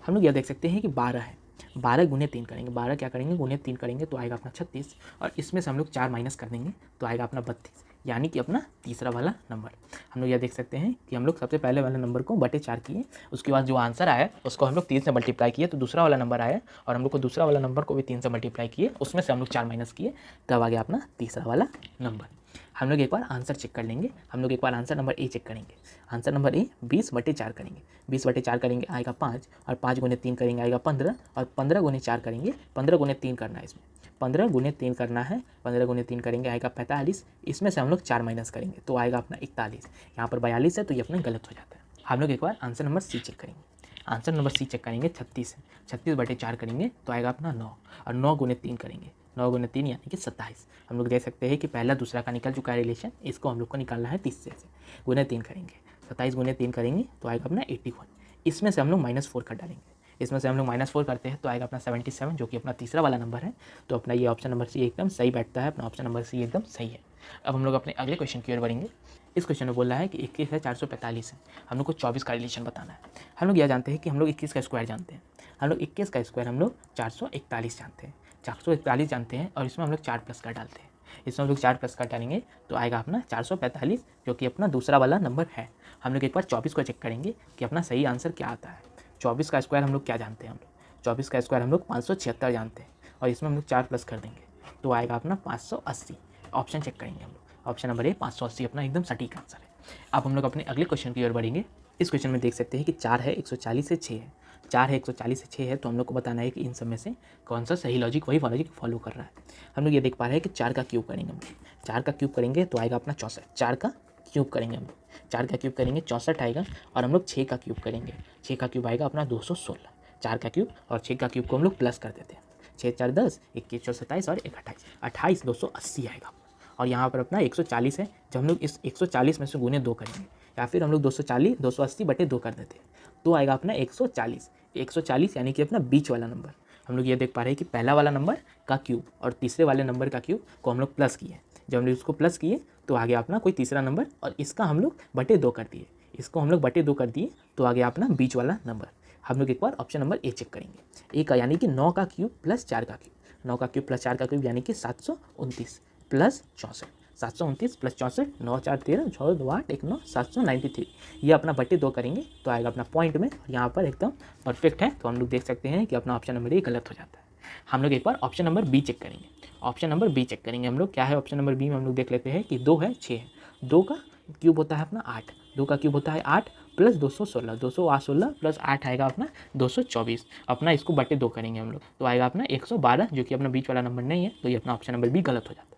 Speaker 1: हम लोग यह देख सकते हैं कि 12 है, 12 गुने 3 करेंगे, 12 क्या करेंगे गुने 3 करेंगे तो आएगा अपना 36 और इसमें से हम लोग 4 माइनस कर देंगे तो आएगा अपना 32 यानी कि अपना तीसरा वाला नंबर। हम लोग यह देख सकते हैं कि हम लोग सबसे पहले वाले नंबर को बटे 4 किए, उसके बाद जो आंसर आया उसको हम लोग 3 से मल्टीप्लाई किए तो दूसरा वाला नंबर आया और हम लोग को दूसरा वाला नंबर को भी 3 से मल्टीप्लाई किए, उसमें से हम लोग 4 माइनस किए तब आ गया अपना तीसरा वाला नंबर। हम लोग एक बार आंसर चेक कर लेंगे। हम लोग एक बार आंसर नंबर ए चेक करेंगे। आंसर नंबर ए 20/4 करेंगे, 20/4 करेंगे आएगा 5 और 5 गुने 3 करेंगे आएगा 15 और 15 गुने 4 करेंगे, 15 गुने 3 करना है इसमें, 15 गुने 3 करना है, 15 गुने 3 करेंगे आएगा 45, इसमें से हम लोग 4 माइनस करेंगे तो आएगा अपना 41। यहाँ पर 42 है तो ये अपना गलत हो जाता है। हम लोग एक बार आंसर नंबर सी चेक करेंगे। आंसर नंबर सी चेक करेंगे, 36 है, 36/4 करेंगे तो आएगा अपना 9 और 9 गुने 3 करेंगे, 9 गुने 3 यानी कि 27। हम लोग देख सकते हैं कि पहला दूसरा का निकल चुका है रिलेशन, इसको हम लोग को निकालना है तीसरे से। गुने 3 करेंगे, 27 गुने 3 करेंगे तो आएगा अपना 81, इसमें से हम लोग -4 कर डालेंगे, इसमें से हम लोग -4 करते हैं तो आएगा अपना 77 जो कि अपना तीसरा वाला नंबर है। तो अपना ये ऑप्शन नंबर सी एकदम सही बैठता है, अपना ऑप्शन नंबर सी एकदम सही है। अब हम लोग अपने अगले क्वेश्चन की ओर बढ़ेंगे। इस क्वेश्चन में बोल रहा है कि 21 है 445 है, हम लोग को 24 का रिलेशन बताना है। हम लोग यह जानते हैं कि हम लोग 21 का स्क्वायर जानते हैं, हम लोग 21 का स्क्वायर हम लोग 441 जानते हैं, 441 जानते हैं और इसमें हम लोग 4 प्लस कर डालते हैं, इसमें हम लोग 4 प्लस कर डालेंगे तो आएगा अपना 445 जो कि अपना दूसरा वाला नंबर है। हम लोग एक बार 24 को चेक करेंगे कि अपना सही आंसर क्या आता है। 24 का स्क्वायर हम लोग क्या जानते हैं, हम लोग 24 का स्क्वायर हम लोग 576 जानते हैं और इसमें हम लोग 4 प्लस कर देंगे तो आएगा अपना 580। ऑप्शन चेक करेंगे हम लोग, ऑप्शन नंबर ए 580 अपना एकदम सटीक आंसर है। अब हम लोग अपने अगले क्वेश्चन की ओर बढ़ेंगे। इस क्वेश्चन में देख सकते हैं कि 4 है 140 से 6 है, 4 है 140 से 6 है, तो हम लोग को बताना है कि इन सब में से कौन सा सही लॉजिक वही लॉजिक फॉलो कर रहा है। हम लोग ये देख पा रहे हैं कि 4 का क्यूब करेंगे, हम 4 का क्यूब करेंगे तो आएगा अपना 64, 4 का क्यूब करेंगे हम लोग, 4 का क्यूब करेंगे 64 आएगा और हम लोग 6 का क्यूब करेंगे, 6 का क्यूब आएगा अपना 216। 4 का क्यूब और 6 का क्यूब को हम लोग प्लस कर देते हैं, 6 4 10, 21 4 27 और 1 28, 28 280 आएगा। और यहाँ पर अपना 140 है, जब हम लोग इस 140 में से गुने 2 करेंगे या फिर हम लोग 280/2 कर देते हैं तो आएगा अपना 140, 140 यानी कि अपना बीच वाला नंबर। हम लोग ये देख पा रहे हैं कि पहला वाला नंबर का क्यूब और तीसरे वाले नंबर का क्यूब को हम लोग प्लस किए, जब हम लोग इसको प्लस किए तो आ गया अपना कोई तीसरा नंबर और इसका हम लोग /2 कर दिए, इसको हम लोग /2 कर दिए तो आ गया अपना बीच वाला नंबर। हम लोग एक बार ऑप्शन नंबर ए चेक करेंगे, ए का यानी कि 9 का क्यूब प्लस 4 का क्यूब, 9 का क्यूब प्लस 4 का क्यूब यानी कि 729 प्लस 64, 729 प्लस 64, 9 4 13, 6 2 8 1 9, 793। ये अपना /2 करेंगे तो आएगा अपना पॉइंट में, यहाँ पर एकदम परफेक्ट है। तो हम लोग देख सकते हैं कि अपना ऑप्शन नंबर ए गलत हो जाता है। हम लोग एक बार ऑप्शन नंबर बी चेक करेंगे, ऑप्शन नंबर बी चेक करेंगे हम लोग क्या है। ऑप्शन नंबर बी में हम लोग देख लेते हैं कि 2 है 6 है, 2 का क्यूब होता है अपना 8, 2 का क्यूब होता है 8 प्लस 216, 216 प्लस 8 आएगा अपना 224, अपना इसको बटे 2 करेंगे हम लोग तो आएगा अपना 112, जो कि अपना बीच वाला नंबर नहीं है, तो ये अपना ऑप्शन नंबर बी गलत हो जाता है।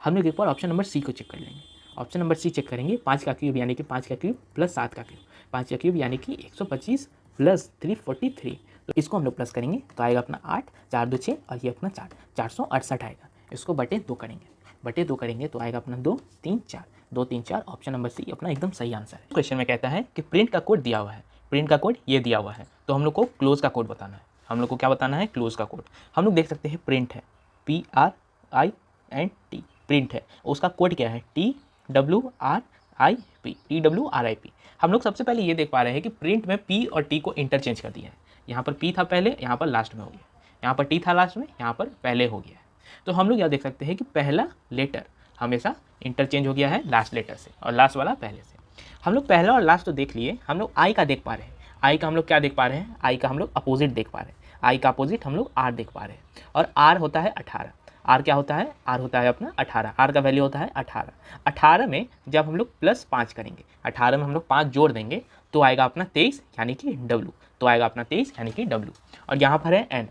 Speaker 1: हम लोग एक बार ऑप्शन नंबर सी को चेक कर लेंगे। ऑप्शन नंबर सी चेक करेंगे, 5 का क्यूब यानी कि 5 का क्यूब प्लस 7 का क्यूब, 5 का क्यूब यानी कि 125 प्लस 343, तो इसको हम लोग प्लस करेंगे तो आएगा अपना 8, 4 2 6 और ये अपना 4, 468 आएगा। इसको बटे 2 करेंगे, बटे 2 करेंगे तो आएगा अपना 2 3 4, 2 3 4, ऑप्शन नंबर सी अपना एकदम सही आंसर है। क्वेश्चन में कहता है कि प्रिंट का कोड दिया हुआ है, प्रिंट का कोड ये दिया हुआ है, तो हम लोग को क्लोज का कोड बताना है। हम लोग को क्या बताना है? क्लोज का कोड। हम लोग देख सकते हैं प्रिंट है, PRINT, प्रिंट है, उसका कोड क्या है? TWRIP, TWRIP। हम लोग सबसे पहले ये देख पा रहे हैं कि प्रिंट में P और T को इंटरचेंज कर दिया है। यहाँ पर P था पहले, यहाँ पर लास्ट में हो गया, यहाँ पर T था लास्ट में, यहाँ पर पहले हो गया है। तो हम लोग यह देख सकते हैं कि पहला लेटर हमेशा इंटरचेंज हो गया है लास्ट लेटर से और लास्ट वाला पहले से। हम लोग पहला और लास्ट तो देख लिए, हम लोग आई का देख पा रहे हैं। आई का हम लोग क्या देख पा रहे हैं? आई का हम लोग अपोजिट देख पा रहे हैं। आई का अपोजिट हम लोग आर देख पा रहे हैं और आर होता है 18। आर क्या होता है? आर होता है अपना 18। आर का वैल्यू होता है 18। 18 में जब हम लोग प्लस 5 करेंगे, 18 में हम लोग 5 जोड़ देंगे तो आएगा अपना 23 यानी कि डब्लू, तो आएगा अपना 23 यानी कि डब्लू। और यहाँ पर है एन,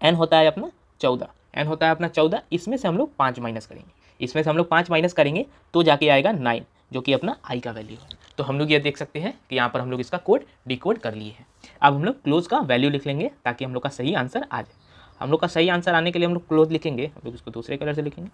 Speaker 1: एन होता है अपना 14, एन होता है अपना 14। इसमें से हम लोग 5 माइनस करेंगे, इसमें से हम लोग 5 माइनस करेंगे तो जाके आएगा 9, जो कि अपना आई का वैल्यू है। तो हम लोग ये देख सकते हैं कि यहाँ पर हम लोग इसका कोड डिकोड कर लिए हैं। अब हम लोग क्लोज का वैल्यू लिख लेंगे ताकि हम लोग का सही आंसर आ जाए। हम लोग का सही आंसर आने के लिए हम लोग क्लोज लिखेंगे, हम लोग इसको दूसरे कलर से लिखेंगे।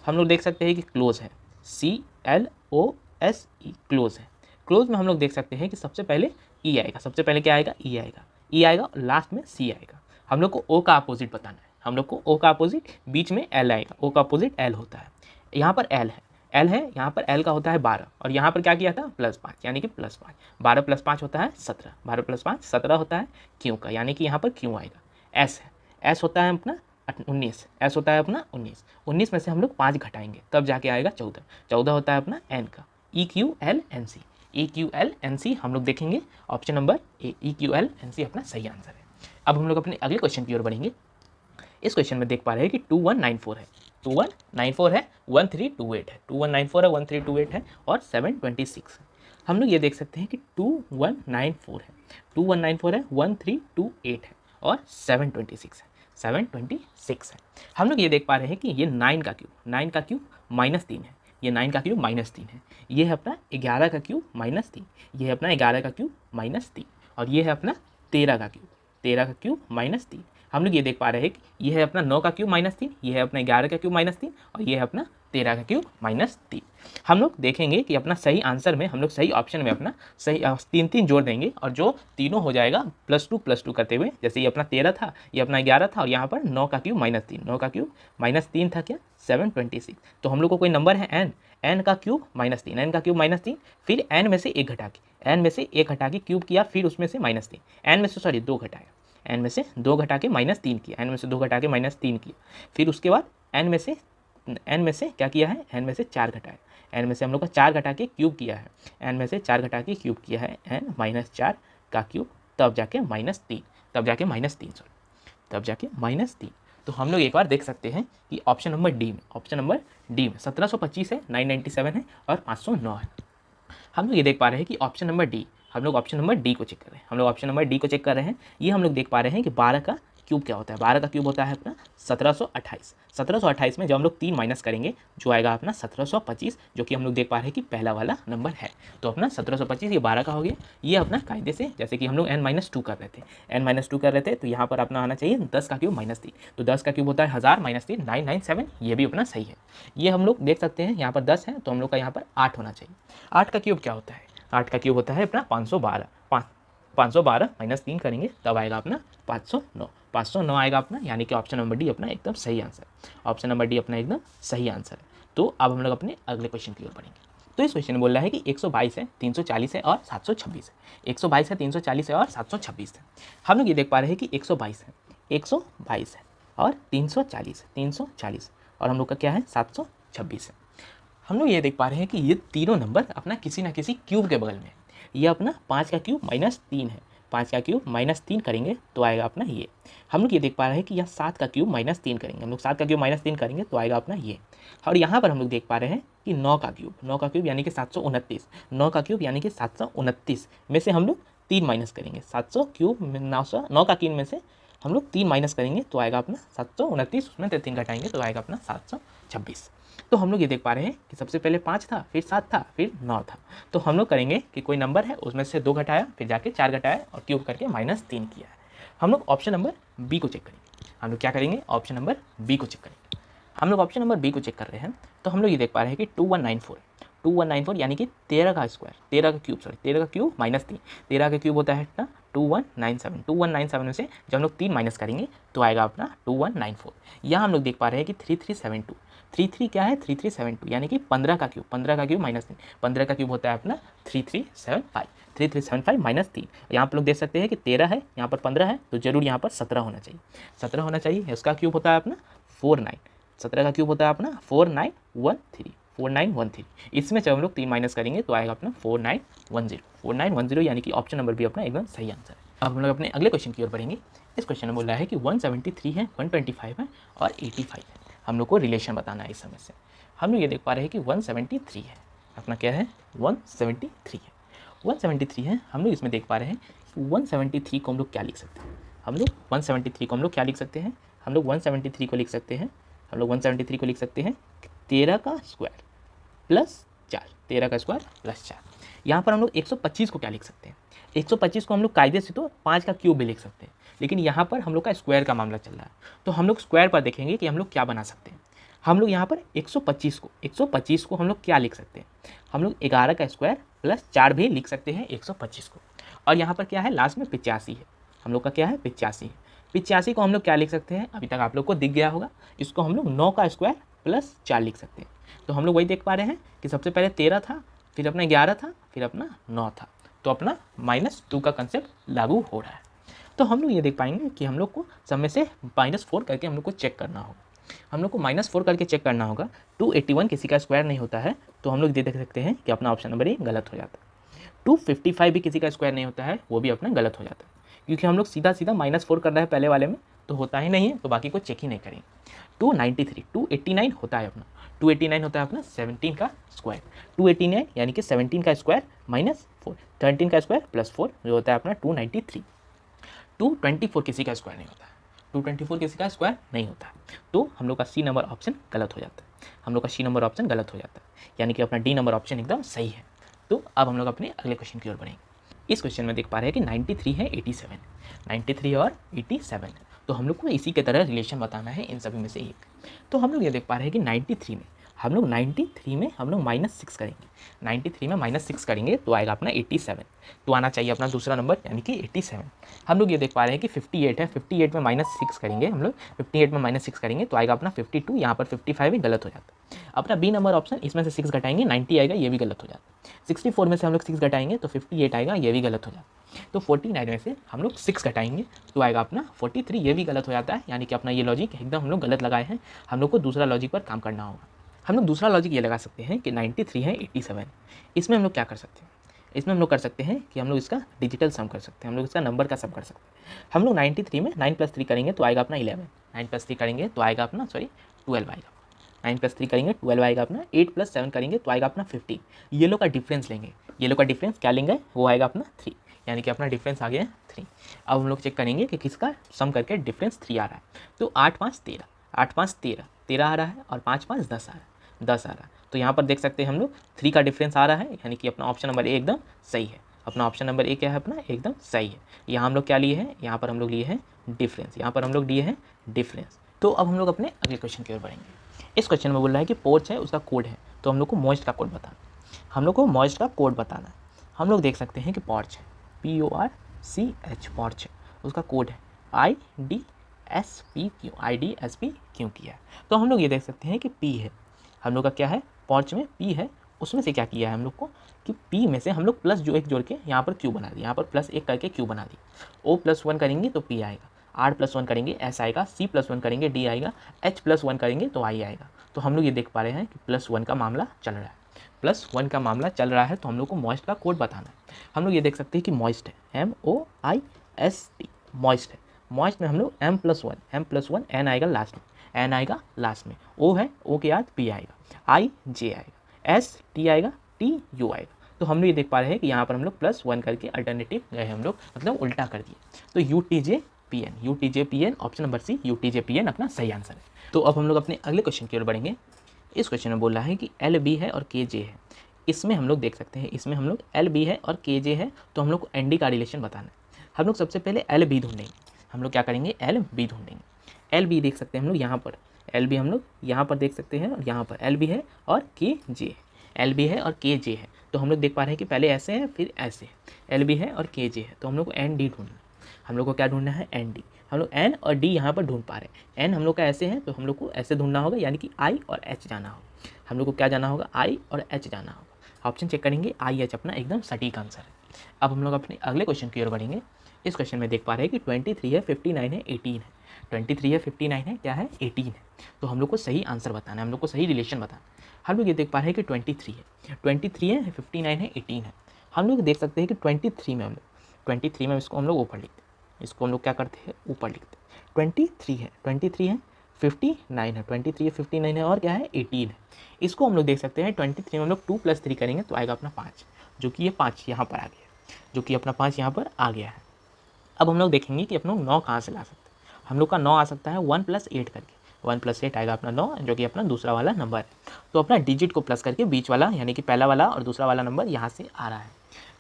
Speaker 1: हम लोग देख सकते हैं कि क्लोज है, CLOSE, क्लोज है। क्लोज में हम लोग देख सकते हैं कि सबसे पहले ई आएगा, सबसे पहले क्या आएगा? ई आएगा, ई आएगा और लास्ट में सी आएगा। हम लोग को ओ का अपोजिट बताना है, हम लोग को ओ का अपोजिट बीच में एल आएगा, ओ का अपोजिट एल होता है। यहाँ पर एल है, एल है, यहाँ पर एल का होता है 12 और यहाँ पर क्या किया था? प्लस 5 यानी कि प्लस 5, 12 प्लस 5 होता है 17, 12 प्लस 5 17 होता है क्यों का, यानी कि यहाँ पर क्यों आएगा। एस है, एस होता है अपना 19, एस होता है अपना 19, 19 में से हम लोग 5 घटाएंगे तब जाके आएगा 14, 14 होता है अपना एन का। EQLNC, EQLNC हम लोग देखेंगे ऑप्शन नंबर ए, EQLNC अपना सही आंसर है। अब हम लोग अपने अगले क्वेश्चन की ओर बढ़ेंगे। इस क्वेश्चन में देख पा रहे हैं कि 2194 है, 2194 है, 1328 है, 2194 है, 1328 है और 726 है। हम लोग ये देख सकते हैं कि 2194 है, 2194 है, 1328 है और 726 है, 726 है। हम लोग ये देख पा रहे हैं कि ये 9 का क्यूब, 9 का क्यूब माइनस 3 है, ये 9 का क्यूब माइनस 3 है। ये है अपना 11 का क्यूब माइनस 3, ये है अपना 11 का क्यूब माइनस 3 और ये है अपना 13 का क्यूब, 13 का क्यूब माइनस 3। हम लोग ये देख पा रहे हैं कि ये है अपना 9 का क्यूब माइनस 3, ये है अपना 11 का क्यूब माइनस 3 और ये है अपना 13 का क्यूब माइनस 3। हम लोग देखेंगे कि अपना सही आंसर में हम लोग सही ऑप्शन में अपना सही 3 जोड़ देंगे और जो तीनों हो जाएगा +2 करते हुए, जैसे ये अपना 13 था, ये अपना 11 था और यहाँ पर 9 का क्यूब माइनस 3, 9 का क्यूब माइनस 3 था क्या? 726। तो हम लोग को कोई नंबर है एन, एन का क्यूब माइनस 3, एन का क्यूब माइनस 3, फिर एन में से एक घटा के, एन में से एक घटा के क्यूब किया, फिर उसमें से माइनस 3, एन में से सॉरी 2 घटाया, एन में से 2 घटा के माइनस 3 किया, एन में से 2 घटा के माइनस 3 किया, फिर उसके बाद एन में से क्या किया है? एन में से 4 घटाया, एन में से हम लोग का 4 घटा के क्यूब किया है, एन में से 4 घटा के क्यूब किया है, एन माइनस 4 का क्यूब, तब जाके माइनस 3, तब जाके माइनस 3 सॉरी, तब जाके माइनस 3। तो हम लोग एक बार देख सकते हैं कि ऑप्शन नंबर डी में, ऑप्शन नंबर डी में 1725 है, 997 है और 509 है। हम लोग ये देख पा रहे हैं कि ऑप्शन नंबर डी, हम लोग ऑप्शन नंबर डी को चेक कर रहे हैं, हम लोग ऑप्शन नंबर डी को चेक कर रहे हैं। ये हम लोग देख पा रहे हैं कि 12 का क्यूब क्या होता है? 12 का क्यूब होता है अपना 1728, 1728 में जब हम लोग 3 माइनस करेंगे जो आएगा अपना 1725, जो कि हम लोग देख पा रहे हैं कि पहला वाला नंबर है। तो अपना 1725 ये 12 का हो गया। ये अपना कायदे से, जैसे कि हम लोग n-2 कर रहे थे, n-2 कर रहे थे, तो यहाँ पर अपना आना चाहिए 10 का क्यूब माइनस 3, तो 10 का क्यूब होता है 1000 माइनस 3, 997, ये भी अपना सही है। ये हम लोग देख सकते हैं यहाँ पर 10 है तो हम लोग का यहाँ पर 8 होना चाहिए। 8 का क्यूब क्या होता है? 8 का क्यूब होता है अपना 512, 512 माइनस 3 करेंगे तब आएगा अपना 509, 509 आएगा अपना, यानी कि ऑप्शन नंबर डी अपना एकदम सही आंसर, ऑप्शन नंबर डी अपना एकदम सही आंसर है। तो अब हम लोग अपने अगले क्वेश्चन की ओर बढ़ेंगे। तो इस क्वेश्चन में बोल रहा है कि 122 है, 340 है और 726 है, 122 है, 340 है और 726 है। हम लोग ये देख पा रहे हैं कि 122 है, 122 है और 340 है, 340 और हम लोग का क्या है? 726 है। हम लोग ये देख पा रहे हैं कि ये तीनों नंबर अपना किसी ना किसी क्यूब के बगल में है। ये अपना 5 का क्यूब माइनस 3 है, 5 का क्यूब -3 करेंगे तो आएगा अपना ये। हम लोग ये देख पा रहे हैं कि यहाँ 7 का क्यूब -3 करेंगे, हम लोग 7 का क्यूब -3 करेंगे तो आएगा अपना ये। और यहाँ पर हम लोग देख पा रहे हैं कि 9 का क्यूब यानी कि 729, 9 का क्यूब यानी कि 729 में से हम लोग 3 माइनस करेंगे। 700 क्यूब 9 का क्यूब में से हम लोग 3 माइनस करेंगे तो आएगा अपना 729, उसमें 3 घटाएंगे तो आएगा अपना 726। तो हम लोग ये देख पा रहे हैं कि सबसे पहले 5 था, फिर 7 था, फिर 9 था। तो हम लोग करेंगे कि कोई नंबर है उसमें से 2 घटाया, फिर जाके 4 घटाया और क्यूब करके -3 किया है। हम लोग ऑप्शन नंबर बी को चेक करेंगे। हम लोग क्या करेंगे, ऑप्शन नंबर बी को चेक करेंगे। हम लोग ऑप्शन नंबर बी को चेक कर रहे हैं तो हम लोग ये देख पा रहे हैं कि 2194 यानी कि 13 का स्क्वायर, 13 का क्यूब -3, 13 का क्यूब होता है अपना 2197 में से जब हम लोग 3 माइनस करेंगे तो आएगा अपना 2194। यहाँ हम लोग देख पा रहे हैं कि 3372, 33 क्या है 3372 यानी कि 15 का क्यूब -3, 15 का क्यूब होता है अपना 3375, 3375 -3। यहाँ पर लोग देख सकते हैं कि 13 है, यहाँ पर 15 है तो जरूर यहाँ पर 17 होना चाहिए, 17 होना चाहिए। उसका क्यूब होता है अपना 49, 17 का क्यूब होता है अपना 4913। इसमें जब हम लोग 3 माइनस करेंगे तो आएगा अपना 4910 यानी कि ऑप्शन नंबर भी अपना एकदम सही आंसर है। अब हम लोग अपने अगले क्वेश्चन की ओर बढ़ेंगे। इस क्वेश्चन में बोल रहा है कि 173 है, 125 है और 85 है। हम लोग को रिलेशन बताना है इस समय से। हम लोग ये देख पा रहे हैं कि 173 है, अपना क्या है 173 है, 173 है। हम लोग इसमें देख पा रहे हैं 173 को हम लोग क्या लिख सकते हैं, हम लोग 173 को हम लोग क्या लिख सकते हैं, हम लोग 173 को लिख सकते हैं, हम लोग 173 को लिख सकते हैं 13 का स्क्वायर प्लस 4, 13 का स्क्वायर प्लस 4। यहाँ पर हम लोग 125 को क्या लिख सकते हैं, 125 को हम लोग कायदे से तो 5 का क्यूब भी लिख सकते हैं, लेकिन यहाँ पर हम लोग का स्क्वायर का मामला चल रहा है तो हम लोग स्क्वायर पर देखेंगे कि हम लोग क्या बना सकते हैं। हम लोग यहाँ पर 125 को हम लोग क्या लिख सकते हैं, हम लोग 11 का स्क्वायर प्लस 4 भी लिख सकते हैं 125 को। और यहाँ पर क्या है लास्ट में 85 है, हम लोग का क्या है 85 है। 85 को हम लोग क्या लिख सकते हैं, अभी तक आप लोग को दिख गया होगा, इसको हम लोग 9 का स्क्वायर प्लस 4 लिख सकते हैं। तो हम लोग वही देख पा रहे हैं कि सबसे पहले 13 था, फिर अपना 11 था, फिर अपना 9 था, तो अपना -2 का कंसेप्ट लागू हो रहा है। तो हम लोग ये देख पाएंगे कि हम लोग को सब में से -4 करके हम लोग को चेक करना होगा, हम लोग को -4 करके चेक करना होगा। 281 किसी का स्क्वायर नहीं होता है तो हम लोग ये देख सकते हैं कि अपना ऑप्शन नंबर ए गलत हो जाता है। 255 भी किसी का स्क्वायर नहीं होता है, वो भी अपना गलत हो जाता है, क्योंकि हम लोग सीधा -4 कर रहे हैं पहले वाले में तो होता ही नहीं है, तो बाकी को चेक ही नहीं करेंगे। 289 होता है अपना, 289 होता है अपना 17 का स्क्वायर, 289 यानी कि 17 का स्क्वायर -4, 13 का स्क्वायर +4 जो होता है अपना 293। 224 किसी का स्क्वायर नहीं होता है, 224 किसी का स्क्वायर नहीं होता है, तो हम लोग का सी नंबर ऑप्शन गलत हो जाता है, हम लोग का सी नंबर ऑप्शन गलत हो जाता है, यानी कि अपना डी नंबर ऑप्शन एकदम सही है। तो अब हम लोग अपने अगले क्वेश्चन की ओर बढ़ेंगे। इस क्वेश्चन में देख पा रहे हैं कि 93 है 87, 93 और 87, तो हम लोग को इसी के तरह रिलेशन बताना है इन सभी में से एक। तो हम लोग ये देख पा रहे हैं कि 93 में हम लोग -6 करेंगे, 93 में -6 करेंगे तो आएगा अपना 87, तो आना चाहिए अपना दूसरा नंबर यानी कि 87। हम लोग ये देख पा रहे हैं कि 58 है, 58 में -6 करेंगे, हम लोग 58 में -6 करेंगे तो आएगा अपना 52, यहाँ पर 55 भी गलत हो जाता है। अपना बी नंबर ऑप्शन, इसमें से 6 घटाएंगे 90 आएगा, ये भी गलत हो जाता है। 64 में से हम लोग 6 घटाएंगे तो 58 आएगा, ये भी गलत हो जाता है। तो 49 में से हम लोग 6 घटाएंगे तो आएगा अपना 43, ये भी गलत हो जाता है, यानी कि अपना ये लॉजिक एकदम हम लोग गलत लगाए हैं, हम लोग को दूसरा लॉजिक पर काम करना होगा। हम लोग दूसरा लॉजिक ये लगा सकते हैं कि 93 है 87, इसमें हम लोग क्या कर सकते हैं, इसमें हम लोग कर सकते हैं कि हम लोग इसका डिजिटल सम कर सकते हैं, हम लोग इसका नंबर का सम कर सकते हैं। हम लोग 93 में 9 + 3 करेंगे तो आएगा अपना 11, 9 + 3 करेंगे तो आएगा अपना 12 आएगा, 9 + 3 करेंगे 12 आएगा अपना, 8 + 7 करेंगे तो आएगा अपना 15। ये लोग का डिफरेंस लेंगे, ये लोग का डिफरेंस क्या लेंगे, वो आएगा अपना 3, यानी कि अपना डिफरेंस आ गया 3। अब हम लोग चेक करेंगे कि किसका सम करके डिफरेंस 3 आ रहा है, तो 8 × 5 = 13, 8 × 5 = 13 आ रहा है और 5 × 5 = 10 आ रहा है, 10 आ रहा है। तो यहाँ पर देख सकते हैं हम लोग 3 का डिफरेंस आ रहा है, यानी कि अपना ऑप्शन नंबर ए एकदम सही है, अपना ऑप्शन नंबर ए क्या है अपना एकदम सही है। यहाँ हम लोग क्या लिए हैं, यहाँ पर हम लोग लिए हैं डिफरेंस, यहाँ पर हम लोग लिए हैं डिफरेंस। तो अब हम लोग अपने अगले क्वेश्चन की ओर बढ़ेंगे। इस क्वेश्चन में बोल रहा है कि पोर्च है, उसका कोड है, तो हम लोग को मॉइस्ट का कोड बताना, हम लोग को मॉइस्ट का कोड बताना है। हम लोग देख सकते हैं कि पॉर्च है, PORCH पॉर्च है, उसका कोड है IDSPQ, IDSPQ किया है। तो हम लोग ये देख सकते हैं कि P है, हम लोग का क्या है पॉर्च में P है, उसमें से क्या किया है हम लोग को कि P में से हम लोग प्लस जो एक जोड़ के यहाँ पर Q बना दी, यहाँ पर +1 करके Q बना दी। O+1 करेंगे तो P आएगा, R+1 करेंगे S आएगा, C+1 करेंगे D आएगा, H+1 करेंगे तो I आएगा। तो हम लोग ये देख पा रहे हैं कि +1 का मामला चल रहा है, +1 का मामला चल रहा है, तो हम लोग को मॉइस्ट का कोड बताना है। हम लोग ये देख सकते हैं कि मॉइस्ट है, MOIST, मॉइस्ट है। मॉइस्ट में हम लोग M+1 N आएगा लास्ट में, N आएगा लास्ट में, O है, O के बाद P आएगा, I J आएगा, S T आएगा, T U आएगा। तो हम लोग ये देख पा रहे हैं कि यहाँ पर हम लोग +1 करके अल्टरनेटिव गए हम लोग, मतलब उल्टा कर दिए। तो UTJPN option number C, UTJPN अपना सही आंसर है। तो अब हम लोग अपने अगले क्वेश्चन की ओर बढ़ेंगे। इस क्वेश्चन में बोल रहा है कि LB है और KJ है। इसमें हम लोग देख सकते हैं, इसमें हम लोग LB है और KJ है, तो हम लोग को ND का रिलेशन बताना है। हम लोग सबसे पहले LB ढूंढेंगे। हम लोग क्या करेंगे, LB ढूंढेंगे। LB देख सकते हैं हम लोग यहाँ पर, LB हम लोग यहाँ पर देख सकते हैं, और यहाँ पर LB है और KJ है, LB है और KJ है। तो हम लोग देख पा रहे हैं कि पहले ऐसे है फिर ऐसे है, LB है और KJ है, तो हम लोग को ND ढूंढना है। हम लोग को क्या ढूंढना है, ND। हम लोग N और D यहाँ पर ढूंढ पा रहे हैं। N हम लोग का ऐसे है, तो हम लोग को ऐसे ढूंढना होगा, यानी कि I और H जाना होगा। हम लोग को क्या जाना होगा, I और H जाना होगा। ऑप्शन चेक करेंगे, I H अपना एकदम सटीक आंसर है। अब हम लोग अपने अगले क्वेश्चन की ओर बढ़ेंगे। इस क्वेश्चन में देख पा रहे हैं कि 23 है, 59 है, 18 है। 23 है, 59 है, क्या है, 18 है। तो हम लोग को सही आंसर बताना है, हम लोग को सही रिलेशन बताना है। हम लोग ये देख पा रहे हैं कि 23 है, 59 है, 18 है। हम लोग देख सकते हैं कि 23 में हम लोग, 23 में इसको हम लोग ऊपर लिखते हैं, इसको हम लोग क्या करते हैं, ऊपर लिखते हैं। 23 है, 59 है, 23 है, 59 है और क्या है, 18 है। इसको हम लोग देख सकते हैं 23 में हम लोग 2 + 3 करेंगे तो आएगा अपना 5, जो कि ये 5 यहाँ पर आ गया, जो कि अपना 5 यहाँ पर आ गया है। अब हम लोग देखेंगे कि अपना 9 कहाँ से ला सकते हैं। हम लोग का 9 आ सकता है 1 + 8 करके, 1 + 8 आएगा अपना 9, जो कि अपना दूसरा वाला नंबर है। तो अपना डिजिट को प्लस करके बीच वाला, यानी कि पहला वाला और दूसरा वाला नंबर यहाँ से आ रहा है।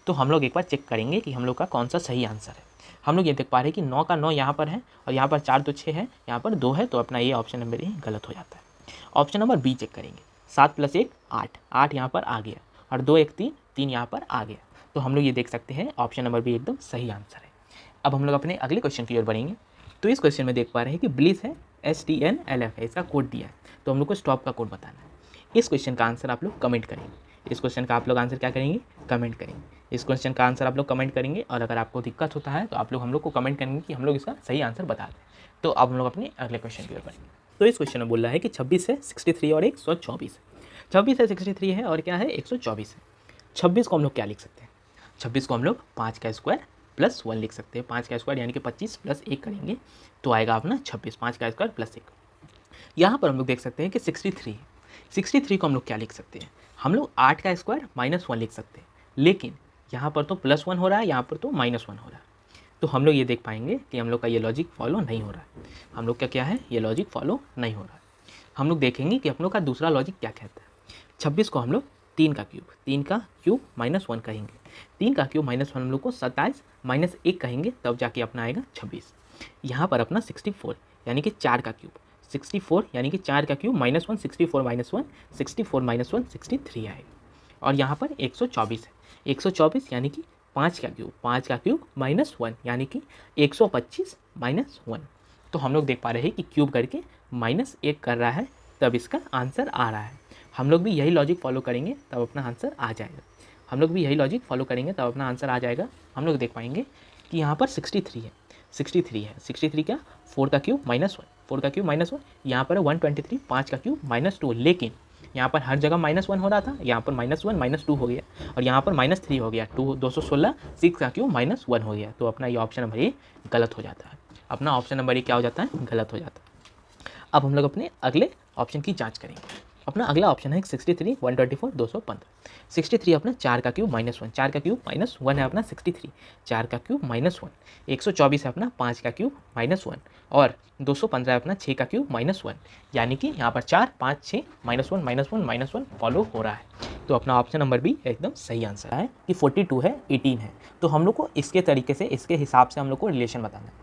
Speaker 1: तो हम लोग एक बार चेक करेंगे कि हम लोग का कौन सा सही आंसर है। हम लोग ये देख पा रहे हैं कि 9 का 9 यहाँ पर है, और यहाँ पर 4 तो 6 है, यहाँ पर 2 है, तो अपना ये ऑप्शन नंबर ए गलत हो जाता है। ऑप्शन नंबर बी चेक करेंगे, 7 + 1 8, 8 यहाँ पर आ गया, और 2 1 3, 3 यहाँ पर आ गया। तो हम लोग ये देख सकते हैं ऑप्शन नंबर बी एकदम सही आंसर है। अब हम लोग अपने अगले क्वेश्चन की ओर बढ़ेंगे। तो इस क्वेश्चन में देख पा रहे हैं कि ब्लिस है, STNLF है, इसका कोड दिया है, तो हम लोग को स्टॉप का कोड बताना है। इस क्वेश्चन का आंसर आप लोग कमेंट करेंगे। इस क्वेश्चन का आप लोग आंसर क्या करेंगे, कमेंट करेंगे। इस क्वेश्चन का आंसर आप लोग कमेंट करेंगे, और अगर आपको दिक्कत होता है तो आप लोग हम लोग को कमेंट करेंगे कि हम लोग इसका सही आंसर बता दें। तो अब हम लोग अपने अगले क्वेश्चन की ओर बढ़ेंगे। तो इस क्वेश्चन में बोल रहा है कि 26 है, 63 और 124 है। 26 है, 63 है और क्या है, 124 है। 26 को हम लोग क्या लिख सकते हैं, 26 को हम लोग 5 का स्क्वायर +1 लिख सकते हैं। 5 का स्क्वायर यानी कि 25 + 1 करेंगे तो आएगा अपना 26, 5 का स्क्वायर +1। यहाँ पर हम लोग देख सकते हैं कि 63 है, 63 को हम लोग क्या लिख सकते हैं, हम लोग 8 का स्क्वायर -1 लिख सकते हैं, लेकिन यहाँ पर तो +1 हो रहा है, यहाँ पर तो -1 हो रहा है। तो हम लोग ये देख पाएंगे कि हम लोग का ये लॉजिक फॉलो नहीं हो रहा है। हम लोग का क्या है, ये लॉजिक फॉलो नहीं हो रहा है। हम लोग देखेंगे कि हम लोग का दूसरा लॉजिक क्या कहता है। 26 को हम लोग 3 का क्यूब -1 कहेंगे, 3 का क्यूब -1 हम लोग को 27 -1 कहेंगे, तब जाके अपना आएगा 26। यहाँ पर अपना 64 यानी कि 4 का क्यूब, 64 यानी कि 4 का क्यूब -1, 64 -1, 64 -1 63 आएगा। और यहाँ पर 124 है, 124 यानी कि 5 का क्यूब, 5 का क्यूब -1 यानी कि 125 -1। तो हम लोग देख पा रहे हैं कि क्यूब करके -1 कर रहा है, तब इसका आंसर आ रहा है। हम लोग भी यही लॉजिक फॉलो करेंगे तब अपना आंसर आ जाएगा। हम लोग भी यही लॉजिक फॉलो करेंगे तब अपना आंसर आ जाएगा। हम लोग देख पाएंगे कि यहाँ पर 63 है, 63 है, 63 क्या, 4 का क्यूब -1, 4 का क्यूब -1, यहाँ पर 123, 5 का क्यूब -2, लेकिन यहाँ पर हर जगह -1 हो रहा था, यहाँ पर -1 -2 हो गया, और यहाँ पर -3 हो गया, 216, 6 का क्यूब -1 हो गया। तो अपना ये ऑप्शन नंबर ए गलत हो जाता है। अपना ऑप्शन नंबर ए क्या हो जाता है, गलत हो जाता है। अब हम लोग अपने अगले ऑप्शन की जांच करेंगे। अपना अगला ऑप्शन है 63, 124, 215। 63 अपना 4 का क्यूब -1, 4 का क्यूब -1 है अपना 63, 4 का क्यूब -1, 124 है अपना 5 का क्यूब -1, और 215 है अपना 6 का क्यूब -1, यानी कि यहाँ पर 4 5 6 -1 -1 फॉलो हो रहा है। तो अपना ऑप्शन नंबर बी एकदम सही आंसर है कि 42 है, 18 है। तो हम लोग को इसके तरीके से, इसके हिसाब से हम लोग को रिलेशन बताना है।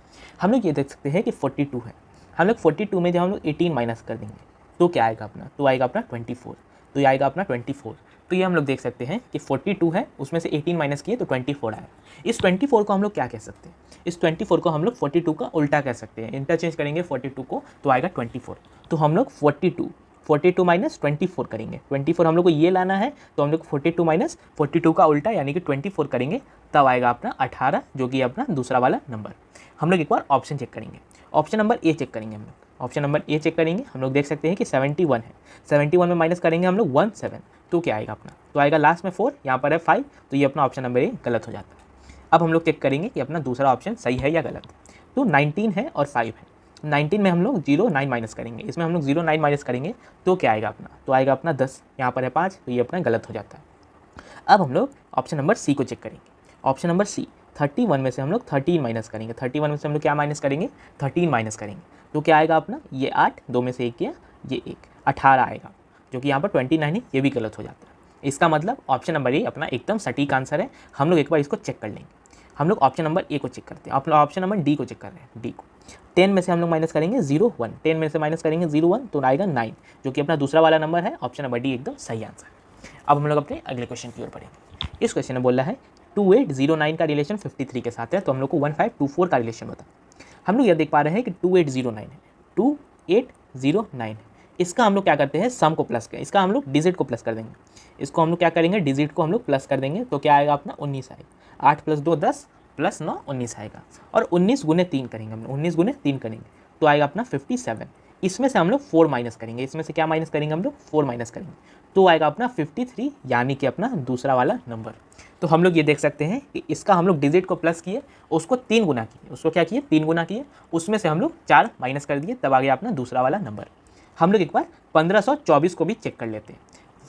Speaker 1: हम लोग ये देख सकते हैं कि 42 है, हम लोग 42 में जब हम लोग 18 माइनस कर देंगे तो क्या आएगा अपना, तो आएगा अपना 24, तो ये आएगा अपना 24। तो ये हम लोग देख सकते हैं कि 42 है, उसमें से 18 माइनस किए तो 24 आया। इस 24 को हम लोग क्या कह सकते हैं, इस 24 को हम लोग 42 का उल्टा कह सकते हैं। इंटरचेंज करेंगे 42 को तो आएगा 24। तो हम लोग 42 माइनस 24 करेंगे, 24 हम लोग को ये लाना है, तो हम लोग 42 माइनस 42 का उल्टा यानी कि 24 करेंगे, तब आएगा अपना 18, जो कि अपना दूसरा वाला नंबर। हम लोग एक बार ऑप्शन चेक करेंगे, ऑप्शन नंबर ए चेक करेंगे हम लोग, ऑप्शन नंबर ए चेक करेंगे। हम लोग देख सकते हैं कि 71 है, 71 में माइनस करेंगे हम लोग 17, तो क्या आएगा अपना तो आएगा लास्ट में 4, यहाँ पर है 5, तो ये अपना ऑप्शन नंबर ए गलत हो जाता है। अब हम लोग चेक करेंगे कि अपना दूसरा ऑप्शन सही है या गलत। तो 19 है और 5 है, 19 में हम लोग 0 9 माइनस करेंगे, इसमें हम लोग 0 9 माइनस करेंगे तो क्या आएगा अपना, तो आएगा अपना 10, यहाँ पर है 5, तो ये अपना गलत हो जाता है। अब हम लोग ऑप्शन नंबर सी को चेक करेंगे। ऑप्शन नंबर सी, 31 में से हम लोग 13 माइनस करेंगे, 31 में से हम लोग क्या माइनस करेंगे, 13 माइनस करेंगे, तो क्या आएगा अपना, ये 8, 2 में से 1 किया, ये 1, 18 आएगा, जो कि यहाँ पर 29 है, ये भी गलत हो जाता है। इसका मतलब ऑप्शन नंबर ए अपना एकदम सटीक आंसर है। हम लोग एक बार इसको चेक कर लेंगे। हम लोग ऑप्शन नंबर ए को चेक करते हैं, ऑप्शन नंबर डी को चेक कर रहे हैं, डी को 10 में से हम लोग माइनस करेंगे 0 1, 10 में से माइनस करेंगे 0 1, तो आएगा 9, जो कि अपना दूसरा वाला नंबर है। ऑप्शन नंबर डी एकदम सही आंसर है। अब हम लोग अपने अगले क्वेश्चन की ओर बढ़ेंगे। इस क्वेश्चन में बोल रहा है 2809 का रिलेशन 53 के साथ है, तो हम लोग को 1524 का रिलेशन बता। हम लोग यह देख पा रहे हैं कि 2809 है, 2809 है, इसका हम लोग क्या करते हैं, सम को प्लस करें, इसका हम लोग डिजिट को प्लस कर देंगे, इसको हम लोग क्या करेंगे, डिजिट को हम लोग प्लस कर देंगे, तो क्या आएगा अपना 19 आएगा, 8 + 2 10 + 9 19 आएगा, और 19 × 3 करेंगे हम लोग, 19 × 3 करेंगे तो आएगा अपना 57। इसमें से हम लोग 4 माइनस करेंगे, इसमें से क्या माइनस करेंगे हम लोग, 4 माइनस करेंगे, तो आएगा अपना 53, यानी कि अपना दूसरा वाला नंबर। तो हम लोग ये देख सकते हैं कि इसका हम लोग डिजिट को प्लस किए, उसको 3 गुना किए, उसको क्या किए, 3 गुना किए, उसमें से हम लोग 4 माइनस कर दिए, तब आ गया अपना दूसरा वाला नंबर। हम लोग एक बार 1524 को भी चेक कर लेते हैं।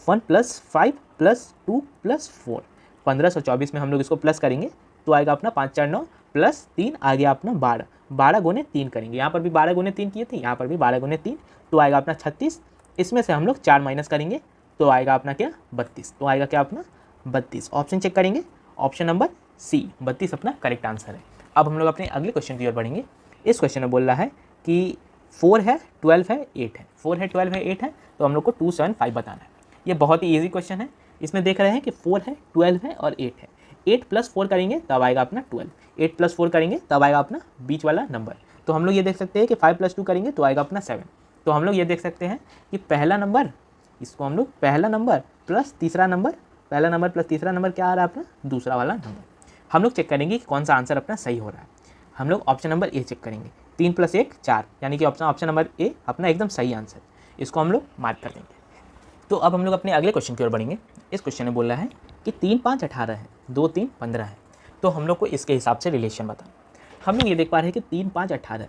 Speaker 1: 1 + 5 + 2 + 4, 1524 में हम लोग इसको प्लस करेंगे तो आएगा अपना 5 4 9 + 3 आ गया अपना 12, 12 × 3 करेंगे, यहाँ पर भी 12 × 3 किए थे, यहाँ पर भी 12 × 3, तो आएगा अपना 36। इसमें से हम लोग 4 माइनस करेंगे तो आएगा अपना क्या, 32, तो आएगा क्या अपना 32। ऑप्शन चेक करेंगे, ऑप्शन नंबर सी 32 अपना करेक्ट आंसर है। अब हम लोग अपने अगले क्वेश्चन की ओर बढ़ेंगे। इस क्वेश्चन में बोल रहा है कि 4 है 12 है 8 है, 4 है 12 है 8 है, तो हम लोग को 275 बताना है। ये बहुत ही ईजी क्वेश्चन है। इसमें देख रहे हैं कि 4 है 12 है और 8 है, 8 + 4 करेंगे तब आएगा अपना 12, 8 + 4 करेंगे तब आएगा अपना बीच वाला नंबर। तो हम लोग ये देख सकते हैं कि 5 + 2 करेंगे तो आएगा अपना 7। तो हम लोग ये देख सकते हैं कि पहला नंबर, इसको हम लोग पहला नंबर प्लस तीसरा नंबर, पहला नंबर प्लस तीसरा नंबर क्या आ रहा है अपना, दूसरा वाला नंबर। हम लोग चेक करेंगे कि कौन सा आंसर अपना सही हो रहा है। हम लोग ऑप्शन नंबर ए चेक करेंगे, 3 + 1 4, यानी कि ऑप्शन नंबर ए अपना एकदम सही आंसर, इसको हम लोग मार्क कर देंगे। तो अब हम लोग अपने अगले क्वेश्चन की ओर बढ़ेंगे। इस क्वेश्चन में बोल रहा है कि 3 5 18 है, 2 3 15 है, तो हम लोग को इसके हिसाब से रिलेशन बताना। हम लोग ये देख पा रहे हैं कि 3 5 18,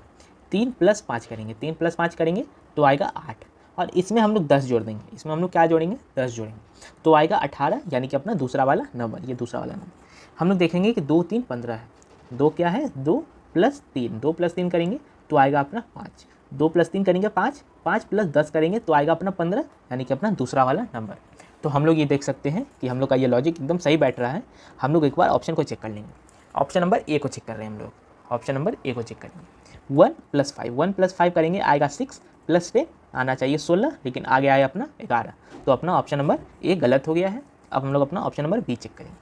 Speaker 1: 3 + 5 करेंगे, 3 + 5 करेंगे तो आएगा 8, और इसमें हम लोग 10 जोड़ देंगे, इसमें हम लोग क्या जोड़ेंगे, 10 जोड़ेंगे, तो आएगा 18, यानी कि अपना दूसरा वाला नंबर, ये दूसरा वाला नंबर। हम लोग देखेंगे कि 2 3 15 है, 2 क्या है, 2 + 3, 2 + 3 करेंगे तो आएगा अपना 5, 2 + 3 करेंगे 5, 5 + 10 करेंगे तो आएगा अपना 15, यानी कि अपना दूसरा वाला नंबर। तो हम लोग ये देख सकते हैं कि हम लोग का ये लॉजिक एकदम सही बैठ रहा है। हम लोग एक बार ऑप्शन को चेक कर लेंगे। ऑप्शन नंबर ए को चेक कर रहे हैं हम लोग, ऑप्शन नंबर ए को चेक करेंगे। 1 + 5, 1 + 5 करेंगे आएगा 6, + 10 आना चाहिए 16, लेकिन आगे आया अपना 11, तो अपना ऑप्शन नंबर ए गलत हो गया है। अब हम लोग अपना ऑप्शन नंबर बी चेक करेंगे।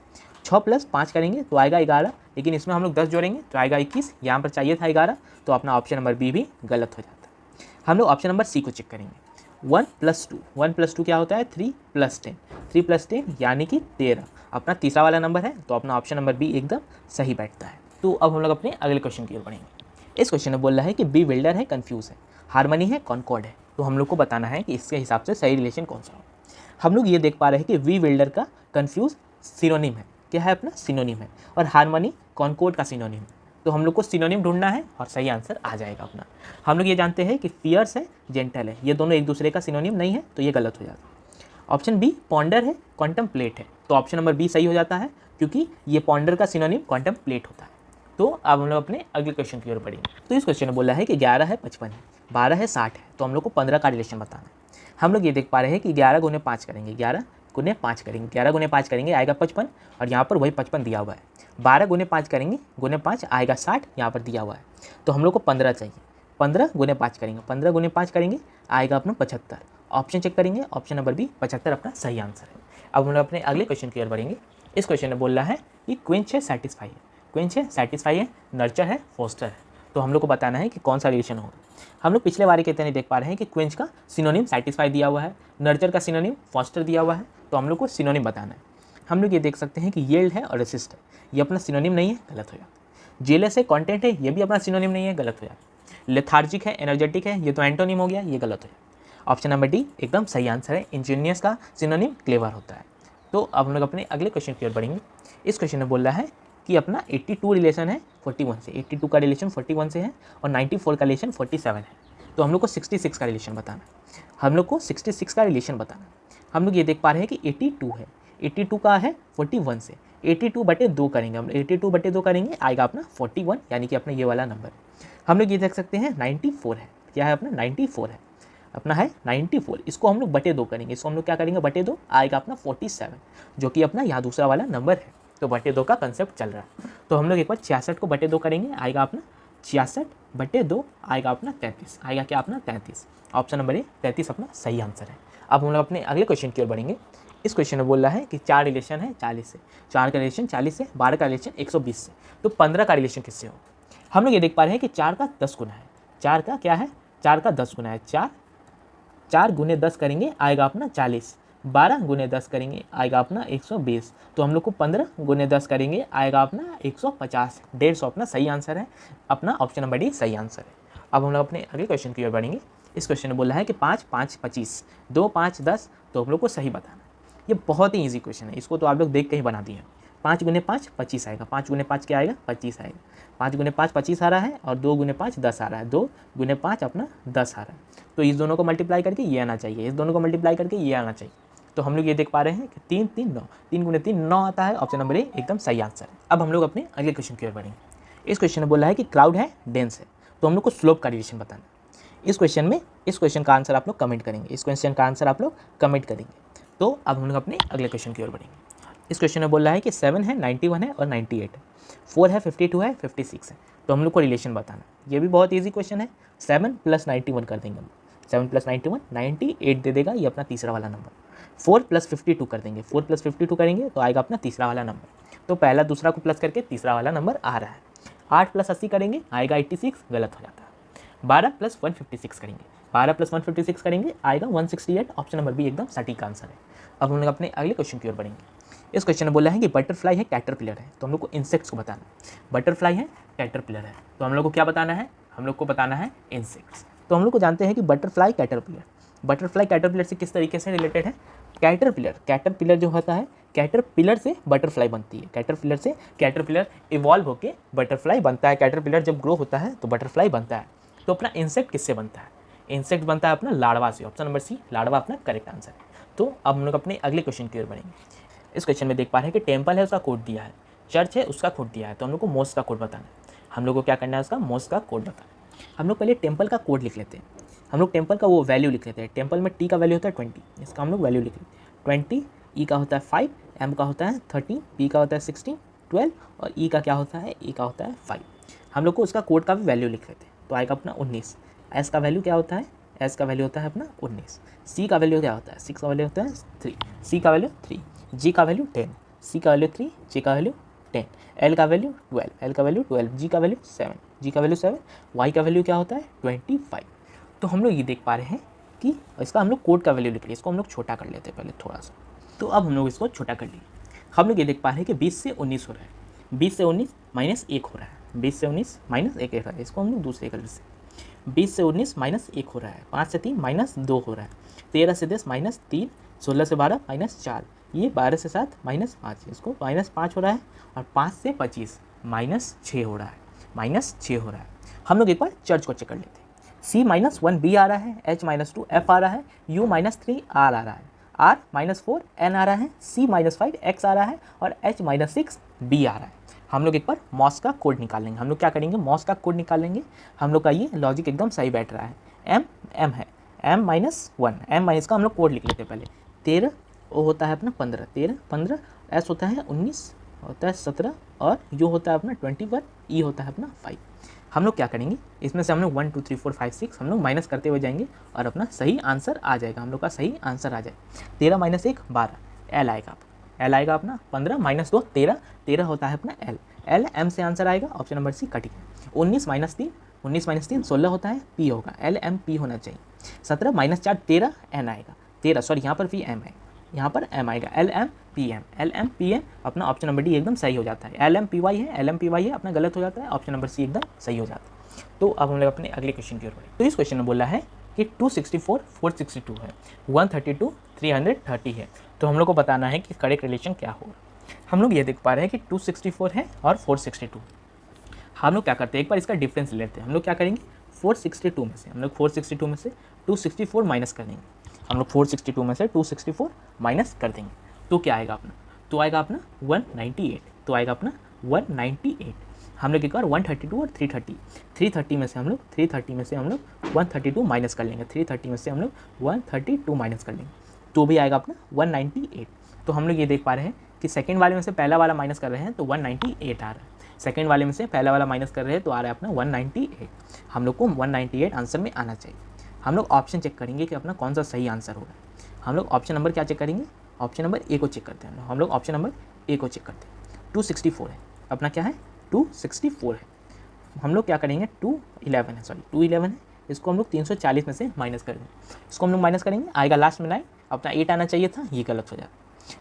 Speaker 1: 6 + 5 करेंगे तो आएगा 11, लेकिन इसमें हम लोग 10 जोड़ेंगे तो आएगा 21, यहाँ पर चाहिए था 11, तो अपना ऑप्शन नंबर बी भी गलत हो जाता है। हम लोग ऑप्शन नंबर सी को चेक करेंगे। 1 + 2, 1 + 2 क्या होता है, 3 + 10, 3 + 10 यानी कि 13, अपना तीसरा वाला नंबर है, तो अपना ऑप्शन नंबर बी एकदम सही बैठता है। तो अब हम लोग अपने अगले क्वेश्चन की ओर बढ़ेंगे। इस क्वेश्चन में बोल रहा है कि बी विल्डर है, कन्फ्यूज है, हारमनी है, कॉन्कॉर्ड है, तो हम लोग को बताना है कि इसके हिसाब से सही रिलेशन कौन सा हो। हम लोग ये देख पा रहे हैं कि वी विल्डर का कन्फ्यूज सिनोनिम है, क्या है अपना सिनोनिम है, और हारमनी कॉन्कॉर्ड का सिनोनिम है। तो हम लोग को सिनोनिम ढूंढना है और सही आंसर आ जाएगा अपना। हम लोग ये जानते हैं कि फियर्स है, जेंटल है, ये दोनों एक दूसरे का सिनोनिम नहीं है, तो ये गलत हो जाता है। ऑप्शन बी पॉन्डर है, कॉन्टम्पलेट है, तो ऑप्शन नंबर बी सही हो जाता है, क्योंकि ये पॉन्डर का सिनोनिम कॉन्टम्पलेट होता है। तो अब हम लोग अपने अगले क्वेश्चन की ओर बढ़ेंगे। तो इस क्वेश्चन में बोला है कि 11 है 55 है, 12 है 60 है, तो हम लोग को 15 का रिलेशन बताना है। हम लोग ये देख पा रहे हैं कि 11 × 5 करेंगे, 11 × 5 करेंगे, 11 × 5 करेंगे आएगा 55, और यहाँ पर वही 55 दिया हुआ है। 12 × 5 करेंगे, × 5 आएगा 60, यहाँ पर दिया हुआ है, तो हम लोग को 15 चाहिए। 15 × 5 करेंगे, 15 × 5 करेंगे आएगा अपना 75। ऑप्शन चेक करेंगे, ऑप्शन नंबर बी 75 अपना सही आंसर है। अब हम लोग अपने अगले क्वेश्चन की ओर बढ़ेंगे। इस क्वेश्चन में बोल रहा है कि क्विंच है, सेटिस्फाई है, क्विंच है, सेटिस्फाई है, नर्चर है, फोस्टर है, तो हम लोग को बताना है कि कौन सा रिलेशन होगा। हम लोग पिछले बारी के तरह देख पा रहे हैं कि क्विंच का सिनोनिम सेटिस्फाई दिया हुआ है, नर्चर का सिनोनिम फोस्टर दिया हुआ है, तो हम लोग को सिनोनिम बताना है। हम लोग ये देख सकते हैं कि येल्ड है और रेसिस्ट है, ये अपना सिनोनिम नहीं है, गलत हो जाता है। जेलस है, कॉन्टेंट है, ये भी अपना सिनोनिम नहीं है, गलत हो जाता है। लेथार्जिक है, एनर्जेटिक है, ये तो एंटोनिम हो गया, ये गलत हो जाता है। ऑप्शन नंबर डी एकदम सही आंसर है। इंजीनियस का सिनोनिम क्लेवर होता है। तो अब हम लोग अपने अगले क्वेश्चन की ओर बढ़ेंगे। इस क्वेश्चन में बोल रहा है कि अपना 82 रिलेशन है 41 से, 82 का रिलेशन 41 से है और 94 का रिलेशन 47 है। तो हम लोग को 66 का रिलेशन बताना है। हम लोग को 66 का रिलेशन बताना है। हम लोग ये देख पा रहे हैं कि 82 है, 82 का है 41 से, 82/2 करेंगे हम, 82/2 करेंगे आएगा अपना 41, यानी कि अपना ये वाला नंबर। हम लोग ये देख सकते हैं 94 है, क्या है अपना 94 है, अपना है 94, इसको हम लोग बटे 2 करेंगे, इसको हम लोग क्या करेंगे बटे 2, आएगा अपना 47, जो कि अपना यहाँ दूसरा वाला नंबर है। तो बटे 2 का कंसेप्ट चल रहा है। तो हम लोग एक बार 66 को बटे 2 करेंगे, आएगा अपना 66/2, आएगा अपना 33, आएगा क्या अपना 33। ऑप्शन नंबर ए 33 अपना सही आंसर है। अब हम लोग अपने अगले क्वेश्चन की ओर बढ़ेंगे। इस क्वेश्चन में बोल रहा है कि 4 रिलेशन है 40 से, 4 का रिलेशन 40 से, 12 का रिलेशन 120 से, तो 15 का रिलेशन किससे हो। हम लोग ये देख पा रहे हैं कि 4 का 10 गुना है, 4 का क्या है 4 का 10 गुना है, 4 गुने 10 करेंगे आएगा अपना 40, 12 गुने 10 करेंगे आएगा अपना 120, तो हम लोग को 15 गुने 10 करेंगे आएगा अपना 150, 150 अपना सही आंसर है, अपना ऑप्शन नंबर डी सही आंसर है। अब हम लोग अपने अगले क्वेश्चन की ओर बढ़ेंगे। इस क्वेश्चन में बोला है कि 5 5 25, 2 5 10, तो हम लोग को सही बताना है। ये बहुत ही ईजी क्वेश्चन है, इसको तो आप लोग देख के ही बना दिए। 5 गुने 5 25 आएगा, 5 गुने 5 क्या आएगा 25 आएगा, 5 गुने 5 25 आ रहा है और 2 गुने 5 10 आ रहा है, 2 गुने 5 अपना 10 आ रहा है। तो इस दोनों को मल्टीप्लाई करके ये आना चाहिए, इस दोनों को मल्टीप्लाई करके ये आना चाहिए। तो हम लोग ये देख पा रहे हैं कि 3 3 9, 3 गुने 3 9 आता है, ऑप्शन नंबर ए एकदम सही आंसर है। अब हम लोग अपने अगले क्वेश्चन की ओर बढ़ेंगे। इस क्वेश्चन में बोला है कि क्लाउड है डेंस है, तो हम लोग को स्लोप का रिलेशन बताना। इस क्वेश्चन का आंसर आप लोग कमेंट करेंगे, इस क्वेश्चन का आंसर आप लोग कमेंट करेंगे। तो अब हम लोग अपने अगले क्वेश्चन की ओर बढ़ेंगे। इस क्वेश्चन में बोल रहा है कि 7 है 91 है और 98 है, 4 है 52 है 56 है, तो हम लोग को रिलेशन बताना। ये भी बहुत ईजी क्वेश्चन है, 7 + 91 कर देंगे हम, 7 + 91 98 दे देगा, ये अपना तीसरा वाला नंबर। 4 + 52 कर देंगे, 4 + 52 करेंगे तो आएगा अपना तीसरा वाला नंबर। तो पहला दूसरा को प्लस करके तीसरा वाला नंबर आ रहा है। 8 + 80 करेंगे आएगा 86, गलत हो जाता है। 12 + 156 करेंगे, 12 + 156 करेंगे आएगा 168, ऑप्शन नंबर बी एकदम सटीक आंसर है। अब हम लोग अपने अगले क्वेश्चन की ओर बढ़ेंगे। इस क्वेश्चन में बोला है कि बटरफ्लाई है कैटरपिलर है, तो हम लोग को इंसेक्ट्स को बताना है। बटरफ्लाई है कैटरपिलर है, तो हम लोग को क्या बताना है, हम लोग को बताना है इंसेक्ट्स। तो हम लोग को जानते हैं कि बटरफ्लाई कैटरपिलर से किस तरीके से रिलेटेड है। कैटरपिलर जो होता है, कैटरपिलर से बटरफ्लाई बनती है, कैटरपिलर से कैटरपिलर इवॉल्व होकर बटरफ्लाई बनता है। कैटरपिलर जब ग्रो होता है तो बटरफ्लाई बनता है। तो अपना इंसेक्ट किससे बनता है, इंसेक्ट बनता है अपना लार्वा से, ऑप्शन नंबर सी लार्वा अपना करेक्ट आंसर है। तो अब हम लोग अपने अगले क्वेश्चन की ओर बढ़ेंगे। इस क्वेश्चन में देख पा रहे हैं कि टेम्पल है उसका कोड दिया है, चर्च है उसका कोड दिया है, तो हम लोग को मोस्ट का कोड बताना है। हम लोग को क्या करना है, उसका मोस्ट का कोड बताना है। हम लोग पहले टेम्पल का कोड लिख लेते हैं, हम लोग टेम्पल का वो वैल्यू लिख लेते हैं। टेम्पल में टी का वैल्यू होता है 20, इसका हम लोग वैल्यू लिख लेते हैं 20, ई का होता है 5, एम का होता है 13, पी का होता है 16, 12 और ई का क्या होता है, ई का होता है 5। हम लोग को उसका कोड का भी वैल्यू लिख लेते हैं, तो आएगा अपना 19। एस का वैल्यू क्या होता है, एस का वैल्यू होता है अपना 19। सी का वैल्यू क्या होता है, 6 का वैल्यू होता है 3, सी का वैल्यू 3, जी का वैल्यू 10, सी का वैल्यू 3, जी का वैल्यू 10, एल का वैल्यू 12, एल का वैल्यू 12, जी का वैल्यू 7, जी का वैल्यू 7, वाई का वैल्यू क्या होता है 25। तो हम लोग ये देख पा रहे हैं कि इसका हम लोग कोड का वैल्यू लिख लिए, इसको हम लोग छोटा कर लेते हैं पहले थोड़ा सा। तो अब हम लोग इसको छोटा कर लिए। हम लोग ये देख पा रहे हैं कि 20 से 19 हो रहा है, 20 से 19 - 1 हो रहा है, 20 से 19 - 1 हो रहा है, इसको हम लोग दूसरे कलर से 20 से 19 - 1 हो रहा है, 5 से 3 - 2 हो रहा है, 13 से 10 - 3, 16 से 12 - 4, ये 12 से 7 - 5, इसको -5 हो रहा है, और 5 से 25 -6 हो रहा है, -6 हो रहा है। हम लोग एक बार चर्च को चेक कर लेते हैं। C-1 B आ रहा है, H-2 F आ रहा है, U-3 R आ रहा है, R-4 N आ रहा है, C-5 X आ रहा है और H-6 B आ रहा है। हम लोग एक बार मॉस का कोड निकाल लेंगे। हम लोग क्या करेंगे, मॉस का कोड निकाल लेंगे। हम लोग का ये लॉजिक एकदम सही बैठ रहा है। M है, M-1, M- का हम लोग कोड लिख लेते हैं पहले। 13 O होता है अपना 15, 13 15, S होता है 19, होता है 17 और U होता है अपना 21, E होता है अपना 5। हम लोग क्या करेंगे, इसमें से हम लोग 1 2 3 4 5 6 हम लोग माइनस करते हुए जाएंगे और अपना सही आंसर आ जाएगा। हम लोग का सही आंसर आ जाएगा 13 - 1 12, एल आएगा, एल आएगा अपना 15 - 2 13, 13 होता है अपना एल, एल एम से आंसर आएगा, ऑप्शन नंबर सी कटिंग। 19 - 3, 19 - 3 16 होता है, पी होगा, एल एम पी होना चाहिए। 17 - 4 13, एन आएगा, 13 सॉरी यहाँ पर पी एम है, यहाँ पर एम आएगा, एल एम पी एम अपना ऑप्शन नंबर डी एकदम सही हो जाता है। एल एम पी वाई है अपना गलत हो जाता है, ऑप्शन नंबर सी एकदम सही हो जाता है। तो अब हम लोग अपने अगले क्वेश्चन की ओर बढ़े। तो इस क्वेश्चन में बोला है कि 264 462 है, 132 330 है, तो हम लोग को बताना है कि करेक्ट रिलेशन क्या होगा। हम लोग ये देख पा रहे हैं कि 264 है और 462। हम लोग क्या करते हैं, एक बार इसका डिफरेंस ले लेते हैं। हम लोग क्या करेंगे, 462 में से हम लोग 462 में से 264 माइनस कर देंगे। हम लोग 462 में से 264 माइनस कर देंगे तो क्या आएगा अपना, तो आएगा अपना 198। तो आएगा अपना 198। हम लोग एक बार 132 और 330 में से हम लोग 132 माइनस कर लेंगे। 330 में से हम लोग 132 माइनस कर लेंगे तो भी आएगा अपना 198। तो हम लोग ये देख पा रहे हैं कि सेकंड वाले में से पहला वाला माइनस कर रहे हैं तो 198 आ रहा है। सेकंड वाले में से पहला वाला माइनस कर रहे हैं तो आ रहा है अपना 198। हम लोग को 198 आंसर में आना चाहिए। हम लोग ऑप्शन चेक करेंगे कि अपना कौन सा सही आंसर होगा। हम लोग ऑप्शन नंबर क्या चेक करेंगे, ऑप्शन नंबर ए को चेक करते हैं। हम लोग ऑप्शन नंबर ए को चेक करते हैं। 264 है अपना, क्या है 264 है। हम लोग क्या करेंगे 211 है, इसको हम लोग 340 में से माइनस कर देंगे। इसको हम लोग माइनस करेंगे, आएगा लास्ट में 9, अपना 8 आना चाहिए था, ये गलत हो जाता है।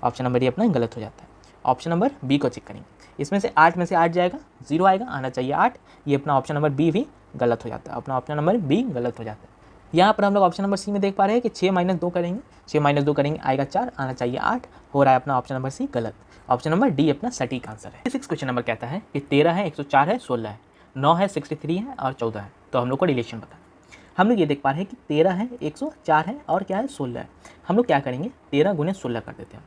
Speaker 1: ऑप्शन नंबर ए अपना गलत हो जाता है। ऑप्शन नंबर बी को चेक करेंगे, इसमें से 8 में से 8 जाएगा, 0 आएगा, आना चाहिए 8, ये अपना ऑप्शन नंबर बी भी गलत हो जाता है। अपना ऑप्शन नंबर बी गलत हो जाता है। यहाँ पर हम लोग ऑप्शन नंबर सी में देख पा रहे हैं कि 6 - 2 करेंगे, 6 - 2 करेंगे, आएगा 4, आना चाहिए 8, हो रहा है अपना ऑप्शन नंबर सी गलत। ऑप्शन नंबर डी अपना सटीक आंसर है। 6 क्वेश्चन नंबर कहता है कि 13 है, 104 है, 16 है, 9 है, 63 है और 14 है। तो हम लोग को रिलेशन बता। हम लोग ये देख पा रहे हैं कि 13 है, 104 है और क्या है 16 है। हम लोग क्या करेंगे 13 गुने 16 कर देते हैं।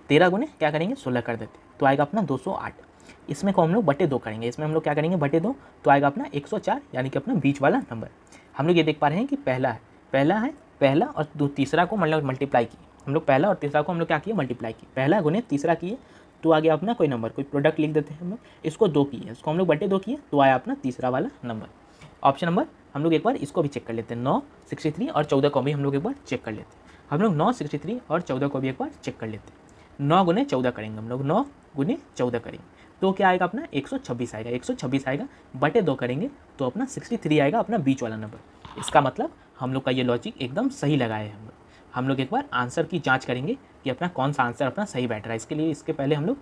Speaker 1: 13 गुने क्या करेंगे 16 कर देते हैं तो आएगा अपना 208। इसमें को हम लोग बटे 2 करेंगे, इसमें हम लोग क्या करेंगे बटे 2 तो आएगा अपना 104, यानी कि अपना बीच वाला नंबर। हम लोग ये देख पा रहे हैं कि पहला और तीसरा को मतलब मल्टीप्लाई किए। हम लोग पहला और तीसरा को हम लोग क्या किए मल्टीप्लाई किए, पहला गुने तीसरा किए तो आ गया अपना कोई नंबर, कोई प्रोडक्ट लिख देते हैं हम लोग। इसको 2 किए, इसको हम लोग बटे 2 किए तो आया अपना तीसरा वाला नंबर। ऑप्शन नंबर हम लोग एक बार इसको भी चेक कर लेते हैं, 9, 63 और 14 को भी हम लोग एक बार चेक कर लेते हैं। हम लोग 9, 63 और 14 को भी एक बार चेक कर लेते हैं। 9 गुने 14 करेंगे हम लोग, 9 गुने 14 करेंगे तो क्या आएगा अपना 126 आएगा। 126 आएगा, बटे 2 करेंगे तो अपना 63 आएगा, अपना बीच वाला नंबर। इसका मतलब हम लोग का ये लॉजिक एकदम सही लगाए हैं। हम लोग एक बार आंसर की जांच करेंगे कि अपना कौन सा आंसर अपना सही बैठ रहा है। इसके लिए इसके पहले हम लोग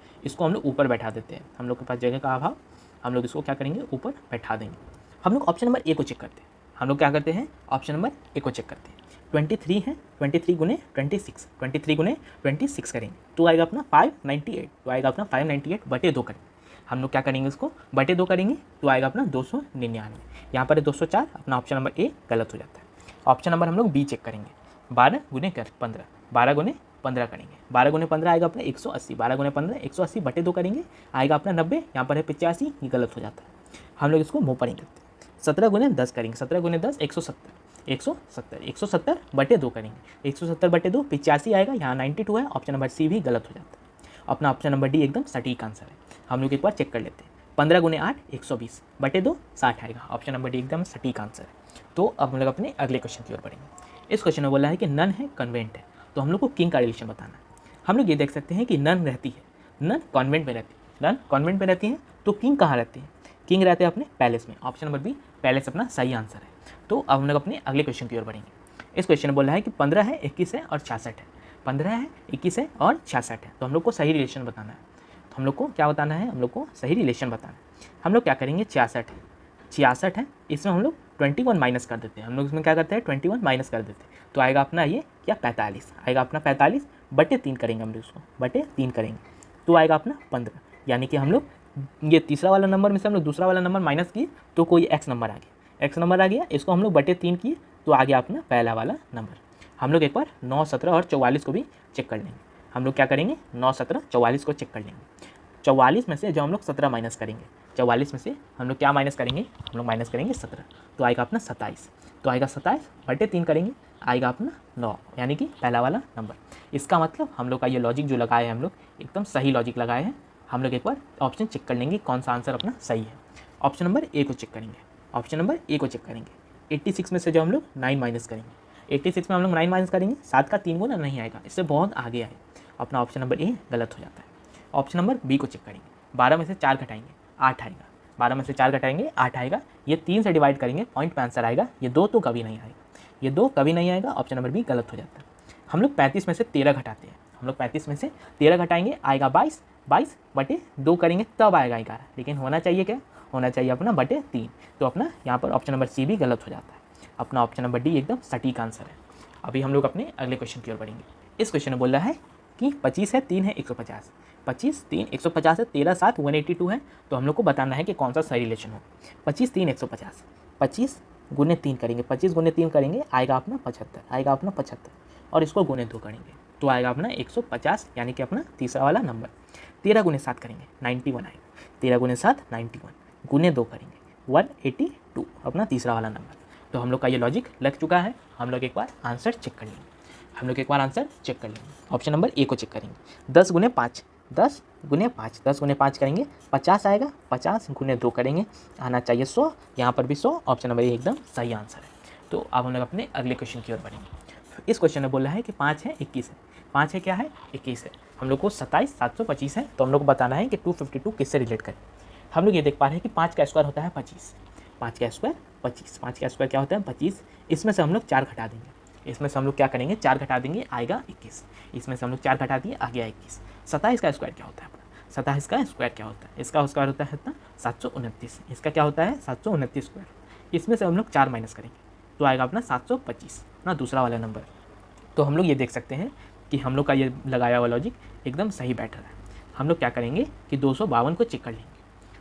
Speaker 1: ऊपर बैठा देते हैं। हम लोग के पास जगह का अभाव, हम लोग इसको क्या करेंगे ऊपर बैठा देंगे। हम लोग ऑप्शन नंबर ए को चेक करते हैं। हम लोग क्या करते हैं ऑप्शन नंबर ए को चेक करते हैं। 23 है, 23 गुने 26, 23 गुने 26 करेंगे तो आएगा अपना 598। तो आएगा अपना 598 बटे 2 करेंगे। हम लोग क्या करेंगे इसको बटे 2 करेंगे तो आएगा अपना 299। यहाँ पर है 204, अपना ऑप्शन नंबर ए गलत हो जाता है। ऑप्शन नंबर हम लोग बी चेक करेंगे। 12 गुने 15, 12 गुने 15 करेंगे, 12 गुने 15 आएगा अपना 180, 12 गुने 15 180 बटे 2 करेंगे, आएगा अपना 90। यहाँ पर है 85, ये गलत हो जाता है। हम लोग इसको मुँह पर ही करते हैं। 17 गुने 10 करेंगे, 17 गुने 10 170 बटे 2 करेंगे, 170 बटे 2 85 आएगा, यहाँ 92 है। ऑप्शन नंबर सी भी गलत हो जाता है। अपना ऑप्शन नंबर डी एकदम सटीक आंसर है। हम लोग एक बार चेक कर लेते हैं। 15 गुने 8 120 बटे 2 60 आएगा। ऑप्शन नंबर डी एकदम सटीक आंसर है। तो अब हम लोग अपने अगले क्वेश्चन की ओर बढ़ेंगे। इस क्वेश्चन में बोला है कि नन है कन्वेंट है, तो हम लोग को किंग का रिलेशन बताना है। हम लोग ये देख सकते हैं कि नन रहती है, नन कॉन्वेंट में रहती है, नन कॉन्वेंट में रहती है तो किंग कहाँ रहती है, किंग रहते हैं अपने पैलेस में। ऑप्शन नंबर बी पैलेस अपना सही आंसर है। तो अब हम लोग अपने अगले क्वेश्चन की ओर बढ़ेंगे। इस क्वेश्चन में बोला है कि 15 है, 21 है और 66 है। 15 है, 21 है और 66 है, तो हम लोग को सही रिलेशन बताना है। तो हम लोग को क्या बताना है, हम लोग को सही रिलेशन बताना है। हम लोग क्या करेंगे 66 है, इसमें हम लोग 21 माइनस कर देते हैं। हम लोग इसमें क्या करते हैं 21 माइनस कर देते हैं तो आएगा अपना ये क्या 45 आएगा। अपना 45 बटे 3 करेंगे, हम लोग इसको बटे 3 करेंगे तो आएगा अपना 15। यानी कि हम लोग ये तीसरा वाला नंबर में से हम लोग दूसरा वाला नंबर माइनस किए तो कोई एक्स नंबर आ गया, एक्स नंबर आ गया, इसको हम लोग बटे 3 किए तो आ गया अपना पहला वाला नंबर। हम लोग एक बार 9, 17 और 44 को भी चेक कर लेंगे। हम लोग क्या करेंगे 9, 17, 44 को चेक कर लेंगे। 44 में से जो हम लोग 17 माइनस करेंगे, 44 में से हम लोग क्या माइनस करेंगे, हम लोग माइनस करेंगे 17 तो आएगा अपना 27। तो आएगा 27 बटे 3 करेंगे, आएगा अपना 9, यानी कि पहला वाला नंबर। इसका मतलब हम लोग का ये लॉजिक जो लगाए हैं हम लोग एकदम सही लॉजिक लगाए हैं। हम लोग एक बार ऑप्शन चेक कर लेंगे कौन सा आंसर अपना सही है। ऑप्शन नंबर ए को चेक करेंगे, ऑप्शन नंबर ए को चेक करेंगे। 86 में से जो हम लोग 9 माइनस करेंगे, 86 में हम लोग 9 माइनस करेंगे, 7 का 3 गुना नहीं आएगा, इससे बहुत आगे आए। अपना ऑप्शन नंबर ए गलत हो जाता है। ऑप्शन नंबर बी को चेक करेंगे। 12 में से 4 घटाएंगे 8 आएगा, 12 में से 4 घटाएंगे 8 आएगा। ये 3 से डिवाइड करेंगे, पॉइंट पे आंसर आएगा। ये 2 तो कभी नहीं आएगा, ये 2 कभी नहीं आएगा। ऑप्शन नंबर बी गलत हो जाता है। हम लोग 35 में से 13 घटाते हैं, हम लोग 35 में से 13 घटाएंगे, आएगा 22, 22 बटे 2 करेंगे तब आएगा 11, लेकिन होना चाहिए क्या, होना चाहिए अपना बटे 3। तो अपना यहाँ पर ऑप्शन नंबर सी भी गलत हो जाता है। अपना ऑप्शन नंबर डी एकदम सटीक आंसर है। अभी हम लोग अपने अगले क्वेश्चन की ओर बढ़ेंगे। इस क्वेश्चन में बोल रहा है कि 25 है, 3 है, 150, 25, 3, 150 है, 13, 7, 182 है। तो हम लोग को बताना है कि कौन सा सही रिलेशन हो। 25, 3, 150, 25 गुने 3 करेंगे, 25 गुने 3 करेंगे, आएगा अपना 75, आएगा अपना 75, और इसको गुने 2 करेंगे तो आएगा अपना 150, यानी कि अपना तीसरा वाला नंबर। 13 गुने 7 करेंगे, 91 आएगा, 13 गुने 7, 91, गुने 2 करेंगे, 182, अपना तीसरा वाला नंबर। तो हम लोग का ये लॉजिक लग चुका है। हम लोग एक बार आंसर चेक कर लेंगे, हम लोग एक बार आंसर चेक कर लेंगे। ऑप्शन नंबर ए को चेक करेंगे। 10 गुने 5, 10 गुने 5, 10 गुने 5 करेंगे, 50 आएगा, 50 गुने 2 करेंगे, आना चाहिए 100, यहाँ पर भी 100। ऑप्शन नंबर ए एकदम सही आंसर है। तो अब हम लोग अपने अगले क्वेश्चन की ओर बढ़ेंगे। इस क्वेश्चन में बोला है कि 5 है, 21 है। 5 है, क्या है, 21 है। हम लोग को 27, 725 है। तो हम लोग को बताना है कि 252 किससे रिलेट करें। हम लोग ये देख पा रहे हैं कि 5 का स्क्वायर होता है 25, 5 का स्क्वायर 25, 5 का स्क्वायर क्या होता है 25। इसमें से हम लोग 4 घटा देंगे, इसमें से हम लोग क्या करेंगे 4 घटा देंगे, आएगा 21। इसमें से हम लोग 4 घटा दिए, आ गया 21। 27 का स्क्वायर क्या होता है अपना, 27 का स्क्वायर क्या होता है, इसका स्क्वायर होता है इतना 729, इसका क्या होता है 729 स्क्वायर। इसमें से हम लोग 4 माइनस करेंगे तो आएगा अपना 725, अपना दूसरा वाला नंबर। तो हम लोग ये देख सकते हैं कि हम लोग का ये लगाया हुआ लॉजिक एकदम सही बैठ रहा है। हम लोग क्या करेंगे कि 252 को चेक कर लेंगे।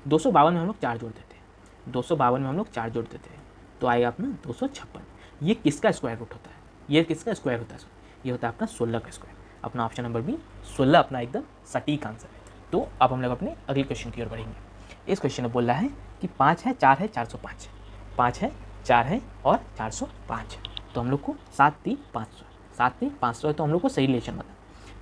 Speaker 1: 252 में हम लोग 4 जोड़ देते हैं, 252 में हम लोग 4 जोड़ देते हैं तो आएगा अपना 256। ये किसका स्क्वायर रूट होता है, ये किसका स्क्वायर होता है, ये होता है अपना 16 का स्क्वायर। अपना ऑप्शन नंबर बी 16 अपना एकदम सटीक आंसर है। तो अब हम लोग अपने अगले क्वेश्चन की ओर बढ़ेंगे। इस क्वेश्चन में बोल रहा है कि 5 है, 4 है, 405 है। 5 है, 4 है और 405 है। तो हम लोग को 7, 3, 500, 7, 3, 500 है। तो हम लोग को सही रिलेशन बता।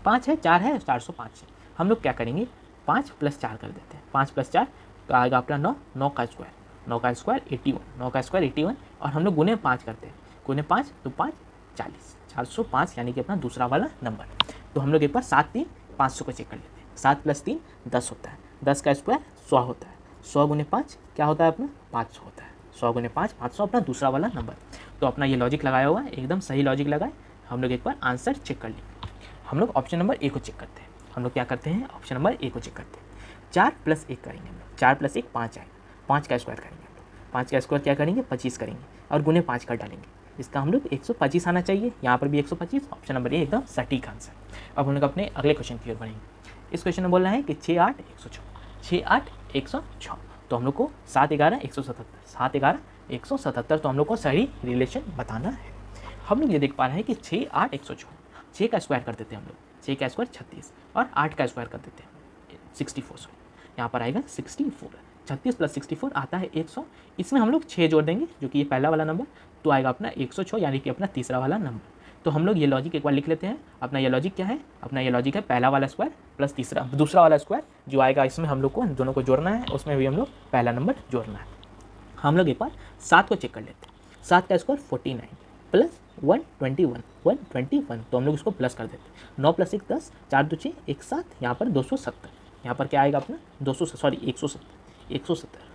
Speaker 1: 5 है, 4 है, 405 है। हम लोग क्या करेंगे 5 + 4 कर देते हैं। 5 + 4 तो आएगा अपना 9, 9 का स्क्वायर, 9 का स्क्वायर 81, 9 का स्क्वायर 81। और हम लोग गुने 5 करते हैं, गुने 5 तो 5 40, 405 यानी कि अपना दूसरा वाला नंबर। तो हम लोग एक बार 7, 3, 500 को चेक कर लेते हैं। 7 + 3 10 होता है, 10 का स्क्वायर 100 होता है, 100 गुने 5 क्या होता है अपना 500 होता है, 100 गुने 5 500 अपना दूसरा वाला नंबर। तो अपना ये लॉजिक लगाया हुआ है, एकदम सही लॉजिक लगाए। हम लोग एक बार आंसर चेक कर लेंगे। हम लोग ऑप्शन नंबर ए को चेक करते हैं। हम लोग क्या करते हैं ऑप्शन नंबर ए को चेक करते हैं। 4 + 1 करेंगे हम लोग, 4 + 1 5 आएगा, 5 का स्क्वायर करेंगे हम लोग, 5 का स्क्वायर क्या करेंगे 25 करेंगे और गुने 5 कर डालेंगे। इसका हम लोग 125 आना चाहिए, यहाँ पर भी 125। ऑप्शन नंबर ए एकदम सटीक आंसर। अब हम लोग अपने अगले क्वेश्चन की ओर बढ़ेंगे। इस क्वेश्चन में बोल रहा है कि 6, 8, 106, 6, 8, 106। तो हम लोग को 7, 11, 177, 7, 11, 177। तो हम लोग को सही रिलेशन बताना है। हम लोग ये देख पा रहे हैं कि 6, 8, 106, 6 का स्क्वायर कर देते हैं हम लोग, 6 का स्क्वायर 36 और 8 का स्क्वायर कर देते हैं 64। यहाँ पर आएगा 64, 36 + 64 आता है 100। इसमें हम लोग 6 जोड़ देंगे जो कि ये पहला वाला नंबर, तो आएगा अपना 106 यानी कि अपना तीसरा वाला नंबर। तो हम लोग ये लॉजिक एक बार लिख लेते हैं। अपना ये लॉजिक क्या है, अपना ये लॉजिक है पहला वाला स्क्वायर प्लस दूसरा वाला स्क्वायर जो आएगा, इसमें हम लोग को दोनों को जोड़ना है, उसमें भी हम लोग पहला नंबर जोड़ना है। हम लोग एक बार 7 को चेक कर लेते हैं। 7 का स्क्वायर 49 प्लस 121, 121। तो हम लोग इसको प्लस कर देते हैं। 9 + 1 10, 4 2 6 1 7, यहाँ पर 270। यहाँ पर क्या आएगा अपना 170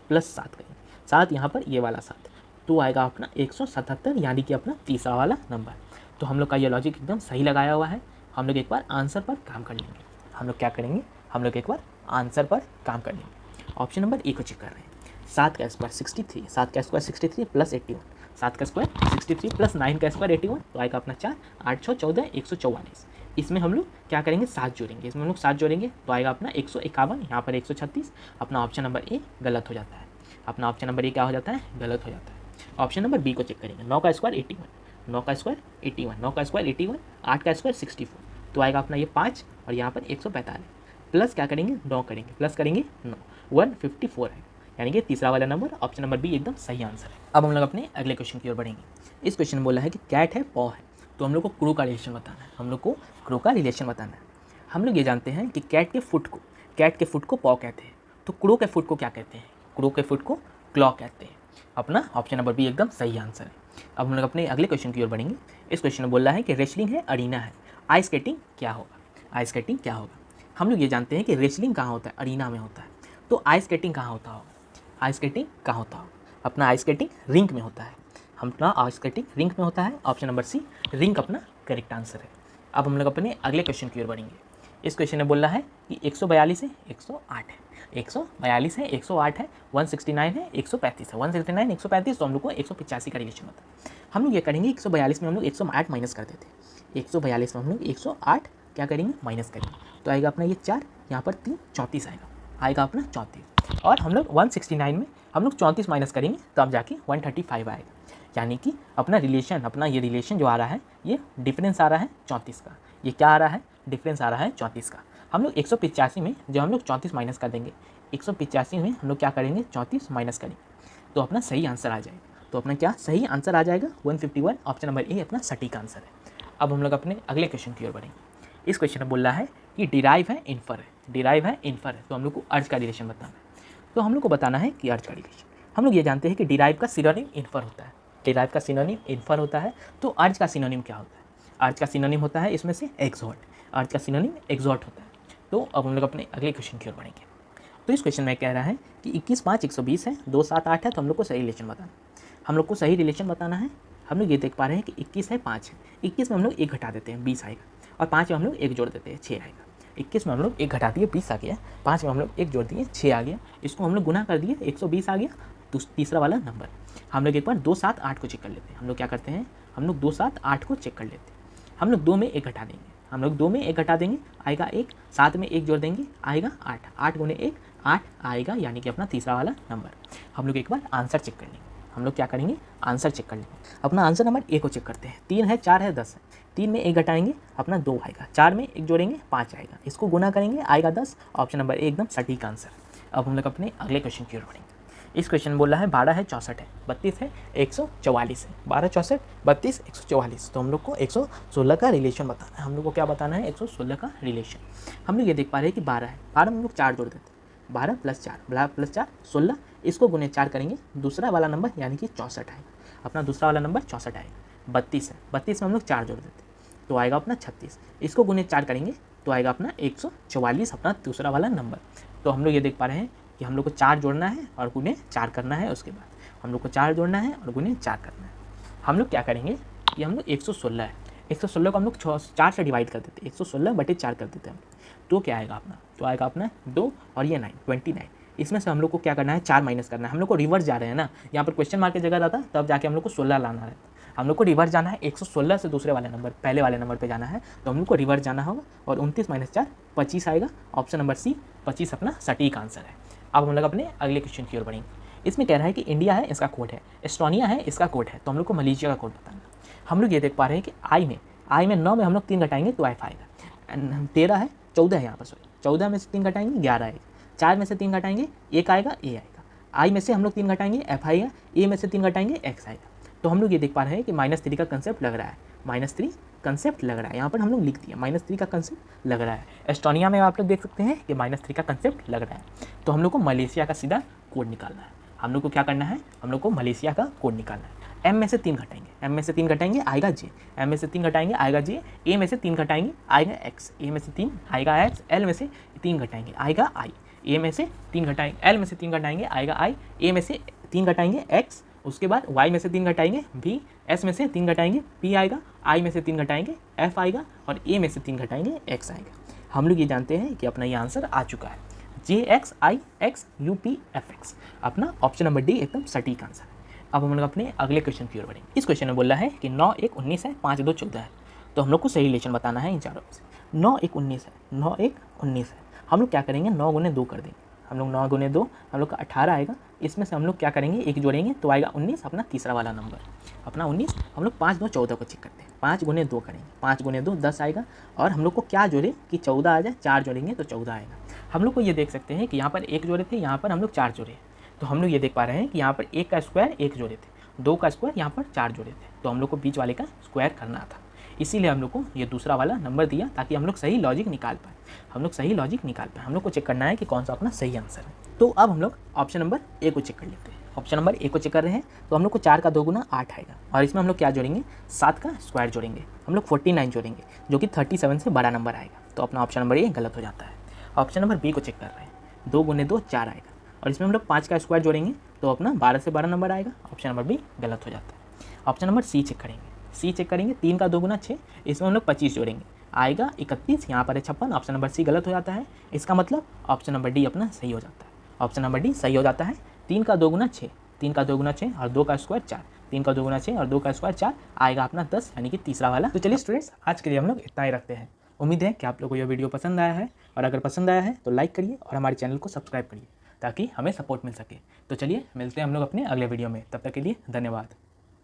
Speaker 1: प्लस 7 करेंगे, 7 यहाँ पर ये वाला 7 तो आएगा अपना 177 यानी कि अपना तीसरा वाला नंबर। तो हम लोग का ये लॉजिक एकदम सही लगाया हुआ है। हम लोग एक बार आंसर पर काम कर लेंगे। हम लोग क्या करेंगे, हम लोग एक बार आंसर पर काम कर लेंगे। ऑप्शन नंबर ए को चेक कर रहे हैं। 7 का स्क्वायर 63, 7 का स्क्वायर 63 प्लस 81, 7 का स्क्वायर 63 प्लस 9 का स्क्वायर 81। तो आएगा अपना 4, 8, 6, 14, 144। इसमें हम लोग क्या करेंगे 7 जोड़ेंगे, इसमें हम लोग 7 जोड़ेंगे तो आएगा अपना 151, यहाँ पर 136। अपना ऑप्शन नंबर ए गलत हो जाता है। अपना ऑप्शन नंबर ए क्या हो जाता है, गलत हो जाता है। ऑप्शन नंबर बी को चेक करेंगे। 9 का स्क्वायर 81, 9 का स्क्वायर 81, 9 का स्क्वायर 81, 8 का स्क्वायर 64। तो आएगा अपना ये 5 और यहाँ पर 145 प्लस क्या करेंगे 9 करेंगे, प्लस करेंगे 9, 154 है यानी कि तीसरा वाला नंबर। ऑप्शन नंबर बी एकदम सही आंसर है। अब हम लोग अपने अगले क्वेश्चन की ओर बढ़ेंगे। इस क्वेश्चन में बोला है कि कैट है पॉ है। तो हम लोग को क्रू का रिलेशन बताना है। हम लोग को क्रू का रिलेशन बताना है। हम लोग ये जानते हैं कि कैट के फुट को पॉ कहते हैं। तो क्रू के फुट को क्या कहते हैं, क्रू के फुट को क्लॉ कहते हैं। अपना ऑप्शन नंबर बी एकदम सही आंसर है। अब हम लोग अपने अगले क्वेश्चन की ओर बढ़ेंगे। इस क्वेश्चन में बोल रहा है कि रेसलिंग है, अरीना है, आइस स्केटिंग क्या होगा। आइस स्केटिंग क्या होगा। हम लोग ये जानते हैं कि रेसलिंग कहाँ होता है, अरीना में होता है। तो आइस स्केटिंग कहाँ होता होगा, आइस स्केटिंग कहाँ होता होगा। अपना आइस स्केटिंग रिंक में होता है। अपना आइस स्केटिंग रिंक में होता है। ऑप्शन नंबर सी रिंक अपना करेक्ट आंसर है। अब हम लोग अपने अगले क्वेश्चन की ओर बढ़ेंगे। इस क्वेश्चन में बोल रहा है कि 142 है, 108 है, 142 है, 108 है, 169 है, 135 है, 169, 135। तो हम लोग को 185 का रिलेशन होता है। हम लोग ये करेंगे 142 में हम लोग 108 माइनस कर देते हैं। 142 में हम लोग 108 क्या करेंगे, माइनस करेंगे, तो आएगा अपना ये 4, यहाँ पर 3, 34 आएगा अपना 34। और हम लोग 169 में हम लोग 34 माइनस करेंगे तब जाके 135 आएगा। यानी कि अपना रिलेशन, अपना ये रिलेशन जो आ रहा है, ये डिफरेंस आ रहा है 34 का। ये क्या आ रहा है, डिफरेंस आ रहा है 34 का। हम लोग 185 में जब हम लोग 34 माइनस कर देंगे, 185 में हम लोग क्या करेंगे, 34 माइनस करेंगे, तो अपना सही आंसर आ जाएगा। तो अपना क्या सही आंसर आ जाएगा 151। ऑप्शन नंबर ए अपना सटीक आंसर है। अब हम लोग अपने अगले क्वेश्चन की ओर बढ़ेंगे। इस क्वेश्चन में बोल रहा है कि डिराइव है इन्फर है, डिराइव है इन्फर है, तो हम लोग को अर्ज का रिलेशन बताना है। तो हम लोग को बताना है कि अर्ज का रिलेशन, हम लोग ये जानते हैं कि डिराइव का सिनोनिम इन्फर होता है, डिराइव का सिनोनिम इन्फर होता है। तो अर्ज का सिनोनिम क्या होता है, अर्ज का सिनोनिम होता है इसमें से एक्सॉर्ट, अर्ज का सिनोनिम एक्सॉर्ट होता है। तो अब हम लोग अपने अगले क्वेश्चन की ओर बढ़ेंगे। तो इस क्वेश्चन में कह रहा है कि 21, 5, 120 है, 2, 7, 8 है, तो हम लोग को सही रिलेशन बताना, हम लोग को सही रिलेशन बताना है। हम लोग ये देख पा रहे हैं कि 21 है, 5 है, 21 में हम लोग 1 घटा देते हैं, 20 आएगा, और 5 में हम लोग 1 जोड़ देते हैं, 6 आएगा। 21 में हम लोग 1 घटा दिए, 20 आ गया, 5 में हम लोग 1 जोड़ दिए, 6 आ गया, इसको हम लोग गुना कर दिए, 120 आ गया, तो तीसरा वाला नंबर। हम लोग एक बार 2, 7, 8 को चेक कर लेते हैं। हम लोग क्या करते हैं, हम लोग 2, 7, 8 को चेक कर लेते हैं। हम लोग 2 में 1 घटा देंगे, हम लोग 2 में 1 घटा देंगे, आएगा 1, 7 में 1 जोड़ देंगे, आएगा 8, 8 गुने 1 8 आएगा, यानी कि अपना तीसरा वाला नंबर। हम लोग एक बार आंसर चेक कर लेंगे, हम लोग क्या करेंगे, आंसर चेक कर लेंगे। अपना आंसर नंबर ए को चेक करते हैं। 3 है, 4 है, 10 है, 3 में 1 घटाएंगे, अपना 2 आएगा, 4 में 1 जोड़ेंगे, 5 आएगा, इसको गुना करेंगे, आएगा 10। ऑप्शन नंबर ए एकदम सटीक आंसर। अब हम लोग अपने अगले क्वेश्चन की ओर बढ़ेंगे। इस क्वेश्चन में बोल रहा है 12 है, 64 है, 32 है, 144 है, 12, 64, 32, 144। तो हम लोग को 116 का रिलेशन बताना है। हम लोग को क्या बताना है, 116 का रिलेशन। हम लोग ये देख पा रहे हैं कि 12 है, 12 में हम लोग 4 जोड़ देते हैं, 12 + 4, 12 + 4 16, इसको गुने 4 करेंगे, दूसरा वाला नंबर यानी कि 64 आएगा, अपना दूसरा वाला नंबर 64 आएगा। 32 है, 32 में हम लोग 4 जोड़ देते हैं, तो आएगा अपना 36, इसको गुने 4 करेंगे, तो आएगा अपना 144, अपना दूसरा वाला नंबर। तो हम लोग ये देख पा रहे हैं कि हम लोग को 4 जोड़ना है और गुने 4 करना है, उसके बाद हम लोग को 4 जोड़ना है और गुने 4 करना है। हम लोग क्या करेंगे कि हम लोग 116 है, 116 को हम लोग 4 से डिवाइड कर देते हैं, 116/4 कर देते हैं। तो क्या आएगा अपना, तो आएगा अपना 2 और ये 9, 29। इसमें से हम लोग को क्या करना है, 4 माइनस करना है। हम लोग को रिवर्स जा रहे हैं ना, यहाँ पर क्वेश्चन मार्क की जगह रहता तब जाके हम लोग को 16 लाना रहता। हम लोग को रिवर्स जाना है, 116 से दूसरे वाले नंबर, पहले वाले नंबर पे जाना है, तो हम लोग को रिवर्स जाना होगा। और 29 - 4 25 आएगा। ऑप्शन नंबर सी 25 अपना सटीक आंसर है। अब हम लोग अपने अगले क्वेश्चन की ओर बढ़ेंगे। इसमें कह रहा है कि इंडिया है, इसका कोड है, एस्टोनिया है, इसका कोड है, तो हम लोग को मलेशिया का कोड बताना। हम लोग ये देख पा रहे हैं कि आई में 9 में हम लोग 3 घटाएंगे तो एफ आएगा। 13 है, 14 है, यहाँ पर सॉरी 14 में से 3 घटाएंगे 11 आएगा, 4 में से 3 घटाएंगे 1 आएगा, ए आएगा। आई में से हम लोग 3 घटाएंगे एफ आएगा, ए में से 3 घटाएंगे एक्स आएगा। तो हम लोग ये देख पा रहे हैं कि -3 का कंसेप्ट लग रहा है, -3 कंसेप्ट लग रहा है, यहाँ पर हम लोग लिख दिया -3 का कंसेप्ट लग रहा है। एस्टोनिया में आप लोग देख सकते हैं कि -3 का कंसेप्ट लग रहा है। तो हम लोग को मलेशिया का सीधा कोड निकालना है। हम लोग को क्या करना है, हम लोग को मलेशिया का कोड निकालना है। एम में से 3 घटाएंगे, एम में से 3 घटाएंगे आएगा जे, एम में से 3 घटाएंगे आएगा जे, ए में से 3 घटाएंगे आएगा एक्स, ए में से 3 आएगा एक्स, एल में से 3 घटाएंगे आएगा आई, ए में से 3 घटाएंगे, एल में से 3 घटाएंगे आएगा आई, ए में से 3 घटाएंगे एक्स, उसके बाद वाई में से 3 घटाएंगे भी, एस में से 3 घटाएंगे पी आएगा, आई में से 3 घटाएंगे एफ आएगा, और ए में से 3 घटाएंगे एक्स आएगा। हम लोग ये जानते हैं कि अपना ये आंसर आ चुका है, JXIXUPFX। अपना ऑप्शन नंबर डी एकदम सटीक आंसर है। अब हम लोग अपने अगले क्वेश्चन की ओर बढ़ेंगे। इस क्वेश्चन में बोल रहा है कि 9, 1, 19 है, 5, 2, 14 है। तो हम लोग को सही रिलेशन बताना है इन चारों में से। 9, 1, 19 है, 9, 1, 19 है। हम लोग क्या करेंगे, 9 गुने 2 कर देंगे, हम लोग 9 गुने 2 हम लोग का 18 आएगा। इसमें से हम लोग क्या करेंगे, 1 जोड़ेंगे तो आएगा 19, अपना तीसरा वाला नंबर, अपना 19। हम लोग 5, 2, 14 को चेक करते हैं, 5 गुने 2 करेंगे, 5 गुने 2 10 आएगा। और हम लोग को क्या जोड़े कि 14 आ जाए, 4 जोड़ेंगे तो 14 आएगा। हम लोग को ये देख सकते हैं कि यहाँ पर 1 जोड़े थे, यहाँ पर हम लोग 4 जोड़े। तो हम लोग ये देख पा रहे हैं कि यहाँ पर 1 का स्क्वायर 1 जोड़े थे, 2 का स्क्वायर यहाँ पर 4 जोड़े थे, तो हम लोग को बीच वाले का स्क्वायर करना था। इसीलिए हम लोग को ये दूसरा वाला नंबर दिया, ताकि हम लोग सही लॉजिक निकाल पाए, हम लोग सही लॉजिक निकाल पाए। हम लोग को चेक करना है कि कौन सा अपना सही आंसर है। तो अब हम लोग ऑप्शन नंबर ए को चेक कर लेते हैं। ऑप्शन नंबर ए को चेक कर रहे हैं, तो हम लोग को 4 का 2 गुना 8 आएगा, और इसमें हम लोग क्या जोड़ेंगे, 7 का स्क्वायर जोड़ेंगे, हम लोग 49 जोड़ेंगे, जो कि 37 से बड़ा नंबर आएगा। तो अपना ऑप्शन नंबर ए गलत हो जाता है। ऑप्शन नंबर बी को चेक कर रहे हैं, 2 गुने 2 4 आएगा, और इसमें हम लोग 5 का स्क्वायर जोड़ेंगे तो अपना 12 से बड़ा नंबर आएगा। ऑप्शन नंबर बी गलत हो जाता है। ऑप्शन नंबर सी चेक करेंगे, सी चेक करेंगे, 3 का 2 गुना 6, इसमें हम लोग 25 जोड़ेंगे, आएगा 31, यहाँ पर है 56। ऑप्शन नंबर सी गलत हो जाता है। इसका मतलब ऑप्शन नंबर डी अपना सही हो जाता है। ऑप्शन नंबर डी सही हो जाता है। 3 का 2 गुना 6, 3 का 2 गुना 6 और 2 का स्क्वायर 4, 3 का 2 गुना 6 और 2 का स्क्वायर 4, आएगा अपना 10, यानी कि तीसरा वाला। तो चलिए स्टूडेंट्स, आज के लिए हम लोग इतना ही रखते हैं। उम्मीद है कि आप लोगों को यह वीडियो पसंद आया है, और अगर पसंद आया है तो लाइक करिए और हमारे चैनल को सब्सक्राइब करिए ताकि हमें सपोर्ट मिल सके। तो चलिए मिलते हैं हम लोग अपने अगले वीडियो में, तब तक के लिए धन्यवाद।